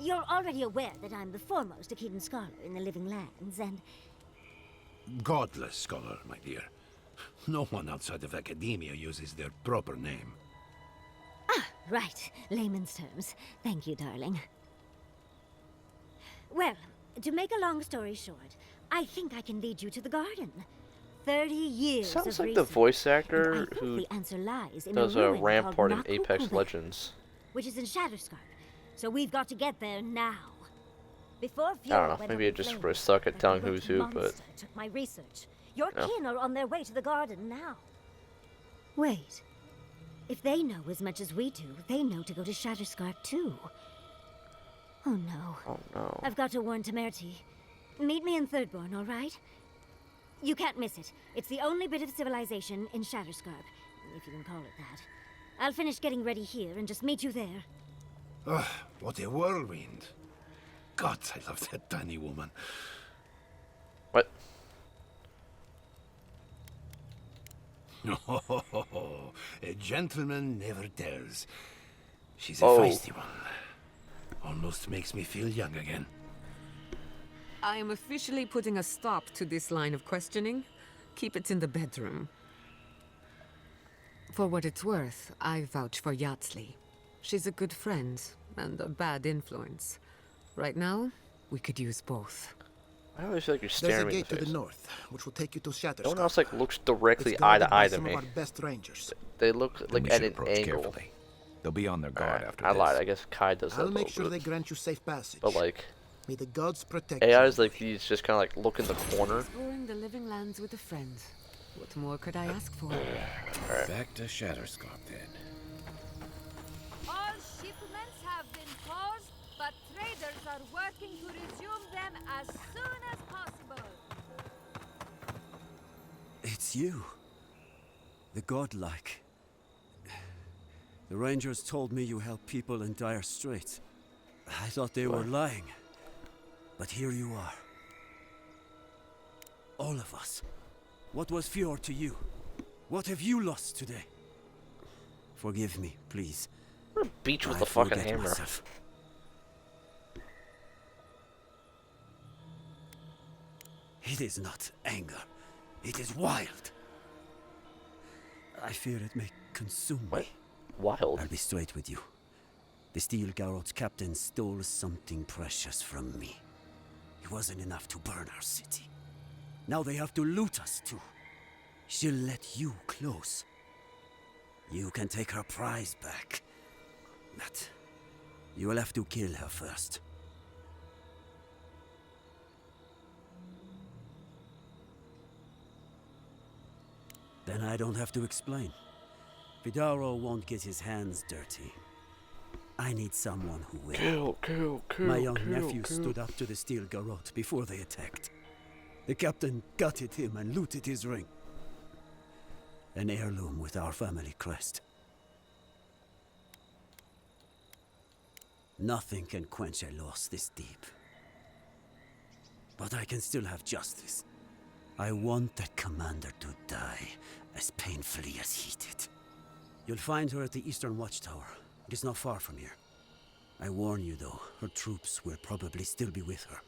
You're already aware that I'm the foremost Akitan scholar in the Living Lands, and... Godless scholar, my dear. No one outside of academia uses their proper name. Ah, right. Layman's terms. Thank you, darling. Well, to make a long story short, I think I can lead you to the garden. 30 years Sounds of like the research, voice and I actor think who the answer lies in does a a ruin Rampart in called Apex Nakukube, Legends. which is in Shatterscarp. So we've got to get there now. Before I don't Fury know. went Maybe I up in just flames, really suck at that telling great who's who, but monster took my research. Your No. kin are on their way to the garden now. Wait. If they know as much as we do, they know to go to Shatterscarp too. Oh no. Oh no. I've got to warn Temerity. Meet me in Thirdborn, all right? You can't miss it. It's the only bit of civilization in Shatterscarp, if you can call it that. I'll finish getting ready here and just meet you there. Ugh, what a whirlwind. God, I love that tiny woman. What? Oh, a gentleman never tells. She's a Oh. feisty one. Almost makes me feel young again. I am officially putting a stop to this line of questioning. Keep it in the bedroom. For what it's worth, I vouch for Yatsley. She's a good friend and a bad influence. Right now, we could use both. I always feel like you're There's staring a me in gate the to the face. north, which will take you to Shatterscarp. No one else like looks directly It's eye guarded to by eye to some me. of our best rangers. They look Then like we at should an approach angle. carefully. They'll be on their guard after I this. lied. I guess Kai does that a I'll make little sure they bit. grant you safe passage. But like, May the gods protect AI's like these just kind of like look in the corner. Exploring the living lands with a friend. What more could I ask for? Back to Shatterscarp then. All shipments have been paused, but traders are working to resume them as soon as possible. It's you. The godlike. The Rangers told me you help people in dire straits. I thought they were lying. But here you are. All of us. What was Fjord to you? What have you lost today? Forgive me, please. Beat you with I the fucking forget hammer. myself. It is not anger. It is wild. I fear it may consume me. Wild? I'll be straight with you. The Steel Garrot's captain stole something precious from me. It wasn't enough to burn our city. Now they have to loot us too. She'll let you close. You can take her prize back. But you will have to kill her first. Then I don't have to explain. Vidaro won't get his hands dirty. I need someone who will. Kill, My young nephew stood up to the Steel Garrote before they attacked. The captain gutted him and looted his ring. An heirloom with our family crest. Nothing can quench a loss this deep. But I can still have justice. I want that commander to die as painfully as he did. You'll find her at the Eastern Watchtower. It is not far from here. I warn you though, her troops will probably still be with her.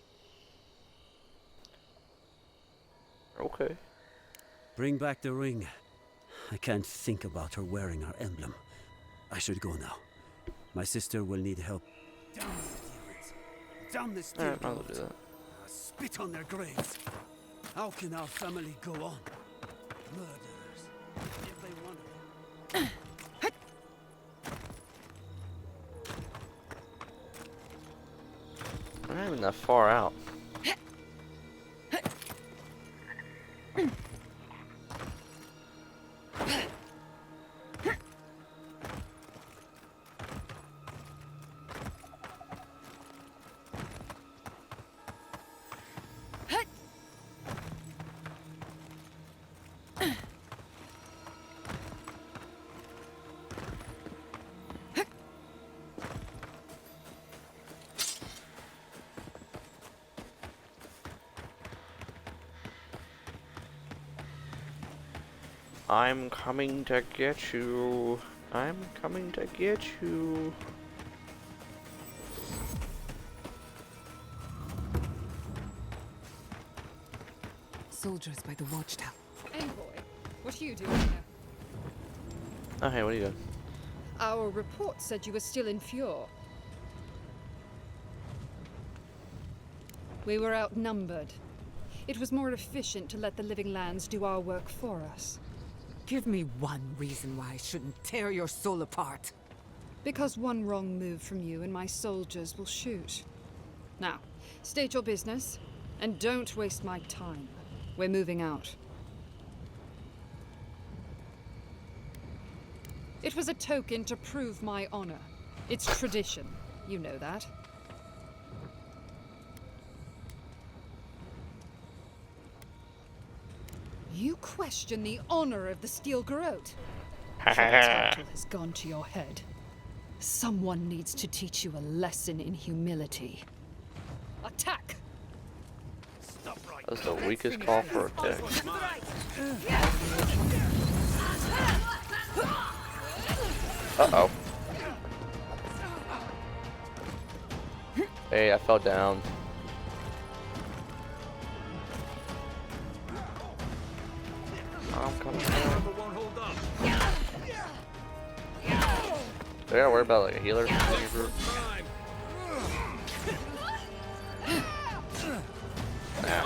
Okay. Bring back the ring. I can't think about her wearing her emblem. I should go now. My sister will need help. Down the demons! Down the Steel Alright, I'll do Garrote. that. Spit on their graves! How can our family go on? Murderers. Every one of them. I'm not even that far out. I'm coming to get you. I'm coming to get you. Soldiers by the watchtower. Envoy, What are you doing here? Oh, hey, what are you doing? Our report said you were still in Fjord. We were outnumbered. It was more efficient to let the living lands do our work for us. Give me one reason why I shouldn't tear your soul apart. Because one wrong move from you and my soldiers will shoot. Now, state your business, and don't waste my time. We're moving out. It was a token to prove my honor. It's tradition. You know that. You question the honor of the Steel Garrote? The title has gone to your head. Someone needs to teach you a lesson in humility. Attack! That's the weakest call for attack. Uh-oh. Hey, I fell down. I'm coming down. They gotta worry about like a healer in your group. Nah.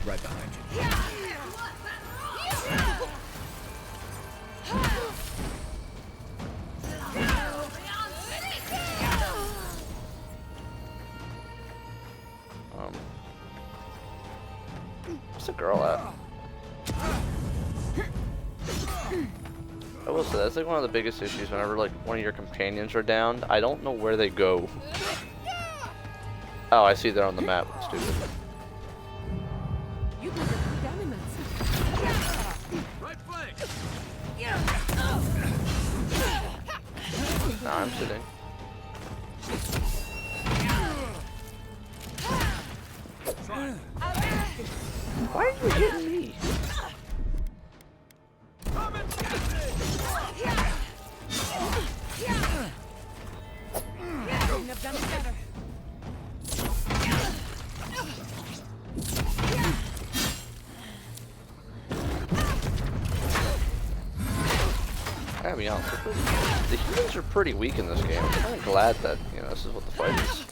Right behind you. Where's the girl at? I will say that's like one of the biggest issues whenever like one of your companions are down. I don't know where they go. Oh, I see they're on the map. Stupid. You guys are good animals. Right flank. Nah, I'm sitting. Why are you hitting me? Couldn't have done it better. I gotta be honest, the humans are pretty weak in this game. I'm kind of glad that, you know, this is what the fight is.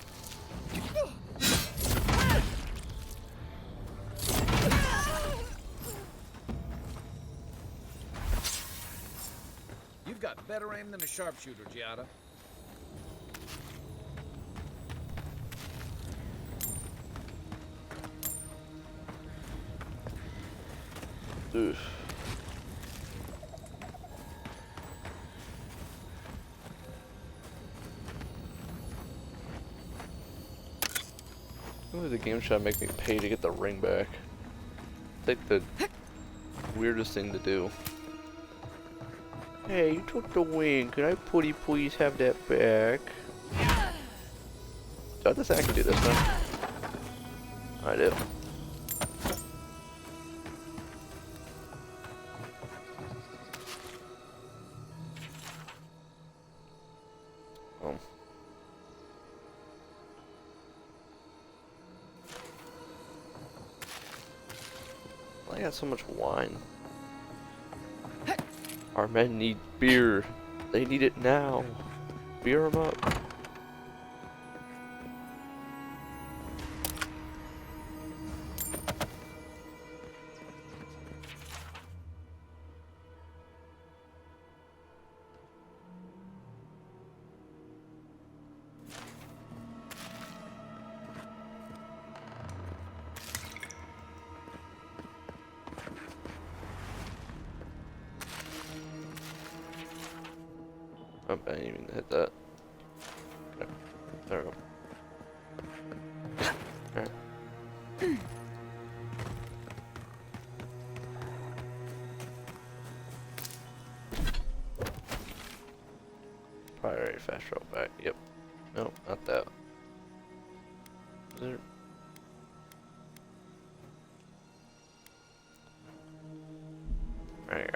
You've got better aim than a sharpshooter, Giada. Oof. Ooh, the game trying to make me pay to get the ring back. It's like the weirdest thing to do. Hey, you took the wing. Can I please have that back? Do I have to say I can do this now? I do. Oh. I got so much wine. Our men need beer. They need it now. Beer them up. Oh, I didn't even hit that. Okay. There we go. Alright. Probably already fast travel back. Yep. Nope, not that. Is there...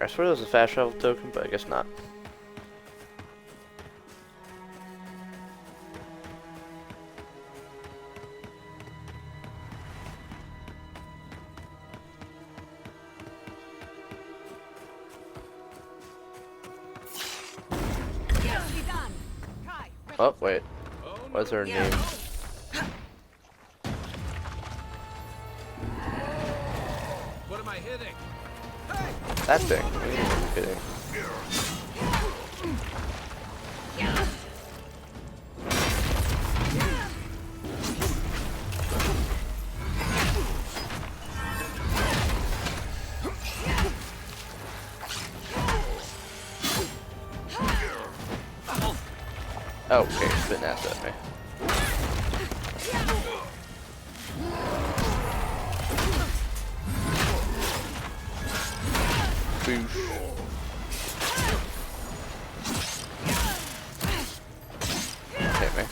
I swear there was a fast travel token, but I guess not. Oh, wait. What's her name? What am I hitting? That thing. What are you kidding? Oh, okay, spin that at me. Boosh. Hit me.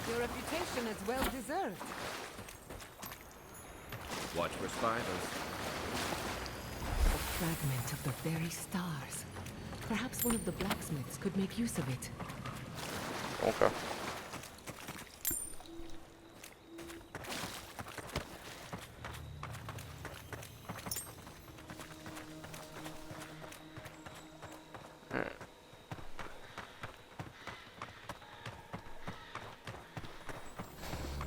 Your reputation is well deserved. Watch for spiders. A fragment of the very stars. Perhaps one of the blacksmiths could make use of it. Okay. Alright.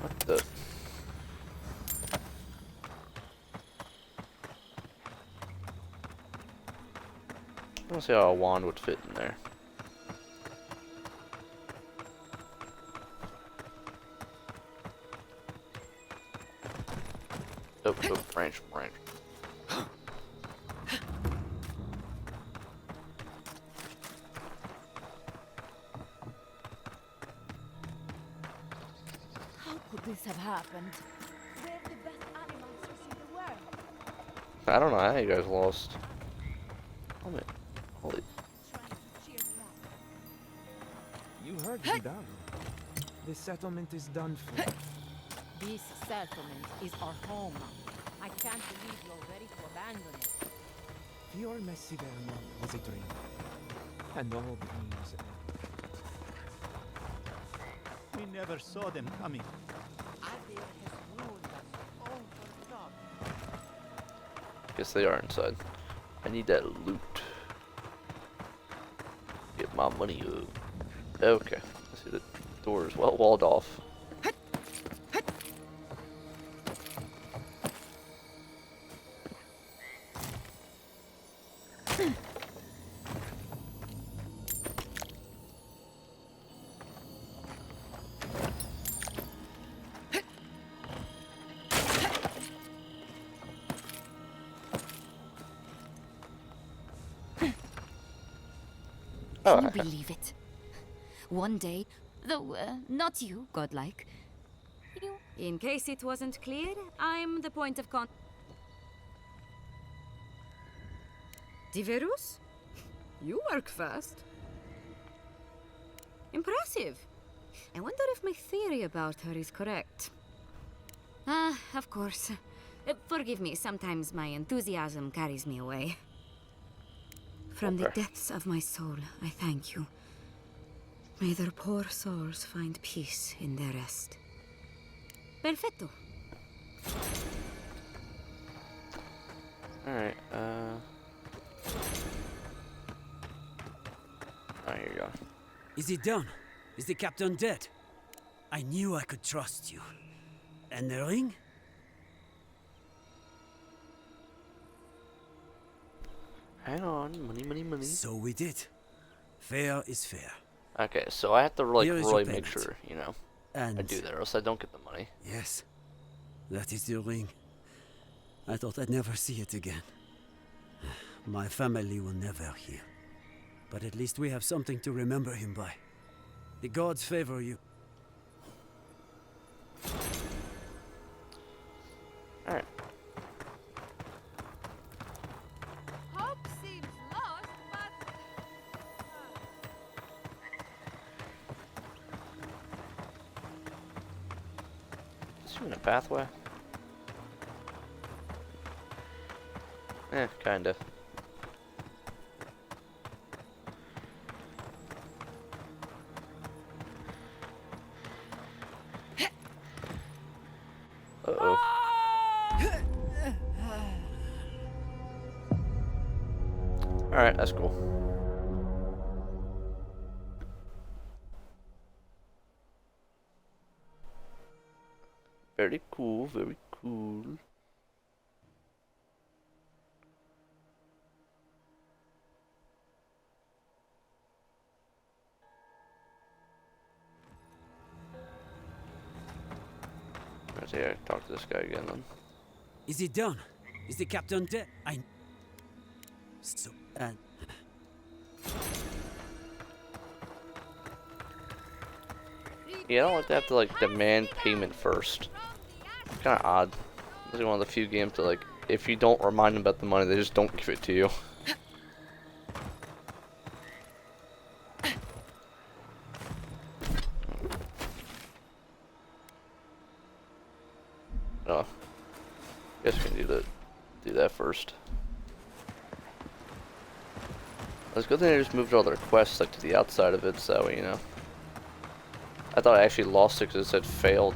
What the? I don't see how a wand would fit in there. Oh, branch. How could this have happened? They're the best animals in the world. I don't know how you guys lost. Holy. You heard me, done. The settlement is done for. This settlement is our home. I can't believe you're ready to abandon it. Your Messi Vermont was a dream. And all dreams end. We never saw them coming. Adir has ruled us all for God. Guess they are inside. I need that loot. Get my money up. Okay. I see the door is well walled off. Can you believe it? One day, though not you, godlike. You. In case it wasn't clear, I'm the point of contact. Diverus? You work fast. Impressive. I wonder if my theory about her is correct. Ah, of course. Forgive me, sometimes my enthusiasm carries me away. From the depths of my soul, I thank you. May their poor souls find peace in their rest. Perfecto. Alright, here you go. Is it done? Is the captain dead? I knew I could trust you. And the ring? Hang on, money. So we did. Fair is fair. Okay, so I have to like Here is really your make payment. sure, you know, And I do that, or else I don't get the money. yes, that is the ring. I thought I'd never see it again. My family will never hear. But at least we have something to remember him by. The gods favor you. Alright. Hope seems lost, but Is there even a pathway? Kinda. Uh-oh. Alright, that's cool. Very cool, very cool. I think I talk to this guy again then. Is it done? Is the captain dead? So, Yeah, I don't like to have to like demand payment first. It's kind of odd. This is one of the few games that like, if you don't remind them about the money, they just don't give it to you. Oh, guess we can do that first. It's a good thing they just moved all their quests like to the outside of it, so you know. I thought I actually lost it because it said failed.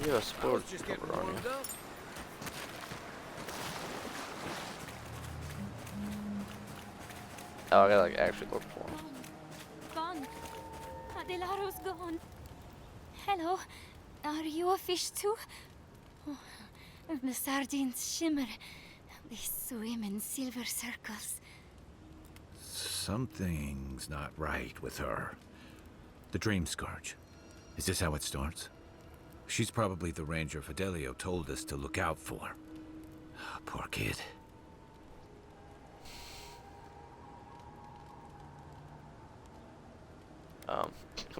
You have a sport cover on you. Oh, I gotta like actually look for him. Gone. Adelaro's gone. Hello. Are you a fish too? Oh, the sardines shimmer. They swim in silver circles. Something's not right with her. The Dream Scourge. Is this how it starts? She's probably the ranger Fidelio told us to look out for. Poor kid.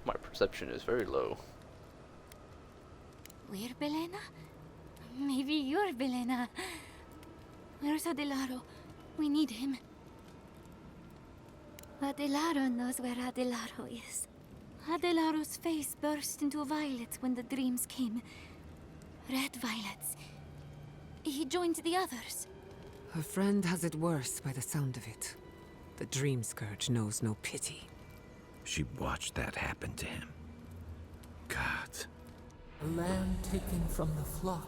My perception is very low. We're Belena? Maybe you're Belena. Where's Adelaro? We need him. Adelaro knows where Adelaro is. Adelaro's face burst into violets when the dreams came. Red violets. He joined the others. Her friend has it worse by the sound of it. The Dream Scourge knows no pity. She watched that happen to him. God. A lamb taken from the flock.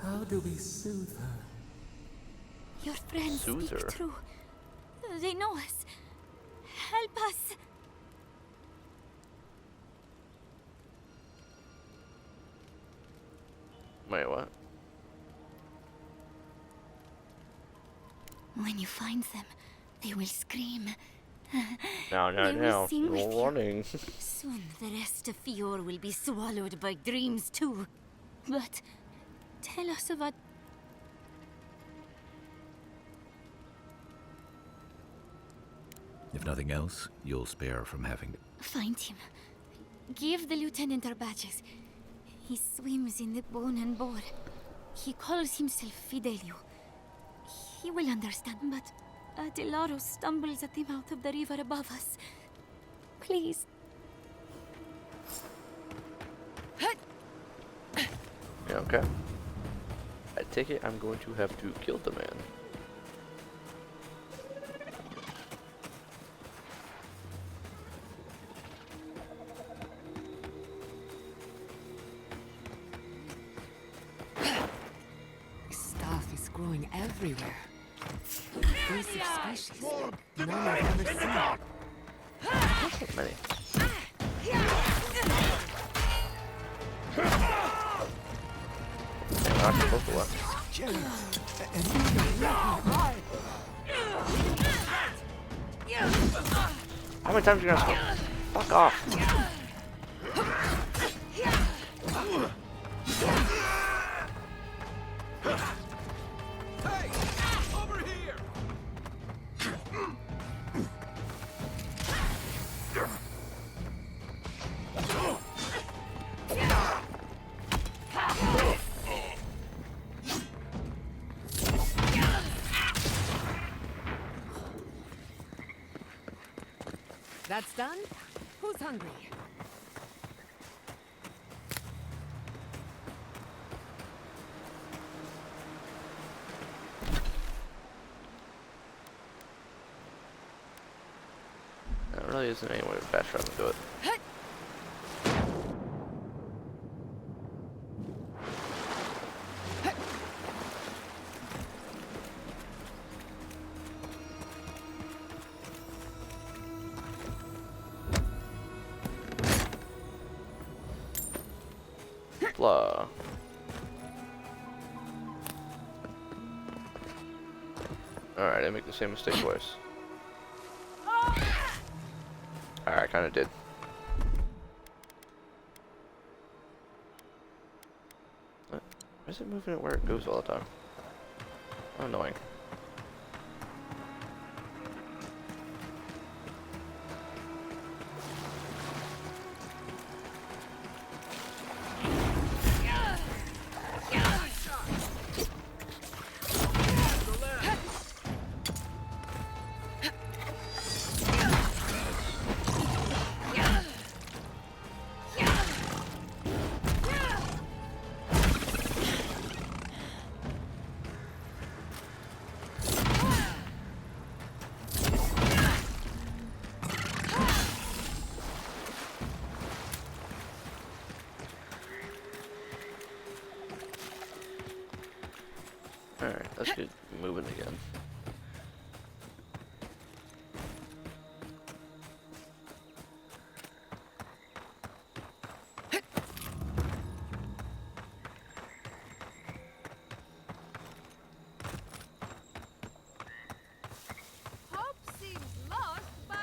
How do we soothe her? Your friends Soothe speak her. true. They know us. Help us. Wait, what? When you find them, they will scream. No, They will sing you're with you. running. Soon the rest of Fior will be swallowed by dreams too. But tell us about... If nothing else, you'll spare her from having... Find him. Give the lieutenant our badges. He swims in the bone and boar. He calls himself Fidelio. He will understand, but Adelaro stumbles at the mouth of the river above us. Please. Yeah, okay. I take it I'm going to have to kill the man. Stuff is growing everywhere. Invasive species. None I've ever seen. Many. Not supposed to left. How many times are you gonna smoke? Fuck off. That's done? Who's hungry? There really isn't any way to fast travel and do it. Blah. Alright, I make the same mistake twice. Alright, I kinda did. Why is it moving it where it goes all the time? How annoying. Alright, let's get moving again. Hope seems lost, but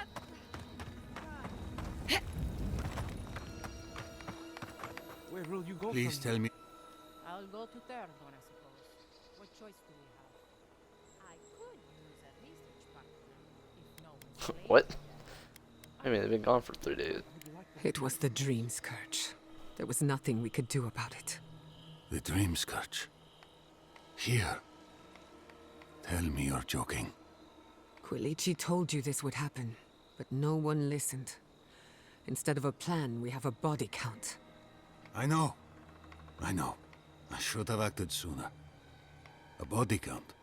Where will you go? Please from tell here? me. I'll go to Terradon, I suppose. What choice do we have? I could use a research partner if no one's late. What? I mean, they've been gone for 3 days. It was the Dream Scourge. There was nothing we could do about it. The Dream Scourge. Here. Tell me you're joking. Quilici told you this would happen, but no one listened. Instead of a plan, we have a body count. I know. I know. I should have acted sooner. A body count.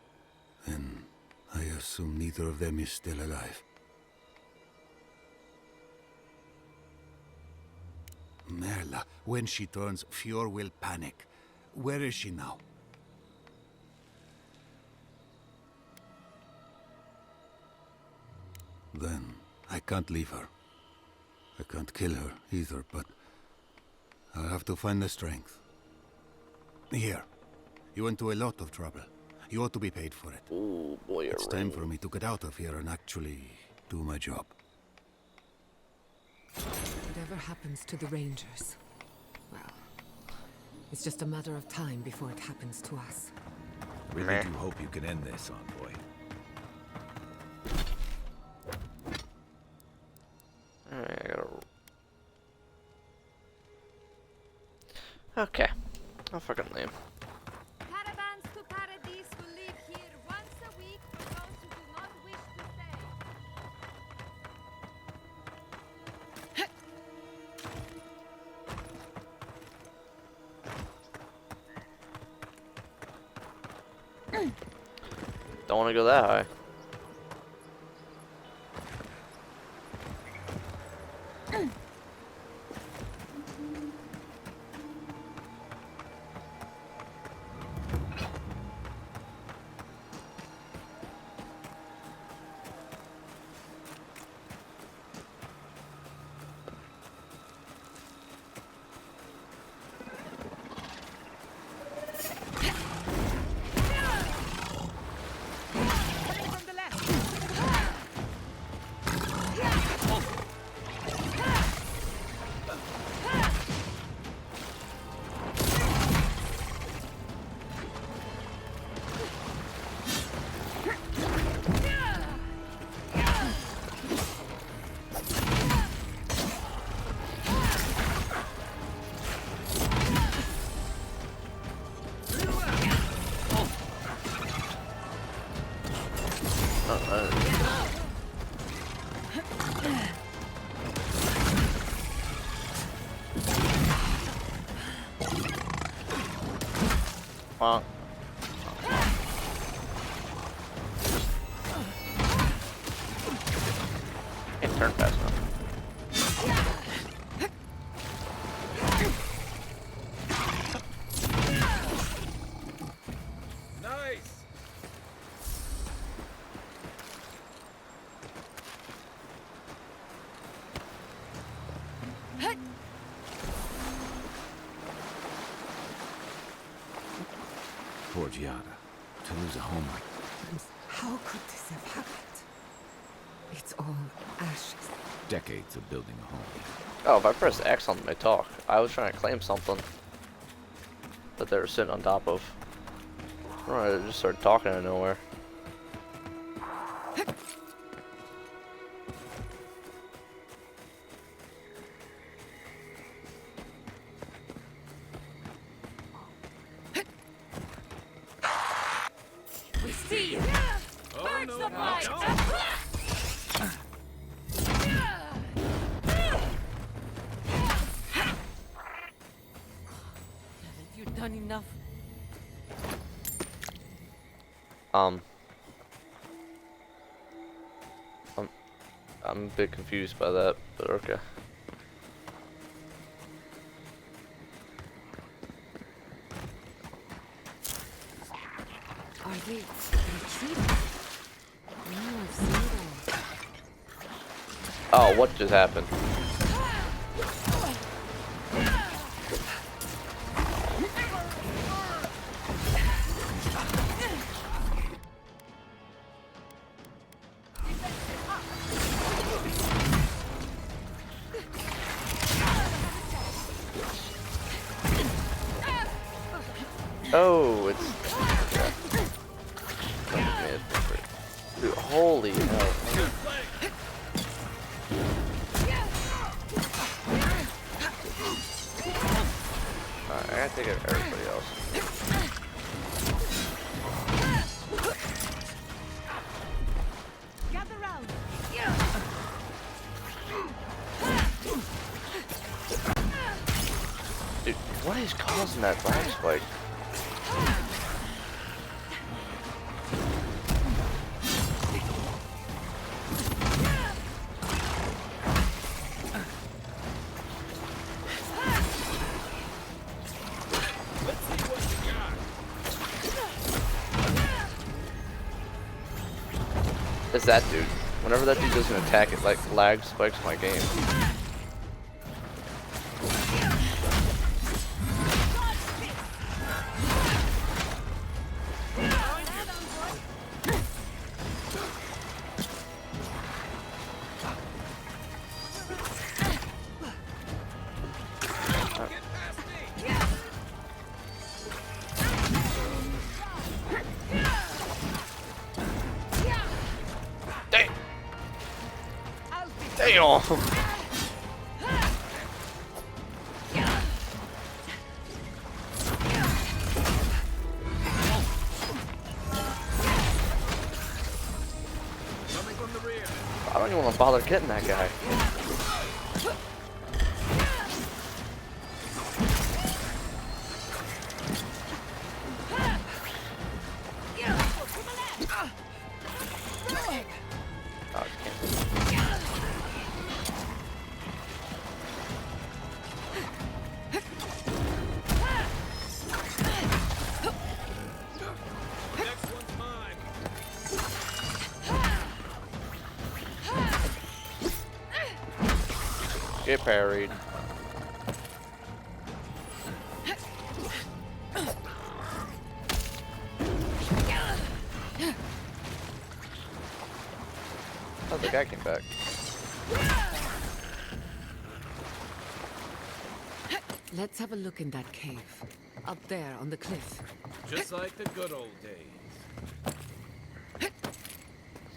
Then I assume neither of them is still alive. Merla, when she turns, Fior will panic. Where is she now? Then I can't leave her. I can't kill her either, but I'll have to find the strength. Here. You went to a lot of trouble. You ought to be paid for it. Ooh, boy, it's time for me to get out of here and actually do my job. Whatever happens to the Rangers, well, it's just a matter of time before it happens to us. Really do hope you can end this, envoy. Alright, I gotta... Okay. I'll fucking leave. caravans to Paradise will leave here once a week for those who do not wish to stay. Don't want to go that high. Bonk. Can't turn fast enough. Nice. Poor Giada. To lose a home like How could this have happened? It's all ashes. decades of building a home. Oh, if I press X on my talk, I was trying to claim something that they were sitting on top of. I don't know, I just started talking out of nowhere. We see you! Purge the blight! Haven't you done enough? I'm a bit confused by that, but okay. Are they retreating? No, I've seen them. Oh, what just happened? Oh, it's... Yeah. Dude, holy hell. Alright, I gotta take out everybody else. Gather round! Dude, what is causing that lag spike? It's that dude. Whenever that dude does an attack, it like lag spikes my game. Damn! I don't even want to bother getting that guy. Get parried. Oh, the guy came back. Let's have a look in that cave. Up there on the cliff. Just like the good old days.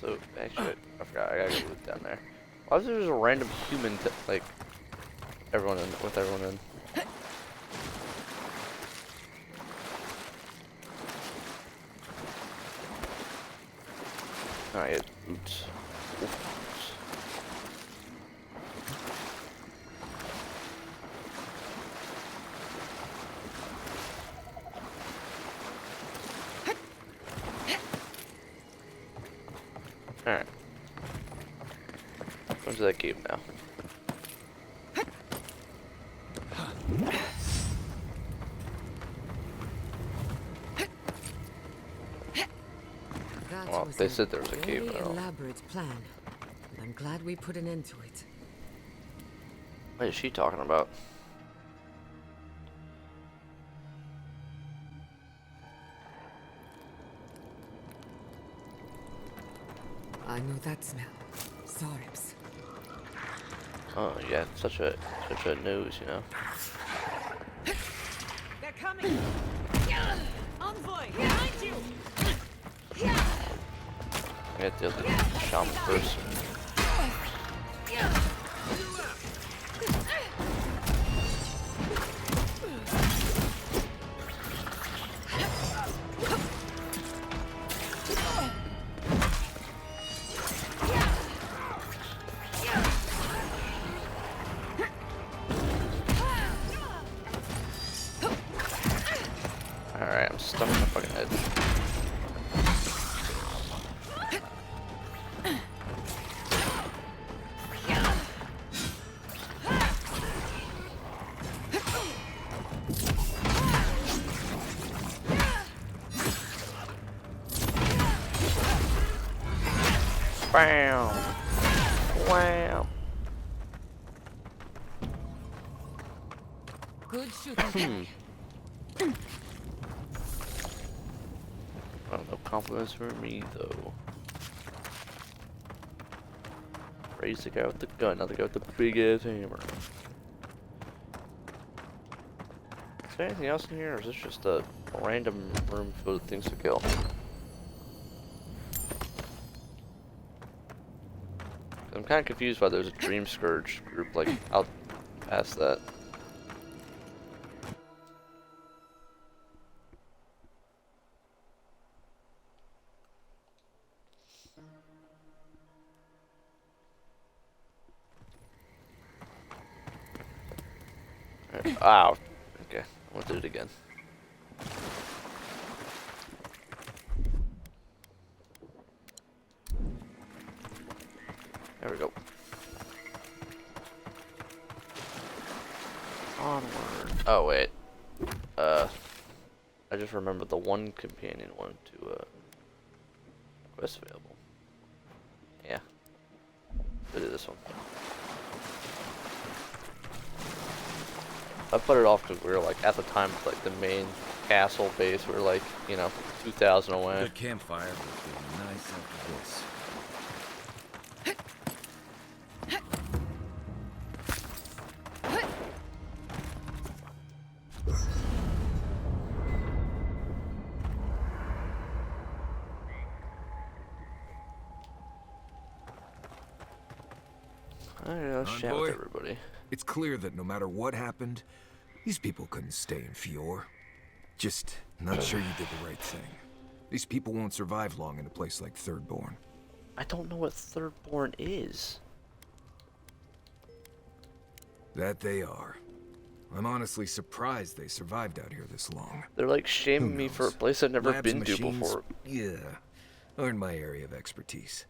So, actually, I forgot, I gotta go loot down there. Why is there just a random human, like, everyone in, with everyone in? Alright, oops. to that cave now. That Well, was they a said there was a cave very now. elaborate plan. And I'm glad we put an end to it. What is she talking about? I know that smell. Saribs. Oh yeah, such a news, you know. They're coming! Envoy, behind you! Get the other shaman first. Alright, I'm stuck in the fucking head. Bam! Wow! Good shooting. Well, no compliments for me though. Praise the guy with the gun, not the guy with the big ass hammer. Is there anything else in here, or is this just a random room filled with things to kill? I'm kind of confused why there's a Dream Scourge group like out past that. Ow. Okay, I'll do it again. There we go. Onward. Oh wait. I just remembered the one companion wanted to quest available. Yeah. We'll do this one. I put it off because we were like at the time like the main castle base. We were like, you know, 2,000 away. Good campfire would be nice after this. Chat with everybody. It's clear that no matter what happened, these people couldn't stay in Fior. Just not sure you did the right thing. These people won't survive long in a place like Thirdborn. I don't know what Thirdborn is. That they are. I'm honestly surprised they survived out here this long. They're like shaming me for a place I've never Labs been and to machines, before. Yeah, aren't my area of expertise.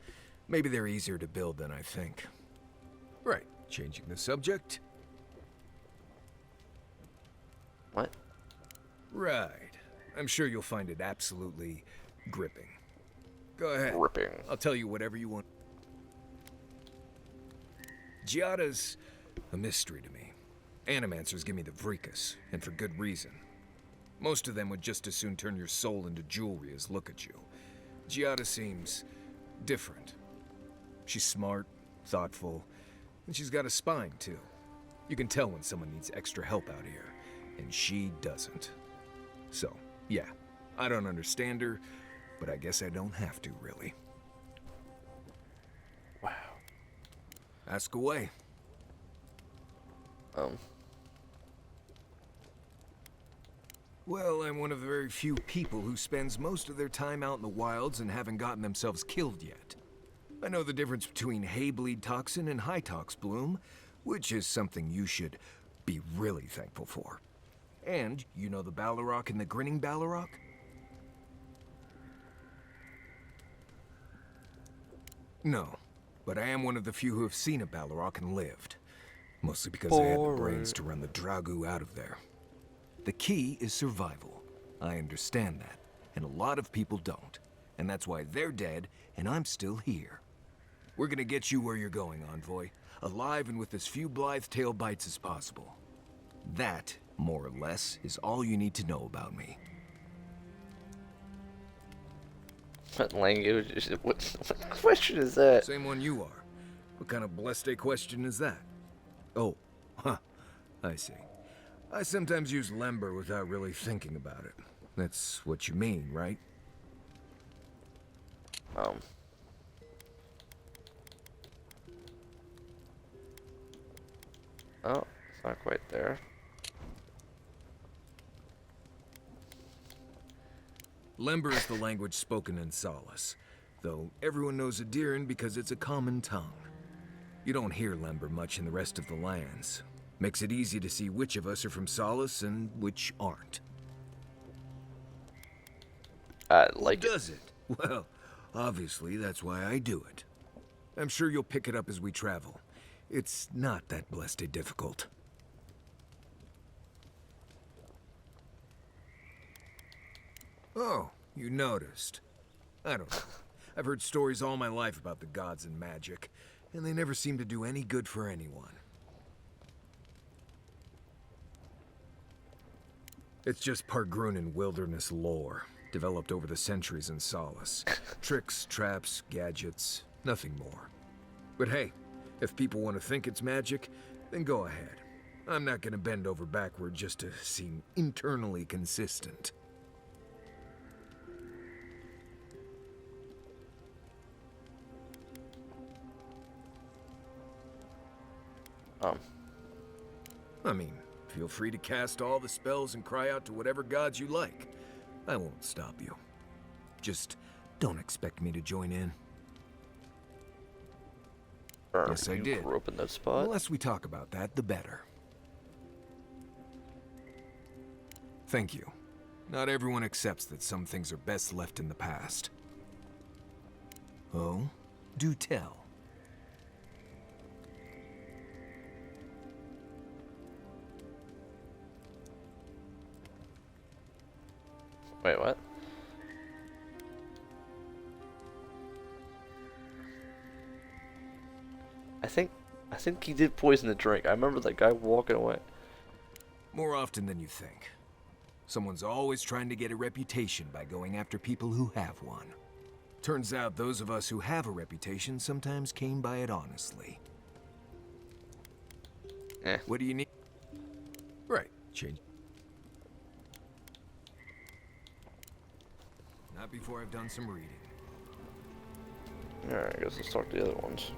Maybe they're easier to build than I think. Right, changing the subject. What? Right. I'm sure you'll find it absolutely gripping. Go ahead. Gripping. I'll tell you whatever you want. Giada's a mystery to me. Animancers give me the vricus, and for good reason. Most of them would just as soon turn your soul into jewelry as look at you. Giada seems different. She's smart, thoughtful, and she's got a spine, too. You can tell when someone needs extra help out here, and she doesn't. So, yeah, I don't understand her, but I guess I don't have to, really. Wow. Ask away. Well, I'm one of the very few people who spends most of their time out in the wilds and haven't gotten themselves killed yet. I know the difference between hay-bleed toxin and high-tox bloom, which is something you should be really thankful for. And you know the Ballarok and the Grinning Ballarok? No. but I am one of the few who have seen a Balrog and lived. Mostly because I had the brains to run the Dragu out of there. The key is survival. I understand that, and a lot of people don't. And that's why they're dead, and I'm still here. We're gonna get you where you're going, Envoy. Alive and with as few blithe-tail bites as possible. That, more or less, is all you need to know about me. What language is it? What question is that? Same one you are. What kind of blessed question is that? Oh, huh. I see. I sometimes use Lember without really thinking about it. That's what you mean, right? Oh, it's not quite there. Lember is the language spoken in Solace, though everyone knows Adiran because it's a common tongue. You don't hear Lember much in the rest of the lands. Makes it easy to see which of us are from Solace and which aren't. Like Who does it? Well, obviously that's why I do it. I'm sure you'll pick it up as we travel. It's not that blessed difficult. Oh, you noticed. I don't know. I've heard stories all my life about the gods and magic, and they never seem to do any good for anyone. It's just Pargrunan wilderness lore, developed over the centuries in Solace. Tricks, traps, gadgets, nothing more. But hey, if people want to think it's magic, then go ahead. I'm not gonna bend over backward just to seem internally consistent. I mean, feel free to cast all the spells and cry out to whatever gods you like. I won't stop you. Just don't expect me to join in. Yes, I did. Grew up in that spot. The less we talk about that, the better. Thank you. Not everyone accepts that some things are best left in the past. Oh, do tell. Wait, what? I think he did poison the drink. I remember that guy walking away. More often than you think. Someone's always trying to get a reputation by going after people who have one. Turns out those of us who have a reputation sometimes came by it honestly. What do you need? Right, change. Not before I've done some reading. Alright, I guess let's talk to the other ones.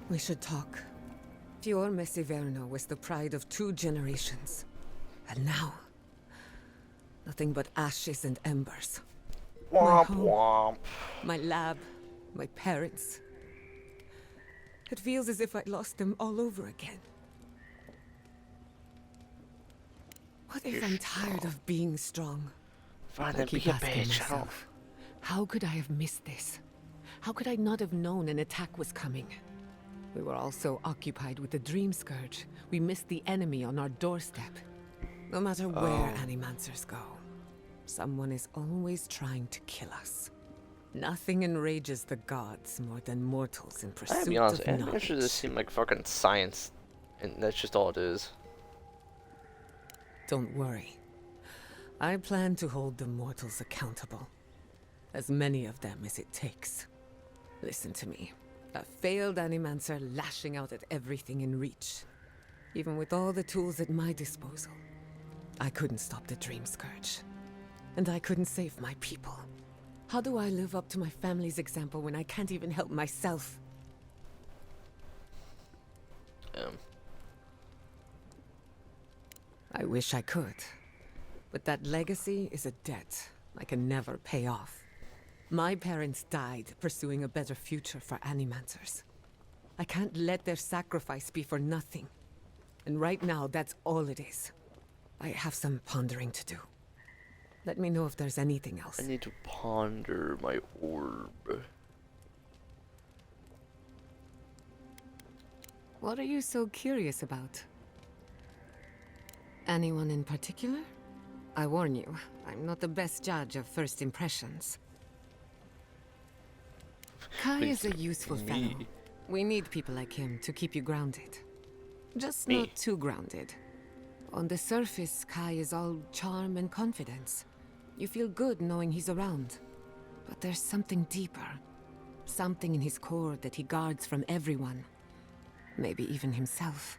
We should talk. Fior Messiverno was the pride of 2 generations. And now, nothing but ashes and embers. Womp my home, womp. My lab, my parents. It feels as if I lost them all over again. What if I'm tired of being strong? Fine, I then keep be a asking bitch. myself, how could I have missed this? How could I not have known an attack was coming? We were all so occupied with the Dream Scourge, we missed the enemy on our doorstep. No matter where Animancers go, someone is always trying to kill us. Nothing enrages the gods more than mortals in I pursuit gotta be honest, of animation knowledge. just seem like fucking science, and that's just all it is. Don't worry. I plan to hold the mortals accountable. As many of them as it takes. Listen to me. A failed Animancer lashing out at everything in reach. Even with all the tools at my disposal. I couldn't stop the Dream Scourge. And I couldn't save my people. How do I live up to my family's example when I can't even help myself? I wish I could. But that legacy is a debt I can never pay off. My parents died pursuing a better future for Animancers. I can't let their sacrifice be for nothing. And right now, that's all it is. I have some pondering to do. Let me know if there's anything else. I need to ponder my orb. What are you so curious about? Anyone in particular? I warn you, I'm not the best judge of first impressions. Kai is a useful fellow. We need people like him to keep you grounded. Just not too grounded. On the surface, Kai is all charm and confidence. You feel good knowing he's around. But there's something deeper. Something in his core that he guards from everyone. Maybe even himself.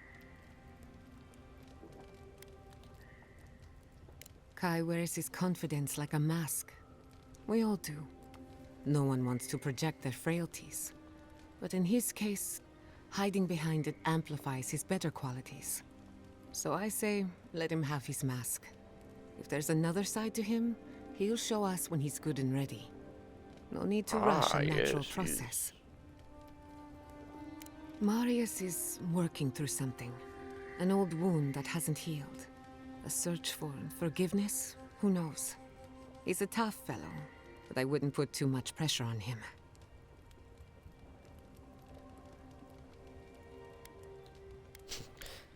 Kai wears his confidence like a mask. We all do. No one wants to project their frailties. But in his case, hiding behind it amplifies his better qualities. So I say, let him have his mask. If there's another side to him, he'll show us when he's good and ready. No need to rush a natural process. Marius is working through something. An old wound that hasn't healed. A search for forgiveness? Who knows? He's a tough fellow, but I wouldn't put too much pressure on him.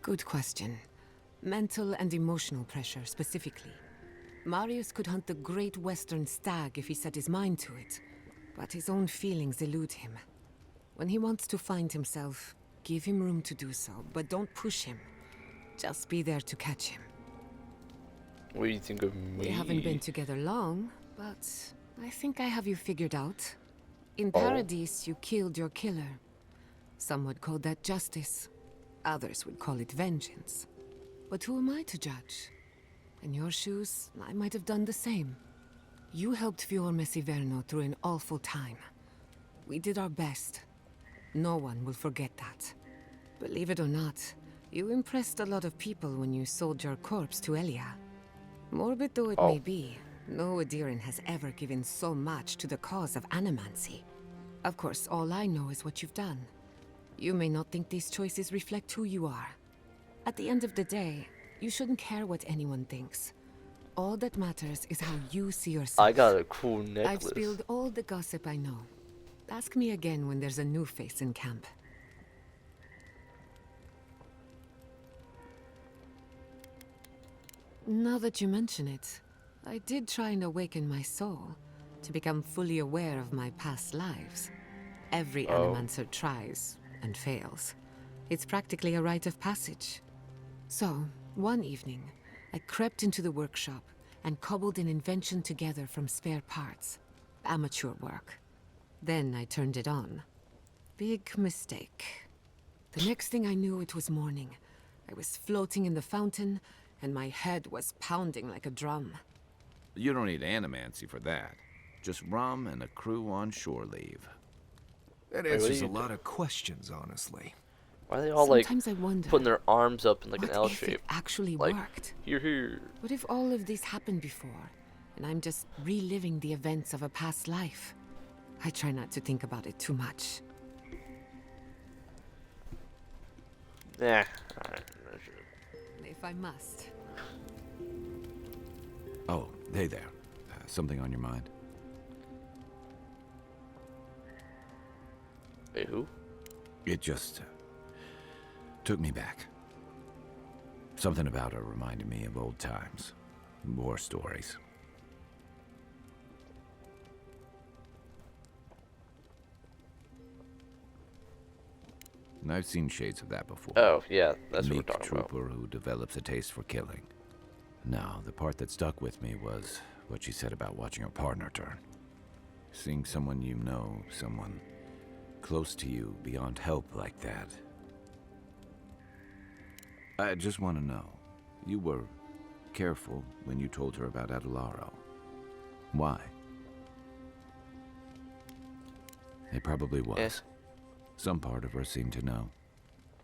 Good question. Mental and emotional pressure, specifically. Marius could hunt the great western stag if he set his mind to it, but his own feelings elude him. When he wants to find himself, give him room to do so, but don't push him. Just be there to catch him. What do you think of me? We haven't been together long, but I think I have you figured out. In Paradise, you killed your killer. Some would call that justice. Others would call it vengeance. But who am I to judge? In your shoes, I might have done the same. You helped Fior Messiverno through an awful time. We did our best. No one will forget that. Believe it or not, you impressed a lot of people when you sold your corpse to Elia. Morbid though it may be, no Adiran has ever given so much to the cause of animancy. Of course, all I know is what you've done. You may not think these choices reflect who you are. At the end of the day, you shouldn't care what anyone thinks. All that matters is how you see yourself. I got a cool necklace. I've spilled all the gossip I know. Ask me again when there's a new face in camp. Now that you mention it, I did try and awaken my soul to become fully aware of my past lives. Every animancer tries and fails. It's practically a rite of passage. So, one evening, I crept into the workshop and cobbled an invention together from spare parts. Amateur work. Then I turned it on. Big mistake. The next thing I knew, it was morning. I was floating in the fountain, and my head was pounding like a drum. You don't need animancy for that. Just rum and a crew on shore leave. That answers a lot of questions, honestly. Why are they all Sometimes I wonder, putting their arms up in like an L what if shape? it actually like, worked? Here. What if all of this happened before, and I'm just reliving the events of a past life? I try not to think about it too much. Yeah. If I must. Oh, hey there. Something on your mind? Hey, who? It just took me back. Something about her reminded me of old times. War stories. And I've seen shades of that before. Oh, yeah, that's what we're Meek talking about. trooper who develops a taste for killing. Now, the part that stuck with me was what she said about watching her partner turn. Seeing someone you know, someone close to you, beyond help like that. I just want to know, you were careful when you told her about Adelaro. Why? It probably was. Yes. Some part of her seemed to know.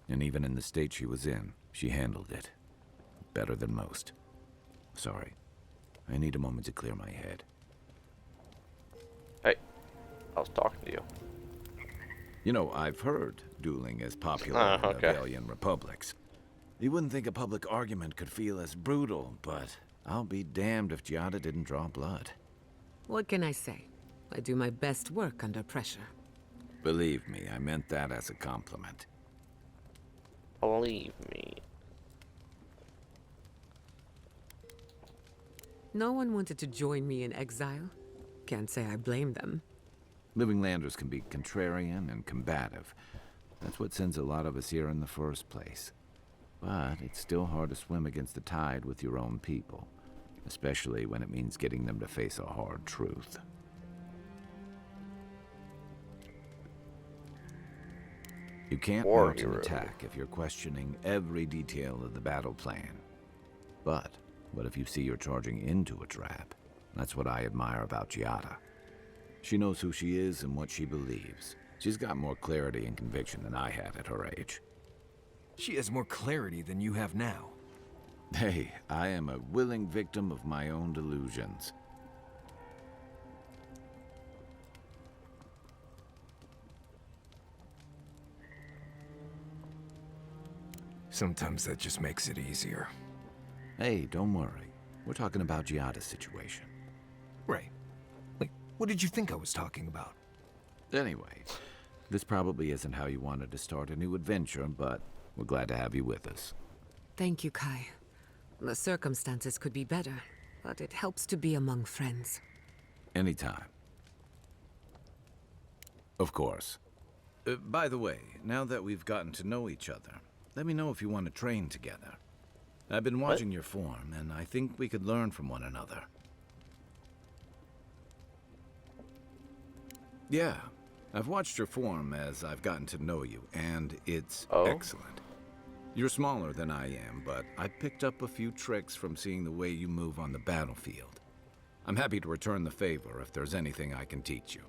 And even in the state she was in, she handled it. Better than most. Sorry. I need a moment to clear my head. Hey, I was talking to you. You know, I've heard dueling is popular in Avelian republics. You wouldn't think a public argument could feel as brutal, but I'll be damned if Giada didn't draw blood. What can I say? I do my best work under pressure. Believe me, I meant that as a compliment. Believe me. No one wanted to join me in exile. Can't say I blame them. Living landers can be contrarian and combative. That's what sends a lot of us here in the first place. But it's still hard to swim against the tide with your own people, especially when it means getting them to face a hard truth. You can't mount an attack if you're questioning every detail of the battle plan. But what if you see you're charging into a trap? That's what I admire about Giada. She knows who she is and what she believes. She's got more clarity and conviction than I had at her age. She has more clarity than you have now. Hey, I am a willing victim of my own delusions. Sometimes that just makes it easier. Hey, don't worry. We're talking about Giada's situation. Right. Wait, what did you think I was talking about? Anyway, this probably isn't how you wanted to start a new adventure, but we're glad to have you with us. Thank you, Kai. The circumstances could be better, but it helps to be among friends. Anytime. Of course. By the way, now that we've gotten to know each other, let me know if you want to train together. I've been watching your form, and I think we could learn from one another. Yeah, I've watched your form as I've gotten to know you, and it's excellent. You're smaller than I am, but I picked up a few tricks from seeing the way you move on the battlefield. I'm happy to return the favor if there's anything I can teach you.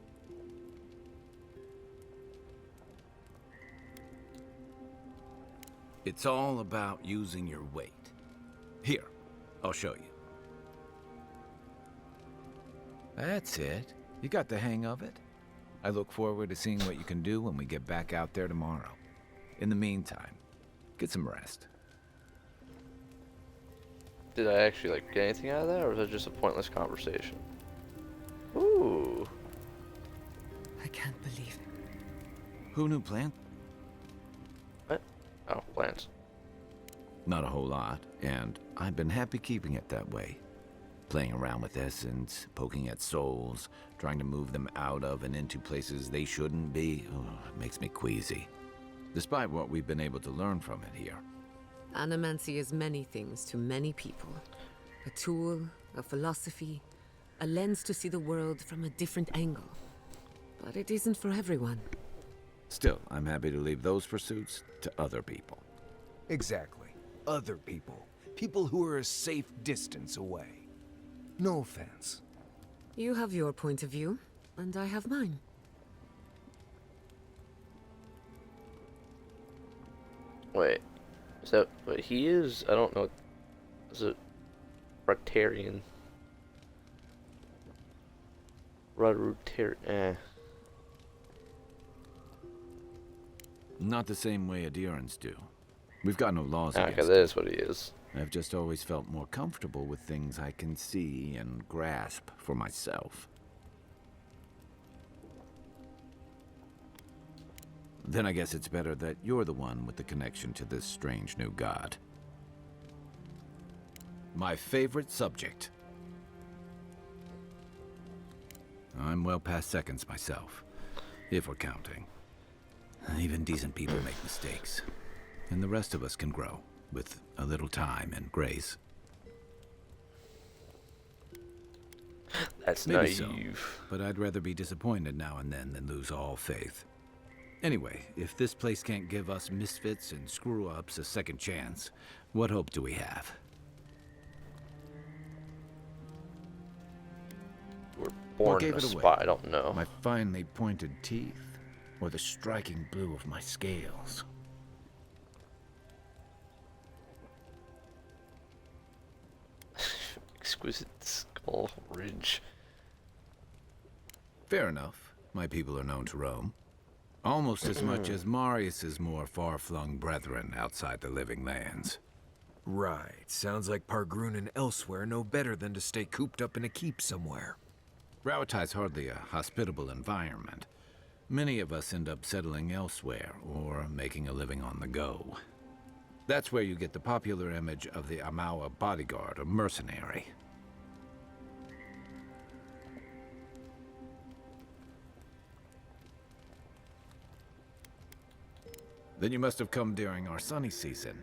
It's all about using your weight. Here, I'll show you. That's it. You got the hang of it. I look forward to seeing what you can do when we get back out there tomorrow. In the meantime, get some rest. Did I actually get anything out of that, or was it just a pointless conversation? Ooh. I can't believe it. Who knew plant? What? Oh, plants. Not a whole lot, and I've been happy keeping it that way. Playing around with essence, poking at souls, trying to move them out of and into places they shouldn't be. It makes me queasy. Despite what we've been able to learn from it here. Animancy is many things to many people. A tool, a philosophy, a lens to see the world from a different angle. But it isn't for everyone. Still, I'm happy to leave those pursuits to other people. Exactly. Other people. People who are a safe distance away. No offense. You have your point of view, and I have mine. Wait. Is that what he is? I don't know. Is it Rotarian? Rotarian. Not the same way adherents do. We've got no laws against Okay, that is what he is. I've just always felt more comfortable with things I can see and grasp for myself. Then I guess it's better that you're the one with the connection to this strange new god. My favorite subject. I'm well past seconds myself, if we're counting. Even decent people make mistakes, and the rest of us can grow with a little time and grace. That's Maybe naive. so, but I'd rather be disappointed now and then than lose all faith. Anyway, if this place can't give us misfits and screw-ups a second chance, what hope do we have? We're born in a spot, I don't know. My finely pointed teeth, or the striking blue of my scales? Exquisite skull ridge. Fair enough. My people are known to roam. Almost as much as Marius's more far-flung brethren outside the living lands. Right. Sounds like Pargrun and elsewhere know better than to stay cooped up in a keep somewhere. Rauatai's hardly a hospitable environment. Many of us end up settling elsewhere or making a living on the go. That's where you get the popular image of the Amawa bodyguard or mercenary. Then you must have come during our sunny season,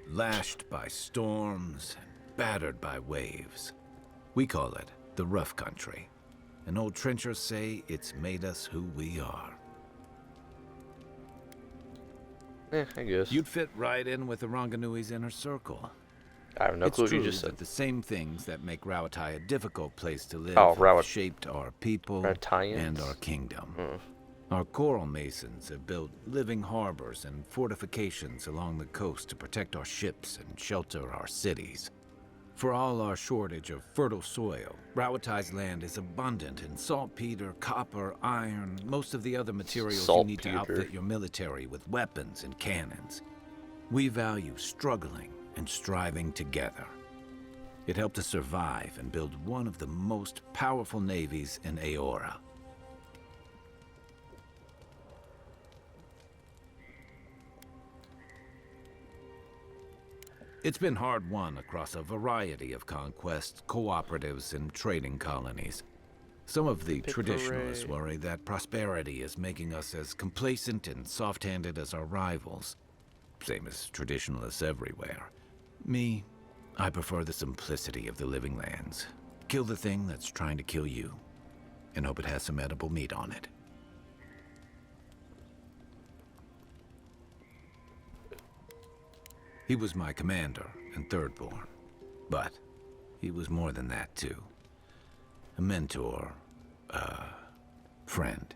lashed by storms and battered by waves. We call it the rough country, and old trenchers say it's made us who we are. I guess. You'd fit right in with the Ranganui's inner circle. I have no clue what you just It's true said. that the same things that make Rauatai a difficult place to live have shaped our people and our kingdom. Our coral masons have built living harbors and fortifications along the coast to protect our ships and shelter our cities. For all our shortage of fertile soil, Rauatai's land is abundant in saltpeter, copper, iron, most of the other materials you need to outfit your military with weapons and cannons. We value struggling and striving together. It helped us survive and build one of the most powerful navies in Aora. It's been hard won across a variety of conquests, cooperatives, and trading colonies. Some of the traditionalists worry that prosperity is making us as complacent and soft-handed as our rivals. Same as traditionalists everywhere. Me, I prefer the simplicity of the living lands. Kill the thing that's trying to kill you, and hope it has some edible meat on it. He was my commander and thirdborn, but he was more than that too. A mentor, a friend.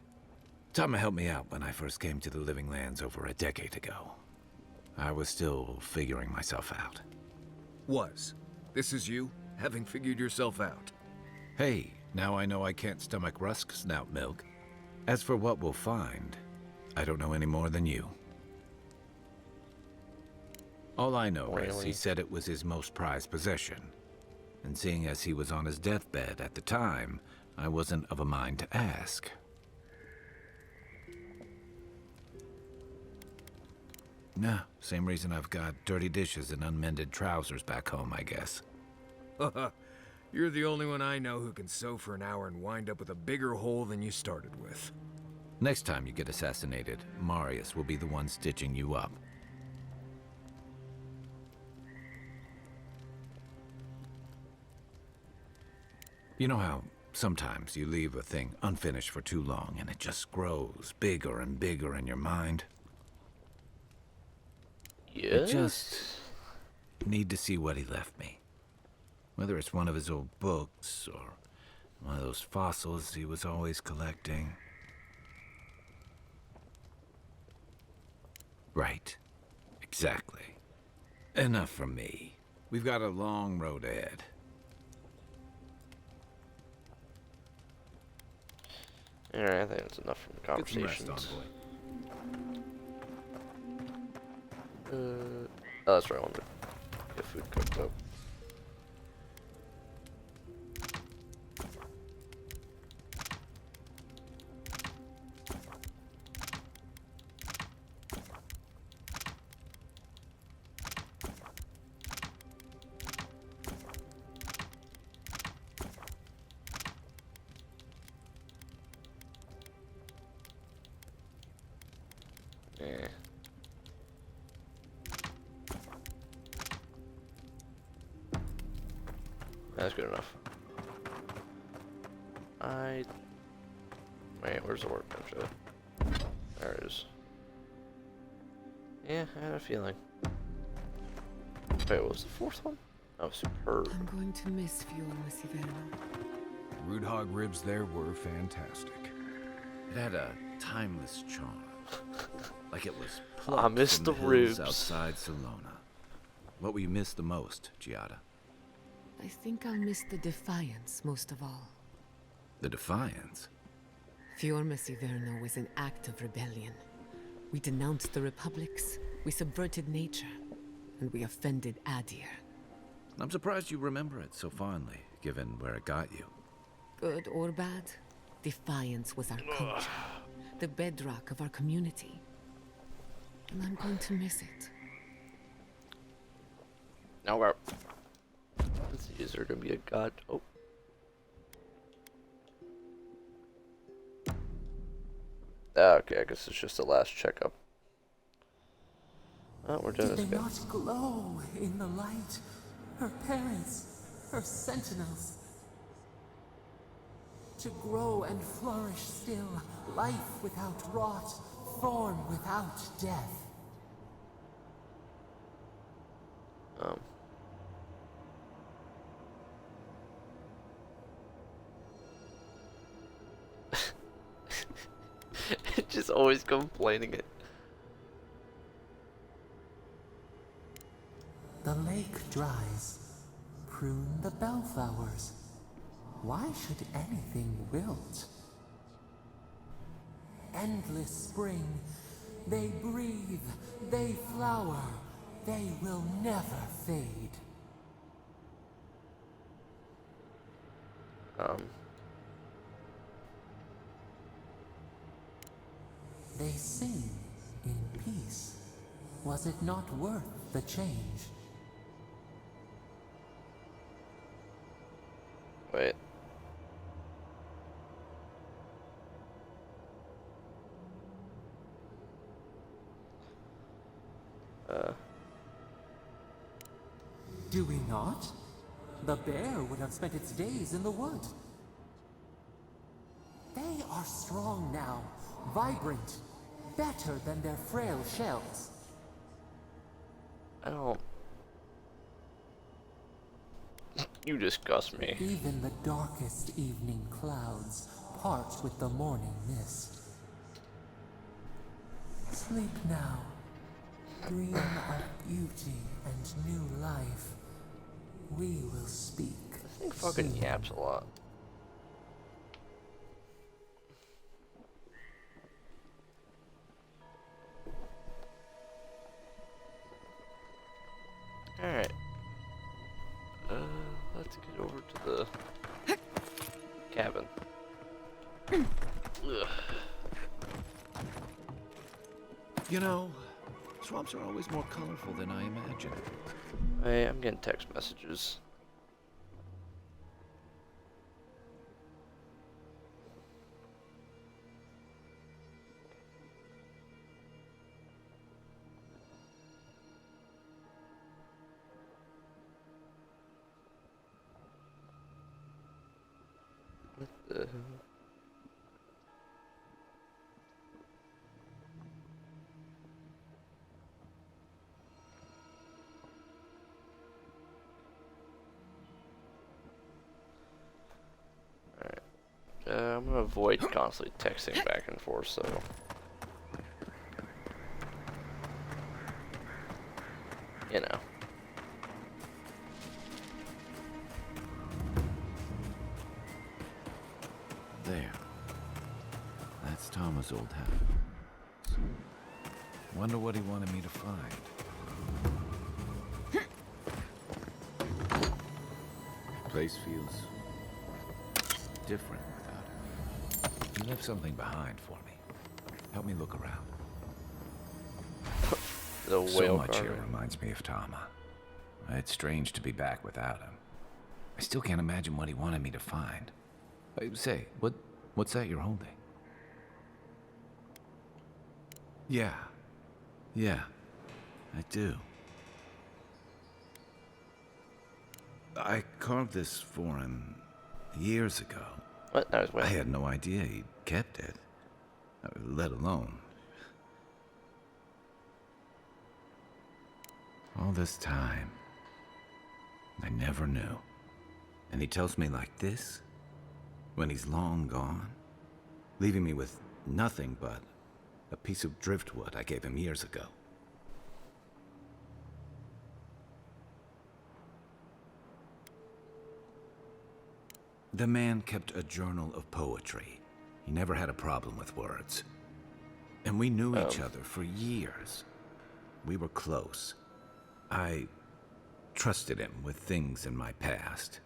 Tama helped me out when I first came to the Living Lands over a decade ago. I was still figuring myself out. This is you, having figured yourself out. Hey, now I know I can't stomach rusk snout milk. As for what we'll find, I don't know any more than you. All I know is he said it was his most prized possession. And seeing as he was on his deathbed at the time, I wasn't of a mind to ask. Nah, same reason I've got dirty dishes and unmended trousers back home, I guess. You're the only one I know who can sew for an hour and wind up with a bigger hole than you started with. Next time you get assassinated, Marius will be the one stitching you up. You know how sometimes you leave a thing unfinished for too long and it just grows bigger and bigger in your mind? Yes. I just need to see what he left me. Whether it's one of his old books or one of those fossils he was always collecting. Right. Exactly. Enough from me. We've got a long road ahead. Alright, I think that's enough from the conversations. Oh, that's right, I wanted to get food cooked up. Yeah. That's good enough. Wait, where's the workbench at? There it is. Yeah, I had a feeling. Wait, what was the fourth one? Oh, superb. I'm going to miss Fior Masiverno. Root hog ribs there were fantastic. It had a timeless charm. Like it was I plucked miss from the hills ribs. outside Salona. What will you miss the most, Giada? I think I'll miss the defiance most of all. The defiance? Fior Masiverno was an act of rebellion. We denounced the republics, we subverted nature, and we offended Adir. I'm surprised you remember it so fondly, given where it got you. Good or bad, defiance was our culture, the bedrock of our community. And I'm going to miss it. Now we're. Let's see, is there gonna be a god? Oh. Okay, I guess it's just the last checkup. Oh, we're doing Did this they again. not glow in the light? Her parents, her sentinels. To grow and flourish still, life without rot, form without death. Just always complaining it. The lake dries. Prune the bellflowers. Why should anything wilt? Endless spring. They breathe. They flower. They will never fade. They sing in peace. Was it not worth the change? Wait. Do we not? The bear would have spent its days in the wood. They are strong now, vibrant, better than their frail shells. I don't. You disgust me. Even the darkest evening clouds part with the morning mist. Sleep now. Dream of beauty and new life. We will speak. This thing fucking yaps a lot. Alright. Let's get over to the cabin. Ugh. You know, swamps are always more colorful than I imagined. I'm getting text messages. What the hell? I'm gonna avoid constantly texting back and forth, so. You know. There. That's Thomas' old house. Wonder what he wanted me to find. Place feels different without him. He left something behind for me. Help me look around. The whale so much carving. here reminds me of Tama. It's strange to be back without him. I still can't imagine what he wanted me to find. Say, what's that you're holding? Yeah, I do. I carved this for him years ago. What? That was when? I had no idea he kept it, let alone. All this time, I never knew. And he tells me like this, when he's long gone, leaving me with nothing but a piece of driftwood I gave him years ago. The man kept a journal of poetry. He never had a problem with words. And we knew each other for years. We were close. I trusted him with things in my past.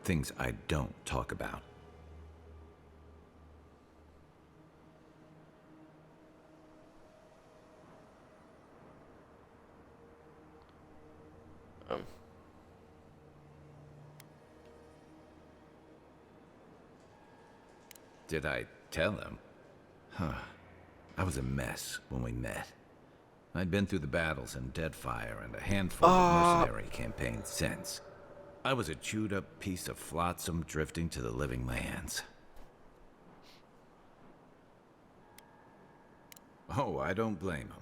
Things I don't talk about. Did I tell him? Huh. I was a mess when we met. I'd been through the battles in Deadfire and a handful of mercenary campaigns since. I was a chewed-up piece of flotsam drifting to the living lands. Oh, I don't blame him.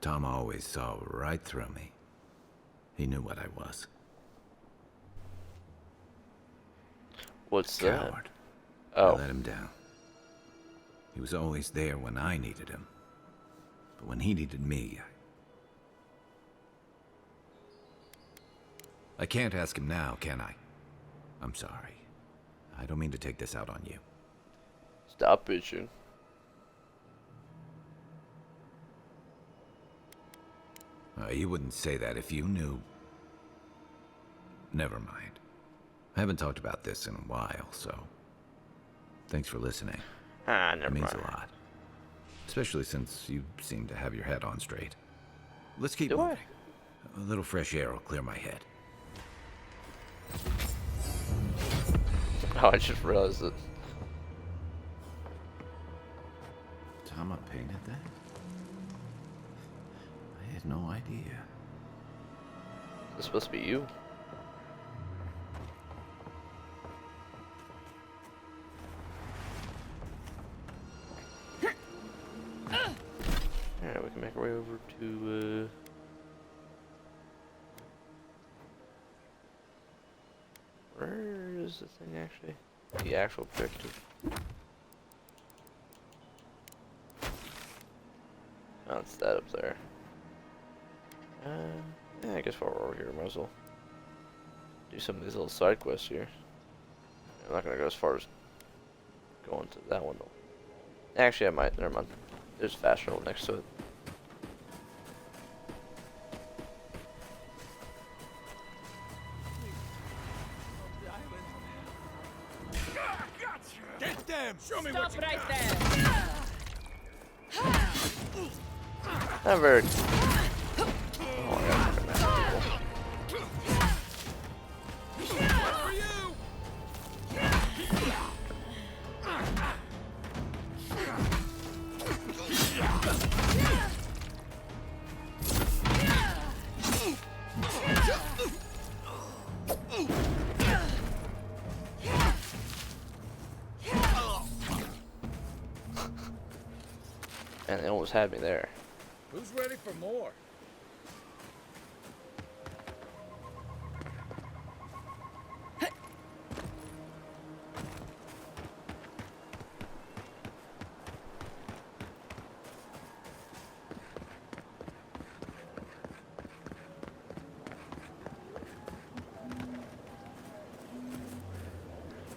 Tom always saw right through me. He knew what I was. What's Coward. that? Oh. I let him down. He was always there when I needed him. But when he needed me, I can't ask him now, can I? I'm sorry. I don't mean to take this out on you. Stop bitching. You wouldn't say that if you knew. Never mind. I haven't talked about this in a while, so thanks for listening. Never It means mind. a lot. Especially since you seem to have your head on straight. Let's keep Do moving. A little fresh air will clear my head. Oh, I just realized it. Tama painted that? I had no idea. It's supposed to be you. Alright, we can make our way over to, where is the thing actually? The actual objective. Oh, it's that up there. Yeah, I guess while we're over here, might as well do some of these little side quests here. I'm not gonna go as far as going to that one though. Actually, I might. Never mind. There's fast travel next to it. Get them! Show me Stop what you right got. there! Not very. Oh, yeah, fucking mad people. For you! And they almost had me there. Who's ready for more?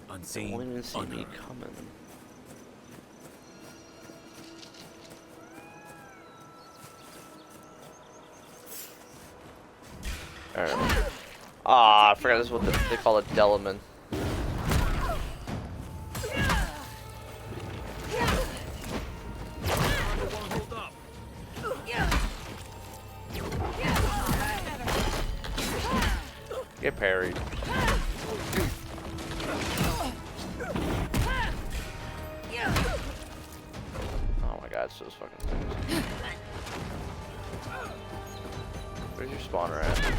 Unseen. Won't even see me coming. Alright. Ah, I forgot this is what they call a Delaman. Get parried. Oh my god, it's those fucking things. Where's your spawner at?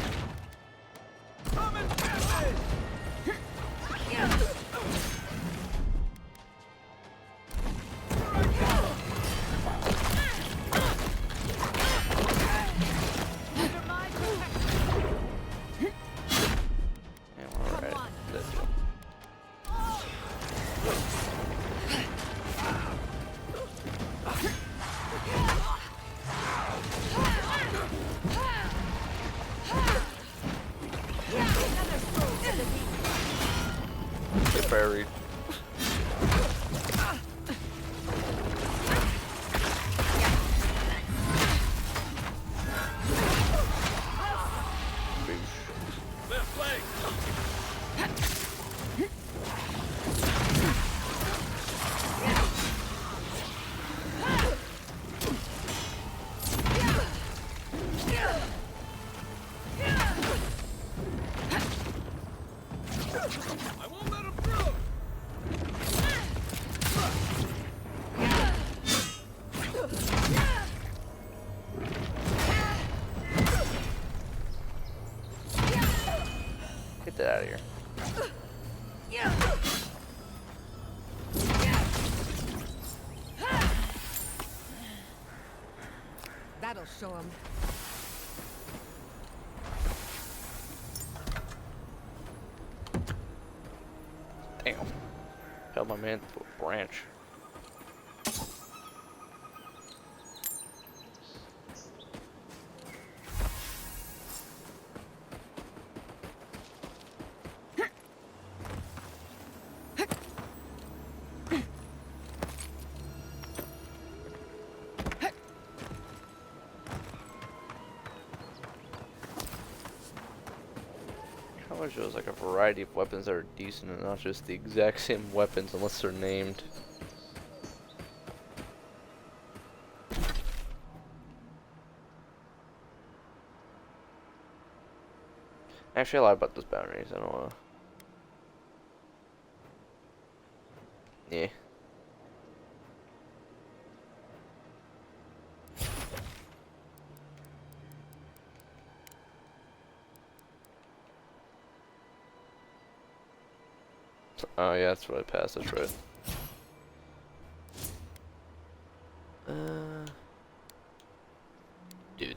Get buried. Left leg! I won't let him through! Get out of here. That'll show him. Damn. Held my man to a branch. I wish there was like a variety of weapons that are decent and not just the exact same weapons unless they're named. Actually, I lied about those boundaries. I don't wanna. Yeah. Oh yeah, that's what I passed. That's right. Dude,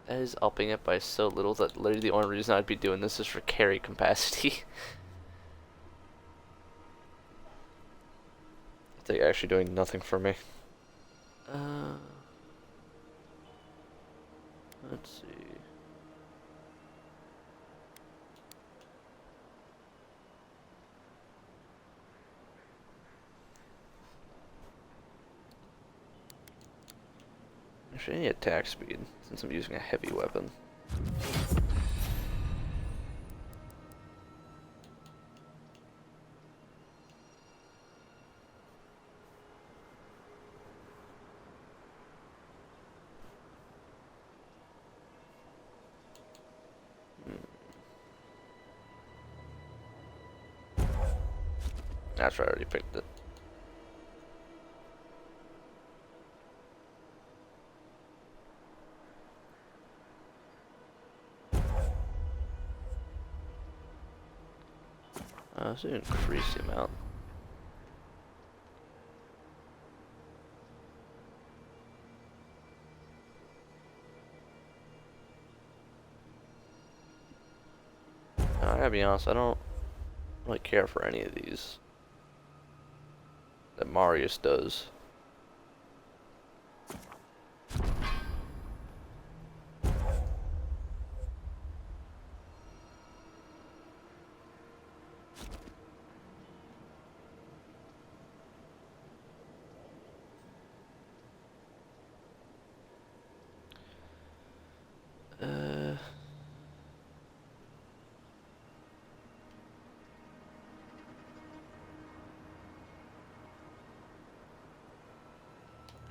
that is upping it by so little that literally the only reason I'd be doing this is for carry capacity. They're actually doing nothing for me. Let's see. Actually, I need attack speed since I'm using a heavy weapon. That's right, I already picked it. So increase the amount. I gotta be honest, I don't really care for any of these that Marius does.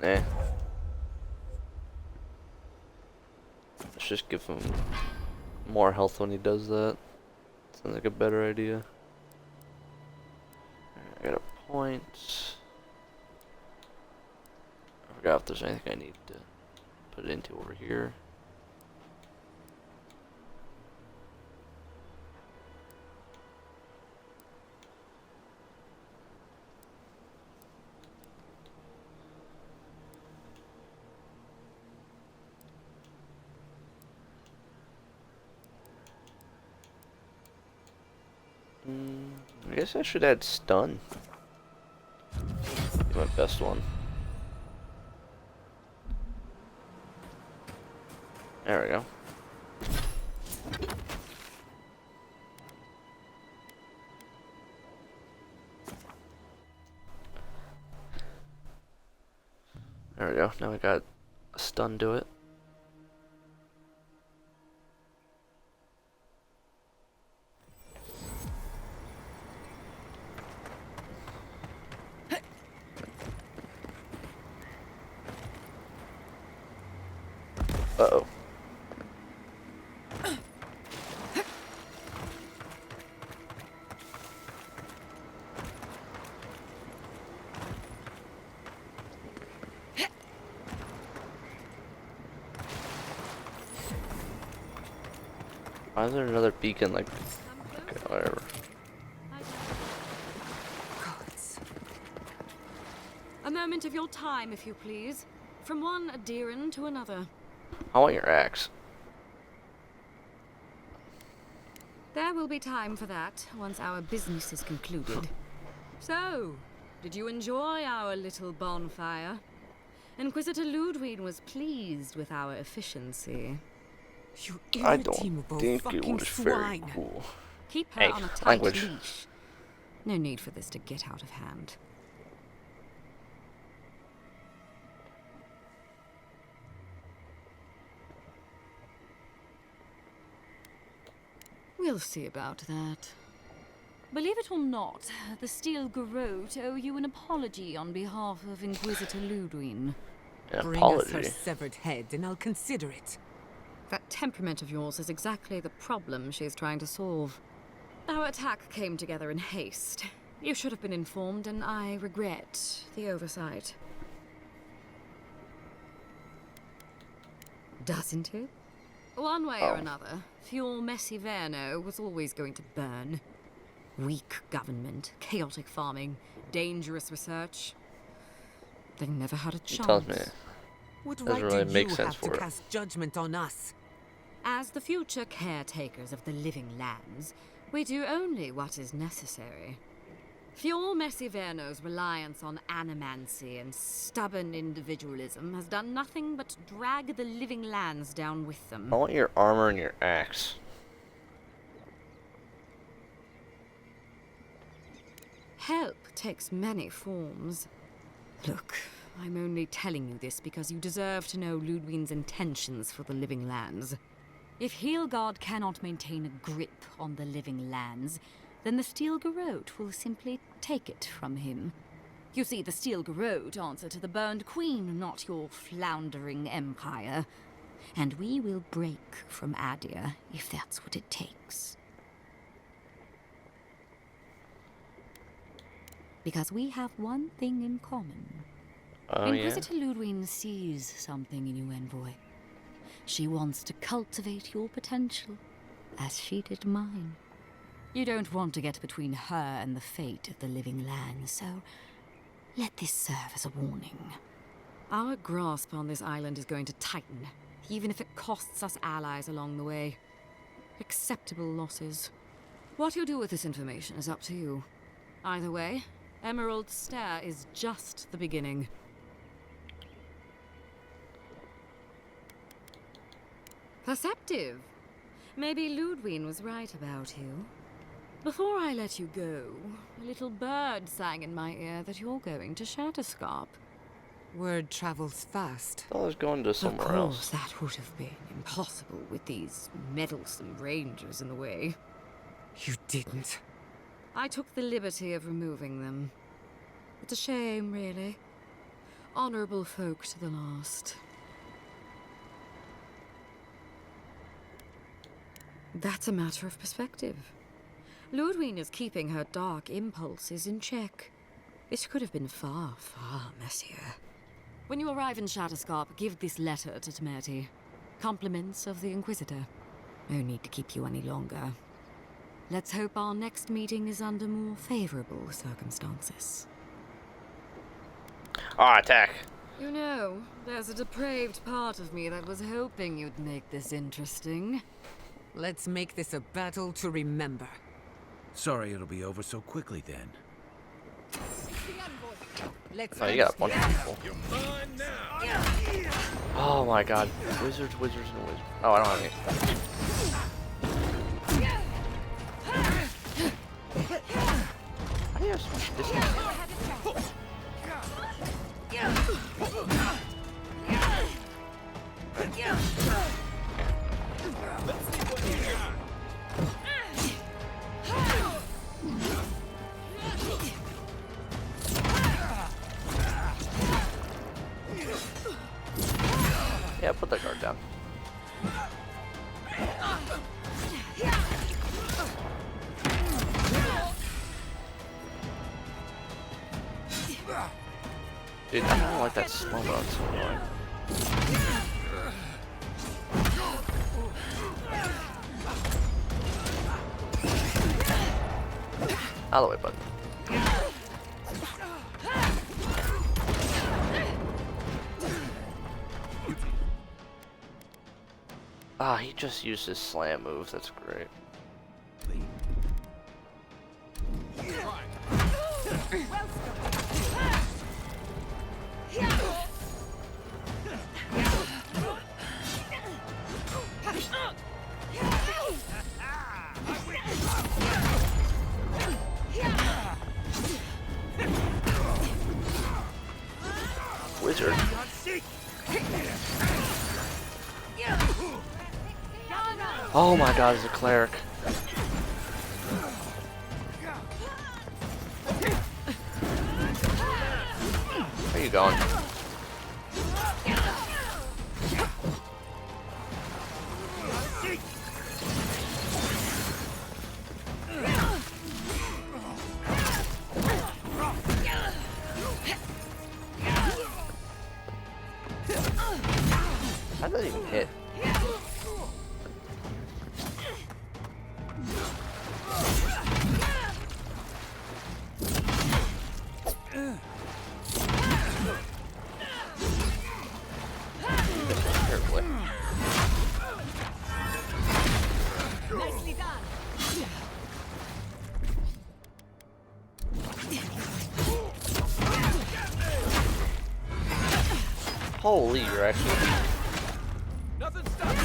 Eh. Let's just give him more health when he does that. Sounds like a better idea. I got a point. I forgot if there's anything I need to put it into over here. I guess I should add stun. Be my best one. There we go. There we go. Now we got a stun to it. Uh-oh. Why is there another beacon like Whatever. Gods. A moment of your time, if you please. From one Adiran to another. I want your axe. There will be time for that once our business is concluded. So, did you enjoy our little bonfire? Inquisitor Ludwig was pleased with our efficiency. You I don't irredeemable think it fucking was very swine. cool. Keep her Hey, on a tight language. leash. No need for this to get out of hand. We'll see about that. Believe it or not, the Steel Garrote owe you an apology on behalf of Inquisitor Ludwig. Bring us her severed head and I'll consider it. That temperament of yours is exactly the problem she's trying to solve. Our attack came together in haste. You should have been informed, and I regret the oversight. Doesn't it? One way or another, Fuel Messiverno was always going to burn. Weak government, chaotic farming, dangerous research. They never had a chance. Tells me. What Doesn't right really do make you sense have to for it. cast judgment on us? As the future caretakers of the living lands, we do only what is necessary. Fuel Messiverno's reliance on animancy and stubborn individualism has done nothing but drag the living lands down with them. I want your armor and your axe. Help takes many forms. Look, I'm only telling you this because you deserve to know Ludwig's intentions for the living lands. If Heelgard cannot maintain a grip on the living lands, then the Steel Garrote will simply take it from him. You see, the Steel Garrote answer to the Burned Queen, not your floundering empire. And we will break from Adir if that's what it takes. Because we have one thing in common. Oh, Inquisitor Ludwig sees something in you, Envoy. She wants to cultivate your potential, as she did mine. You don't want to get between her and the fate of the living land, so let this serve as a warning. Our grasp on this island is going to tighten, even if it costs us allies along the way. Acceptable losses. What you do with this information is up to you. Either way, Emerald Stair is just the beginning. Perceptive. Maybe Ludwig was right about you. Before I let you go, a little bird sang in my ear that you're going to Shatterscarp. Word travels fast. I was going to somewhere Of course, else. that would have been impossible with these meddlesome rangers in the way. You didn't. I took the liberty of removing them. It's a shame, really. Honorable folk to the last. That's a matter of perspective. Ludwig is keeping her dark impulses in check. This could have been far, far messier. When you arrive in Shatterscarp, give this letter to Temerty. Compliments of the Inquisitor. No need to keep you any longer. Let's hope our next meeting is under more favorable circumstances. Ah, attack. You know, there's a depraved part of me that was hoping you'd make this interesting. Let's make this a battle to remember. Sorry it'll be over so quickly then. Let's Oh, you got a bunch of people. You're mine now. Oh my god. Wizards, and wizards. Oh, I don't have any. How do you have so much distance? Yeah, put that guard down. Dude, I don't like that slow-mo, it's so annoying. Out of the way, bud. Ah, he just used his slam move. That's great. Wizard. Oh my god, he's a cleric. Where are you going? How did that even hit? Nicely done. Holy, you're actually. Nothing stops me.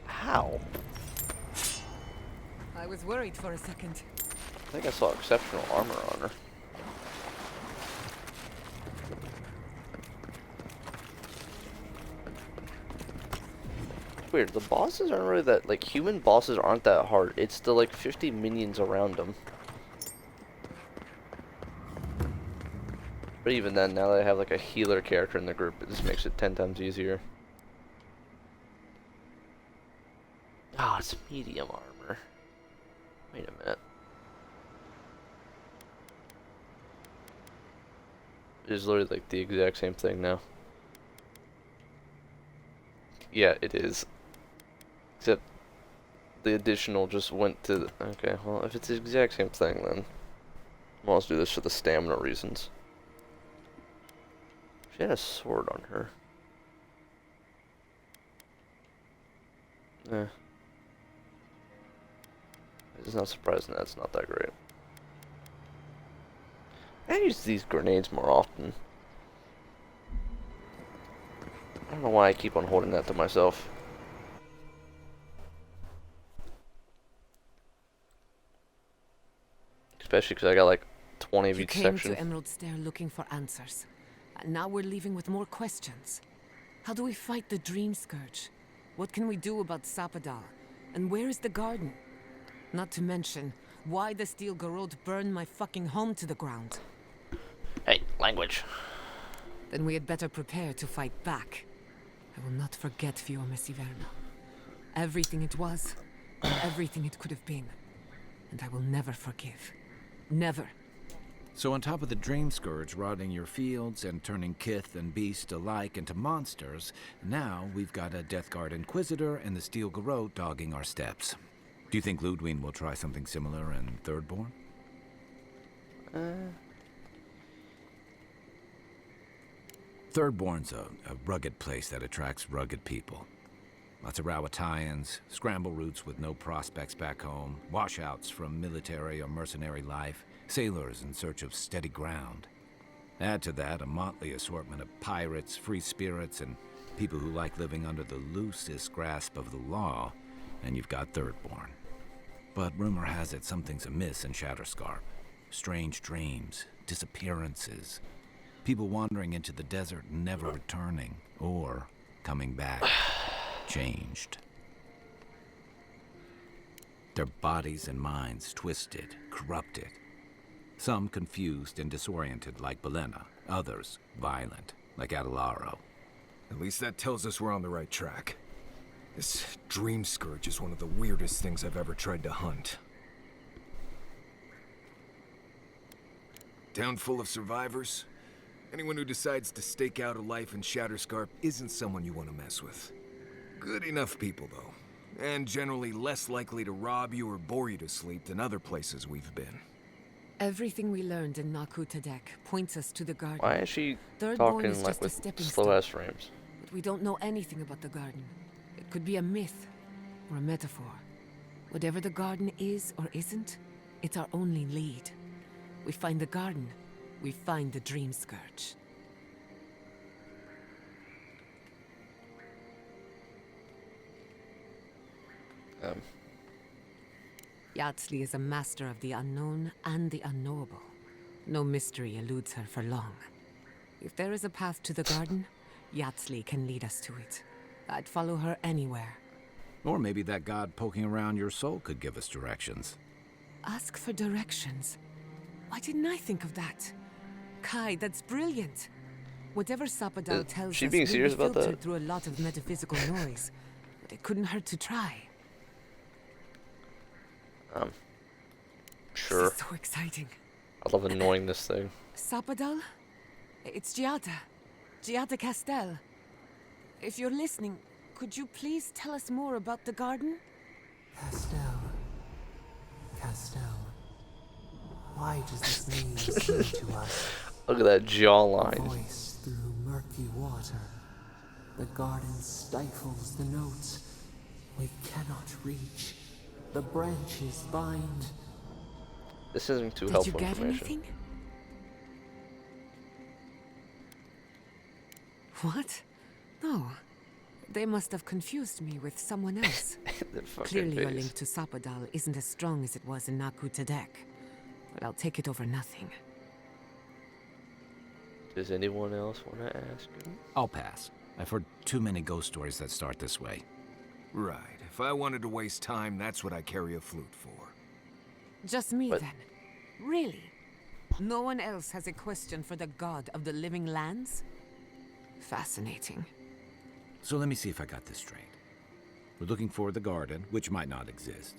How? I was worried for a second. I think I saw exceptional armor on her. It's weird. The bosses aren't really that, like, human bosses aren't that hard. It's the, like, 50 minions around them. But even then, now that I have, like, a healer character in the group, it just makes it 10 times easier. Ah, it's medium armor. Wait a minute. It is literally like the exact same thing now. Yeah, it is. Except the additional just went to the, okay, well, if it's the exact same thing, then I'll just do this for the stamina reasons. She had a sword on her. Eh. It's not surprising that's not that great. I use these grenades more often. I don't know why I keep on holding that to myself. Especially because I got like 20 of You each came section. to Emerald Stair looking for answers. And now we're leaving with more questions. How do we fight the Dream Scourge? What can we do about Sapadal? And where is the garden? Not to mention, why the Steel Garrote burned my fucking home to the ground. Hey, language. Then we had better prepare to fight back. I will not forget Fiume Siverno. Everything it was, and everything it could have been. And I will never forgive. Never. So on top of the Dream Scourge rotting your fields and turning kith and beast alike into monsters, now we've got a Death Guard Inquisitor and the Steel Garrote dogging our steps. Do you think Ludwig will try something similar in Thirdborn? Thirdborn's a rugged place that attracts rugged people. Lots of Rawatayans, scramble routes with no prospects back home, washouts from military or mercenary life, sailors in search of steady ground. Add to that a motley assortment of pirates, free spirits, and people who like living under the loosest grasp of the law, and you've got Thirdborn. But rumor has it something's amiss in Shatterscarp. Strange dreams, disappearances, people wandering into the desert and never returning, or coming back changed. Their bodies and minds twisted, corrupted. Some confused and disoriented like Belena, others violent like Adelaro. At least that tells us we're on the right track. This Dream Scourge is one of the weirdest things I've ever tried to hunt. Town full of survivors. Anyone who decides to stake out a life in Shatterscarp isn't someone you want to mess with. Good enough people, though. And generally less likely to rob you or bore you to sleep than other places we've been. Everything we learned in Nakutadek points us to the garden. Why is she Third talking is like just a with stepping slow stone, ass frames? but we don't know anything about the garden. It could be a myth or a metaphor. Whatever the garden is or isn't, it's our only lead. We find the garden, we find the Dream Scourge. Yatsley is a master of the unknown and the unknowable. No mystery eludes her for long. If there is a path to the garden, Yatsley can lead us to it. I'd follow her anywhere. Or maybe that god poking around your soul could give us directions. Ask for directions. Why didn't I think of that? Kai, that's brilliant. Whatever Sapadal tells she us being will serious be about filtered that? through a lot of metaphysical noise, but it couldn't hurt to try. Sure. This is so exciting. I love annoying this thing. Sapadal? It's Giada. Giada Castel. If you're listening, could you please tell us more about the garden? Castel. Why does this name seem to us? Look at that jawline. Voice through murky water. The garden stifles the notes. We cannot reach. The branches bind. This isn't too Did helpful you get information. anything? What? No. They must have confused me with someone else. Clearly your link to Sapadal isn't as strong as it was in Nakutadek. But I'll take it over nothing. Does anyone else want to ask him? I'll pass. I've heard too many ghost stories that start this way. Right. If I wanted to waste time, that's what I carry a flute for. Just me then. Really? No one else has a question for the god of the living lands? Fascinating. So let me see if I got this straight. We're looking for the garden, which might not exist.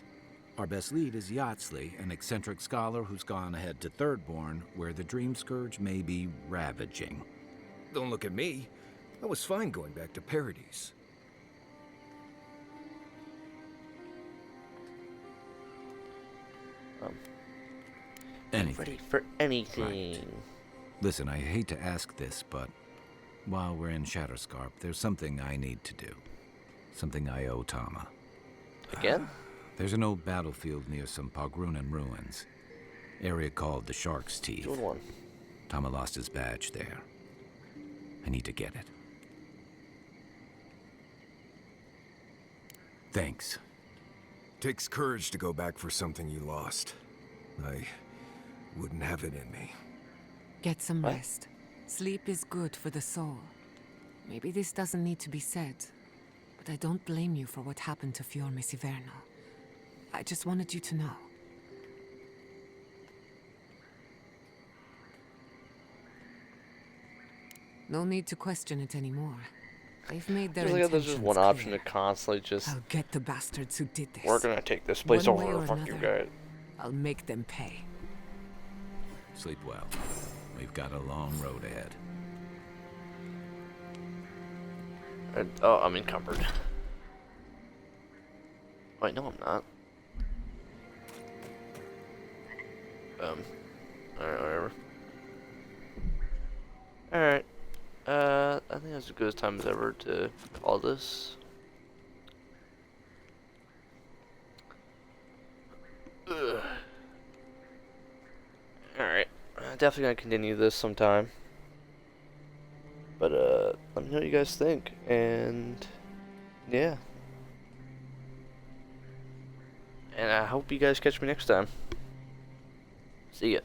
Our best lead is Yatsley, an eccentric scholar who's gone ahead to Thirdborn, where the Dream Scourge may be ravaging. Don't look at me. I was fine going back to Paradise. Anything. Ready for anything. Right. Listen, I hate to ask this, but while we're in Shatterscarp, there's something I need to do. Something I owe Tama. Again? There's an old battlefield near some Pogrunan ruins. Area called the Shark's Teeth. Good one. Tama lost his badge there. I need to get it. Thanks. Takes courage to go back for something you lost. I wouldn't have it in me. Get some rest. Sleep is good for the soul. Maybe this doesn't need to be said, but I don't blame you for what happened to Fiorme Siverno. I just wanted you to know. No need to question it anymore. They've made their There's intentions just one clear. option to constantly just... I'll get the bastards who did this. We're gonna take this place One way over. or Fuck you another, guys. I'll make them pay. Sleep well. We've got a long road ahead. Oh, I'm encumbered. Wait, no, I'm not. Alright, whatever. Alright. I think that's as good a time as ever to call this. Ugh. Alright. Definitely gonna continue this sometime. But, let me know what you guys think. And, yeah. And I hope you guys catch me next time. See ya.